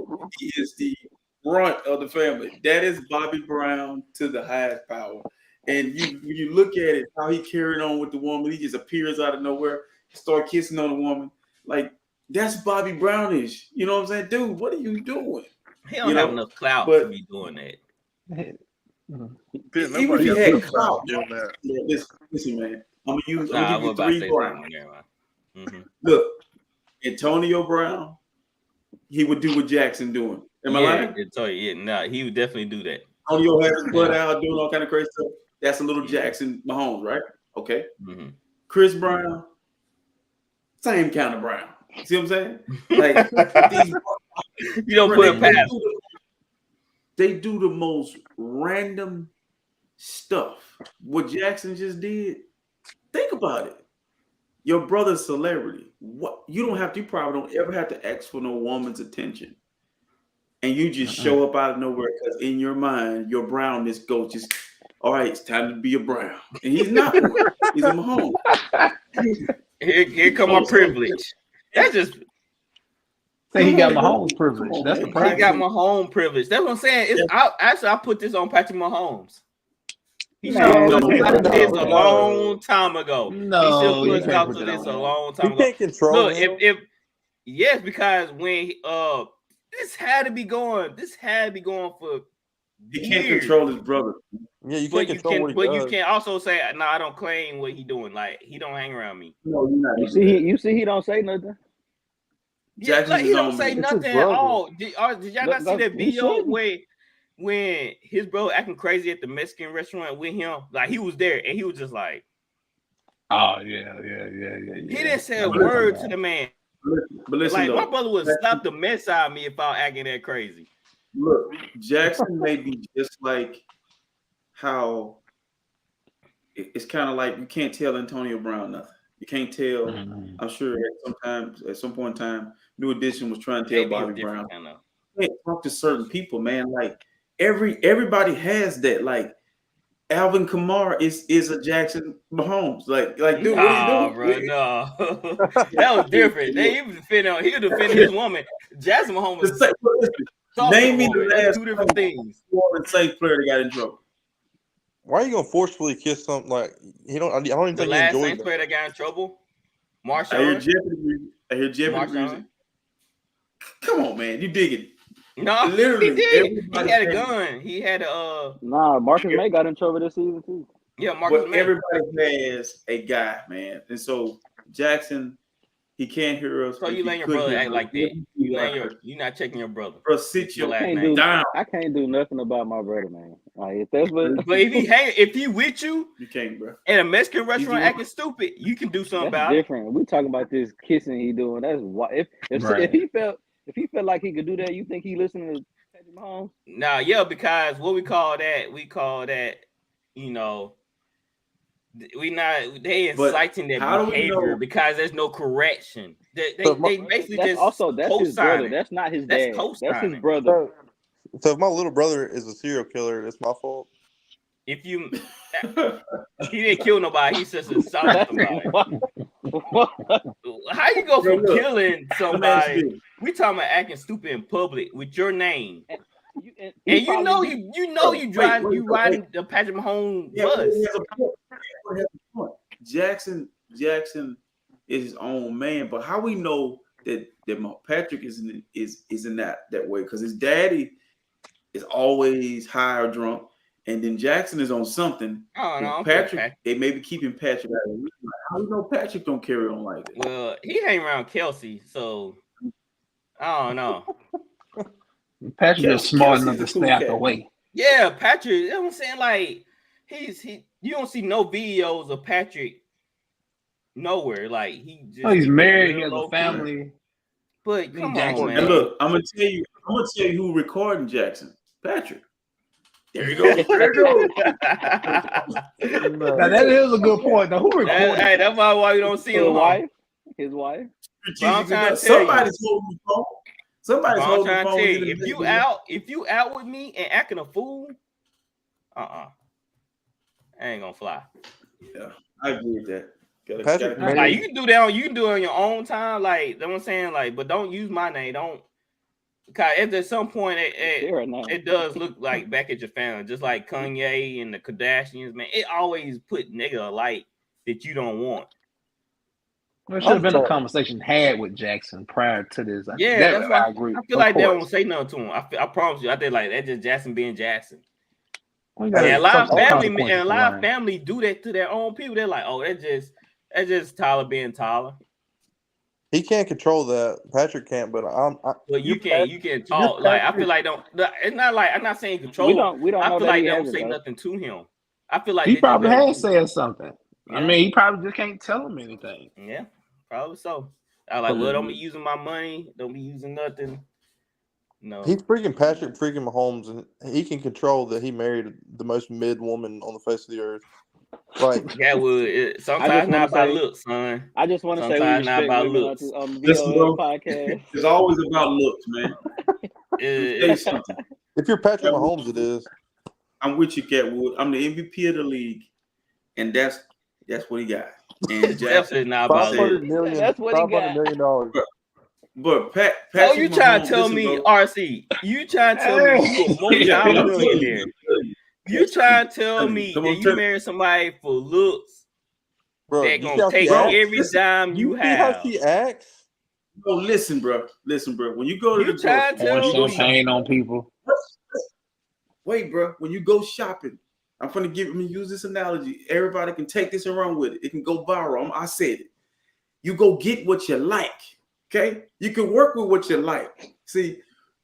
is the brunt of the family. That is Bobby Brown to the highest power. And when you look at it, how he carried on with the woman, he just appears out of nowhere, start kissing on the woman. Like, that's Bobby Brownish. You know what I'm saying? Dude, what are you doing? He don't have enough clout to be doing that. Even if he had clout doing that. Yeah, listen, man. I'm gonna give you 3 Browns. Look, Antonio Brown, he would do what Jackson doing. Am I lying? He would definitely do that. Antonio had his butt out doing all kind of crazy stuff. That's a little Jackson Mahomes, right? Okay. Mm-hmm. Chris Brown, same kind of Brown. See what I'm saying? Like, you don't put a pass. They do the most random stuff. What Jackson just did, think about it. Your brother's celebrity. What you probably don't ever have to ask for no woman's attention. And you just show up out of nowhere because in your mind, your brownness goes just, all right, it's time to be a Brown. And he's not one. He's a Mahomes. Here come my privilege. That's just say he got Mahomes privilege. That's the problem. He got Mahomes privilege. That's what I'm saying. I put this on Patrick Mahomes. He should have put this a long time ago. No, he should have put this a long time ago. He can't control Look, if yes, because when this had to be going for he can't control his brother. Yeah, you can't control what he does. You can't also say, no, I don't claim what he doing. Like, he don't hang around me. No, you're not. You see, he don't say nothing. Yeah, like, he don't say nothing at all. Did y'all not see that video when his brother acting crazy at the Mexican restaurant with him? Like, he was there and he was just like, oh yeah. He didn't say a word to the man. But listen, like, my brother would slap the mess out of me if I was acting that crazy. Look, Jackson may be just like how it's kind of like you can't tell Antonio Brown nothing. You can't tell. I'm sure at some point in time, New Edition was trying to tell Bobby Brown. You can't talk to certain people, man. Like everybody has that. Like Alvin Kamara is a Jackson Mahomes. Like, dude, what Nah, are you doing? bro, no. That was different. He was defending his woman. Jackson Mahomes was talking Name to me a woman. the That's last two different things. Saints player that got in trouble. Why are you gonna forcefully kiss something like he don't? I don't even The think he last enjoys Saints that. player that got in trouble, I hear Marshawn. Jeopardy music. Come on, man, you dig it? No, Literally, he did. He everybody had a has- gun. He had a Nah, Marcus May got in trouble this season too. yeah, Marcus But May. everybody has a guy, man, and so Jackson, he can't hear us. So but you if he letting your could brother hear act us, like that. You're not checking your brother. Bro, sit Your your last Can't name. do down. I can't do nothing about my brother, man. Like if that's what But if he with you You can't, bro. in a Mexican He's restaurant the acting stupid, you can do something that's about it. different. We talking about this kissing he doing. That's why if Right. he felt like he could do that, you think he listening to Patrick Mahomes? Nah, yeah, because what we call that, you know, they But inciting that how do we behavior know- because there's no correction. They basically That's just also that's his brother. co-signing. That's not his That's dad. That's his co-signing. brother. So if my little brother is a serial killer, it's my fault. If you he didn't kill nobody, he's just assaulted somebody. How you go from Look, killing Let me ask somebody? you, We talking about acting stupid in public with your name, and He you probably- know you driving wait, you riding the Patrick Mahomes yeah, bus. he has a point. Jackson is his own man, but how we know that Patrick is in that way? Because his daddy is always high or drunk, and then Jackson is on something. Oh no, Patrick, they may be keeping Patrick out of it. How we know Patrick don't carry on like that? Well, he hang around Kelsey, so I don't know. Patrick is smart enough to Kelsey's a cool stay out cat. the way. Yeah, Patrick. You know what I'm saying? Like you don't see no videos of Patrick nowhere. Like he just Oh, he's married. He real has low a family. But come Jackson. on, man. And look, I'm gonna tell you who recording Jackson. Patrick. There you go. There you go. Now that is a good point. Now who recorded? Hey, that's why you don't see his him. wife. His wife. But I'm trying to tell you. Somebody's holding the phone. Somebody's I'm holding the trying to phone. tell you, if you out with me and acting a fool, I ain't gonna fly. Yeah, I agree with that. Patrick Gotta- Like you can do it on your own time. Like that's what I'm saying. Like, but don't use my name. Don't. Cause at some point it does look like back at your family, just like Kanye and the Kardashians, man. It always put nigga light that you don't want. There should have been a conversation had with Jackson prior to this. Yeah, that's why I agree. I feel like they don't say nothing to him. I promise you, I think like that's just Jackson being Jackson. We And gotta a lot of some family consequences and a to lot of learn. family do that to their own people. They're like, oh, that's just Tyler being Tyler. He can't control that. Patrick can't, but Well, you can talk. Like I feel like it's not like I'm not saying control. We don't I know feel that like he they don't has say it, though. nothing to him. I feel like He they probably just has said something. Yeah. I mean, he probably just can't tell him anything. Yeah, probably so. I like, well, don't be using my money. Don't be using nothing. No. he's freaking Patrick freaking Mahomes, and he can control that he married the most mid woman on the face of the earth. Like, Yeah, well, sometimes not about looks, son. I just want to say we Sometimes not respect about women looks. on the Listen, VOL bro. podcast. It's always about looks, man. Say something. if you're Patrick Mahomes, it is. I'm with you, Catwood. I'm the MVP of the league, and that's what he got. And Definitely not about said- looks. $500 million. That's what he $500 got. million dollars. But Patrick Oh, you trying to Mahomes, tell listen, me, bro. RC? You trying to tell me you a multi-millionaire? You trying to tell me Come that on, you tell- marry somebody for looks Bro, that you see gonna how she take acts? every dime you You see how have? she acts? No, listen, bro. When you go to You the trying to grocery, tell Pouring me? champagne on people. wait, bro. When you go shopping, I'm gonna use this analogy. Everybody can take this and run with it. It can go viral. I said it. You go get what you like. Okay, you can work with what you like. See,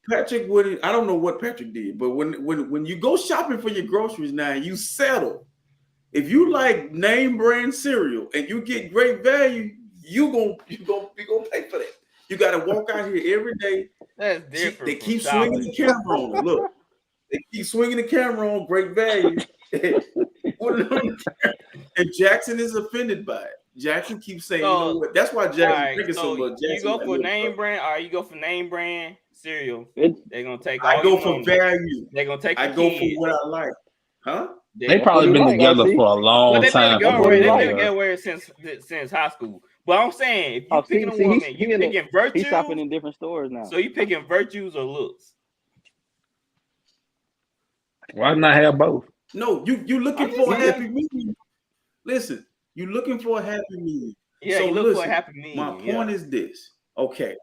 Patrick wouldn't. I don't know what Patrick did, but when you go shopping for your groceries now, you settle. If you like name brand cereal and you get great value, you gonna pay for that. You got to walk out here every day. That's different. They from keep shopping. swinging the camera on. Look, they keep swinging the camera on. Great value. And Jackson is offended by it. Jackson keeps saying, you know what? That's why Jackson drinking so much. You go for name brand, or you go for name brand cereal. It- They're gonna take. I all go your for money. value. They're gonna take. I your go kids. for what I like. Huh? They probably what he been like, together RC. for a long But they've been time. That's together what he they've like. been together since high school. But I'm saying, if you picking a woman, you picking He's shopping virtues. in different stores now. So you picking virtues or looks? Why not have both? No, you looking I'm for a just happy saying. medium. Listen, you looking for a happy medium. Yeah, So you look listen, for a happy medium. my point is this. Okay,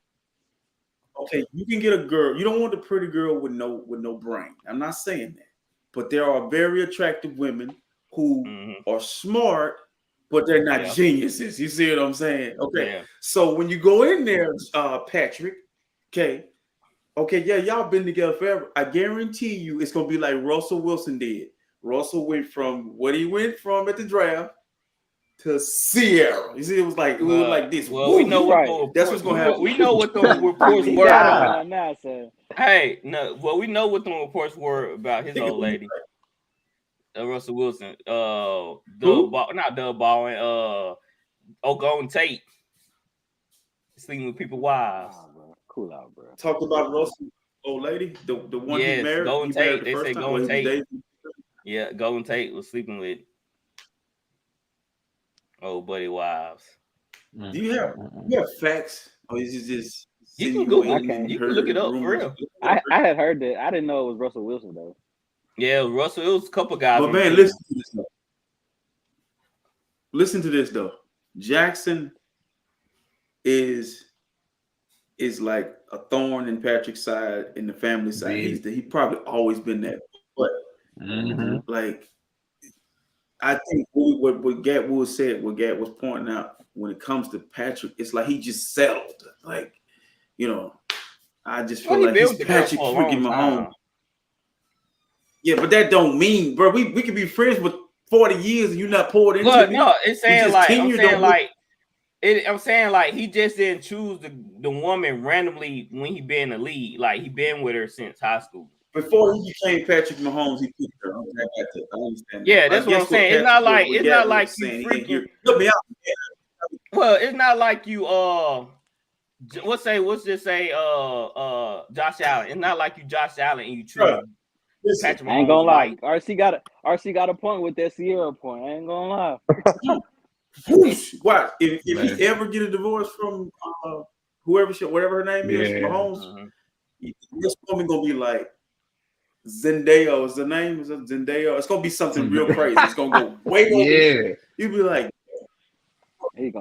you can get a girl. You don't want a pretty girl with no brain. I'm not saying that, but there are very attractive women who are smart, but they're not geniuses. You see what I'm saying? Okay. Yeah. So when you go in there, Patrick, okay, yeah, y'all been together forever. I guarantee you it's gonna be like Russell Wilson did. Russell went from what he went from at the draft to Sierra. You see, it was like this. Well, we know what the reports, that's what's gonna happen. We know what the reports He were got about. on now, son. Hey, no, well, we know what the reports were about his old lady. Russell Wilson. Not Doug Baldwin. Golden Tate. Sleeping with people's wives. Cool out, bro. Talk about Russell, old lady, the one he married. Golden Tate. They say Golden Tate. Yeah, Golden Tate was sleeping with old buddy wives. Do you have facts, or is it just you can Google? You can look it up for real. I had heard that. I didn't know it was Russell Wilson though. Yeah, Russell. It was a couple guys. But man, listen to this though. Listen to this though. Jackson is like a thorn in Patrick's side, in the family side. He probably always been that. But like, I think what Gat Wood said, what Gat was pointing out, when it comes to Patrick, it's like he just settled. Like, I just feel like he's Patrick freaking Mahomes. Yeah, but that don't mean, bro, we could be friends for 40 years and you not poured into me. No, it's saying I'm saying like he just didn't choose the woman randomly when he been in the league. Like he been with her since high school. Before he became Patrick Mahomes, he picked her. I understand. Yeah, that's what I'm saying. It's not like you freaking. Well, it's not like you let's just say Josh Allen. It's not like you Josh Allen and you choose Patrick Mahomes. I ain't gonna lie. RC got a point with that Sierra point. I ain't gonna lie. What if he ever get a divorce from whatever her name is, Mahomes? This woman gonna be like Zendaya. Is the name? Is it Zendaya? It's gonna be something real crazy. It's gonna go way over. Yeah, you'll be like, his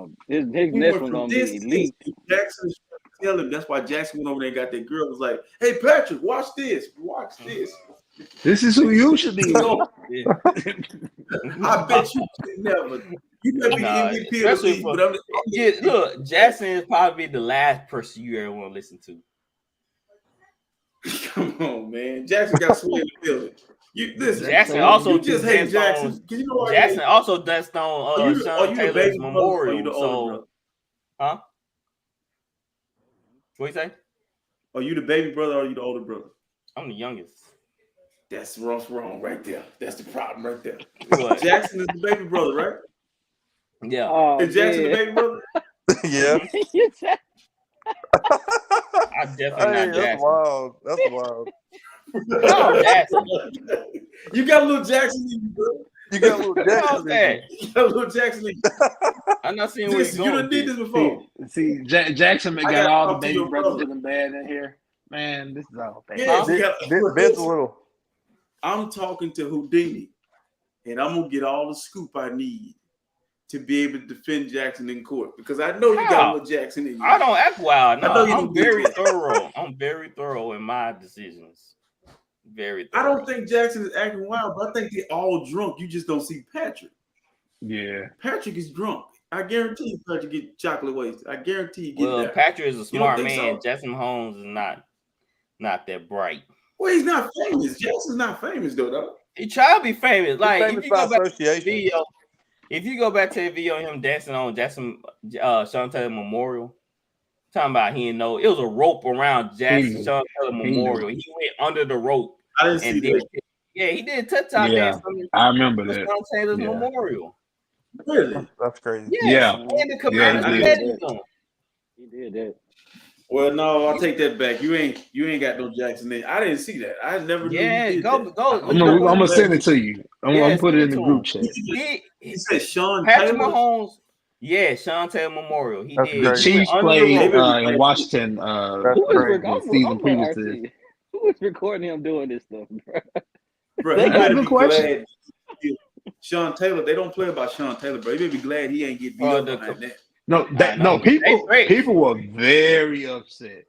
next one gonna be elite. Jackson is tell him. That's why Jackson went over there and got that girl. Was like, hey Patrick, watch this. This is who you should be. I bet you never. You never be MVP of the league. Look, Jackson is probably the last person you ever want to listen to. Come on, man. Jackson got sway in the building. Jackson also just hate Jackson. Jackson also danced on Sean Taylor's memorial. So, huh? What you say? Are you the baby brother or are you the older brother? I'm the youngest. That's wrong right there. That's the problem right there. What? Jackson is the baby brother, right? Yeah. Is Jackson the baby brother? Yeah. I'm definitely not Jackson. That's wild. No, Jackson. You got a little Jackson in you, bro. You got a little Jackson in you. You got a little Jackson in you. I'm not seeing where he's going. You done did this before. See, Jackson got all the baby brothers looking bad in here. Man, this is all bad. Ben's a little. I'm talking to Houdini, and I'm gonna get all the scoop I need to be able to defend Jackson in court because I know you got a little Jackson in you. I don't act wild. No, I'm very thorough. I'm very thorough in my decisions. Very thorough. I don't think Jackson is acting wild, but I think they're all drunk. You just don't see Patrick. Yeah. Patrick is drunk. I guarantee you Patrick get chocolate wasted. I guarantee you get that. Patrick is a smart man. So? Jackson Mahomes is not that bright. Well, he's not famous. Jackson's not famous though. He tried to be famous. Like famous if you go back to the video of him dancing on Sean Taylor Memorial, talking about he didn't know it was a rope around Sean Taylor Memorial. He went under the rope. I didn't see that. Yeah, he did TikTok dance. I remember that. Sean Taylor's Memorial. Really? That's crazy. Yeah. And the Commander He did that. Well, no, I'll take that back. You ain't got no Jackson in. I didn't see that. I never knew Yeah, he did go. that. I'm gonna send it to you. I'm Yeah, gonna put it in the send it to group him. chat. He said Sean Patrick Taylor. Mahomes. Yeah, Sean Taylor Memorial. He That's did. The crazy. He went Chiefs under the played rope. in Washington That's Who is crazy. the season I'm previous RC. to this. Who is recording him doing this stuff, bro? Bro, They he got better good be question. glad. Sean Taylor, they don't play about Sean Taylor, bro. He better be glad he ain't get beat up behind that. No, people were very upset.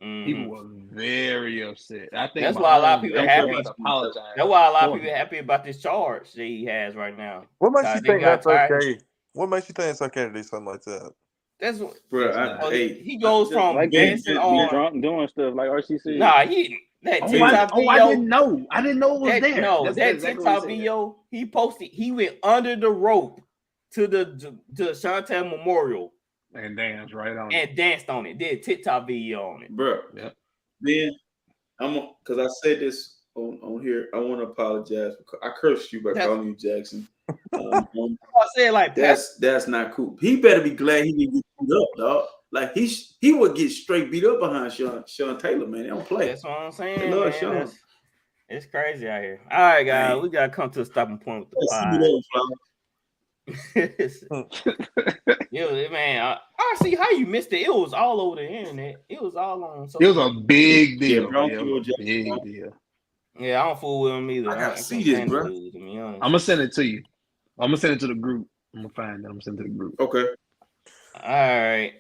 Mhm. People were very upset. I think That's why a lot of people are happy. Apologize. That's why a lot of people are happy about this charge that he has right now. What makes you They think got that's tired. okay? What makes you think it's okay to do something like that? That's what, Bro, he goes from Like dancing be on. drunk doing stuff like RCC. Nah, that I TikTok video. didn't know. I didn't know it was there. No, That's that exactly TikTok what he said. video he posted. He went under the rope to the Sean Taylor Memorial And danced right on it. and danced on it. Did a TikTok video on it, bro. Yep. Then because I said this on here. I want to apologize. I cursed you by calling you Jackson. I said like that's not cool. He better be glad he didn't get beat up, dog. Like he would get straight beat up behind Sean Taylor, man. They don't play. That's what I'm saying. They love Man. Sean. It's crazy out here. All right, guys, we gotta come to a stopping point with the pod. Yeah, man. I see how you missed it. It was all over the internet. It was all on. It was a big deal. Big deal. Yeah, I don't fool with him either. I gotta see this, bro. I'm gonna send it to you. I'm gonna send it to the group. I'm gonna find it. I'm gonna send it to the group. Okay. All right.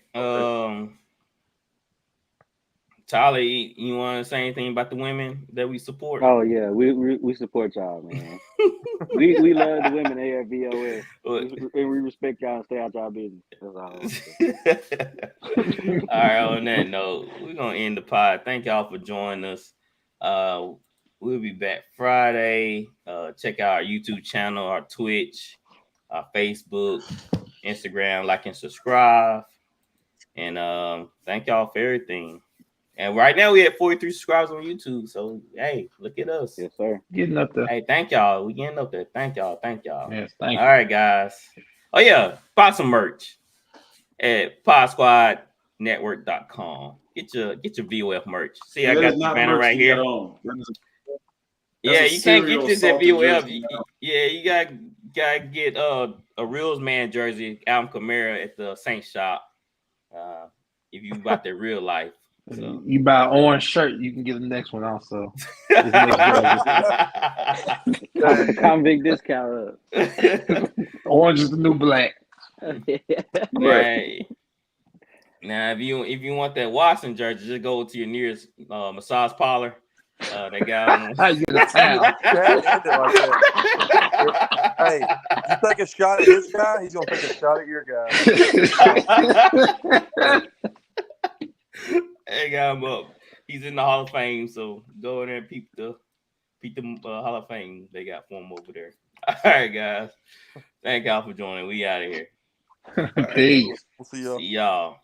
Charlie, you want to say anything about the women that we support? Oh yeah, we support y'all, man. we love the women AFVOS. We respect y'all and stay out y'all business. That's all. All right. On that note, we're gonna end the pod. Thank y'all for joining us. We'll be back Friday. Check out our YouTube channel, our Twitch, our Facebook, Instagram, like and subscribe. And thank y'all for everything. And right now we have 43 subscribers on YouTube. So hey, look at us. Yes, sir. Getting up there. Hey, thank y'all. We getting up there. Thank y'all. Yes, thank you. All right, guys. Oh yeah, buy some merch at podsquadnetwork.com. Get your VOF merch. See, I got the banner right here. Yeah, you can't get this at VOF. Yeah, you gotta get a Reals Man jersey, Alvin Kamara at the Saints shop. If you about the real life. So. You buy an orange shirt, you can get the next one also. Convict discount. Orange is the new black. Right. Now, if you want that Watson jersey, just go to your nearest massage parlor. They got How you get a towel? Hey, you take a shot at this guy, he's gonna take a shot at your guy. They got him up. He's in the Hall of Fame, so go in there and peep the Hall of Fame they got for him over there. All right, guys. Thank y'all for joining. We out of here. Peace. We'll see y'all. See y'all.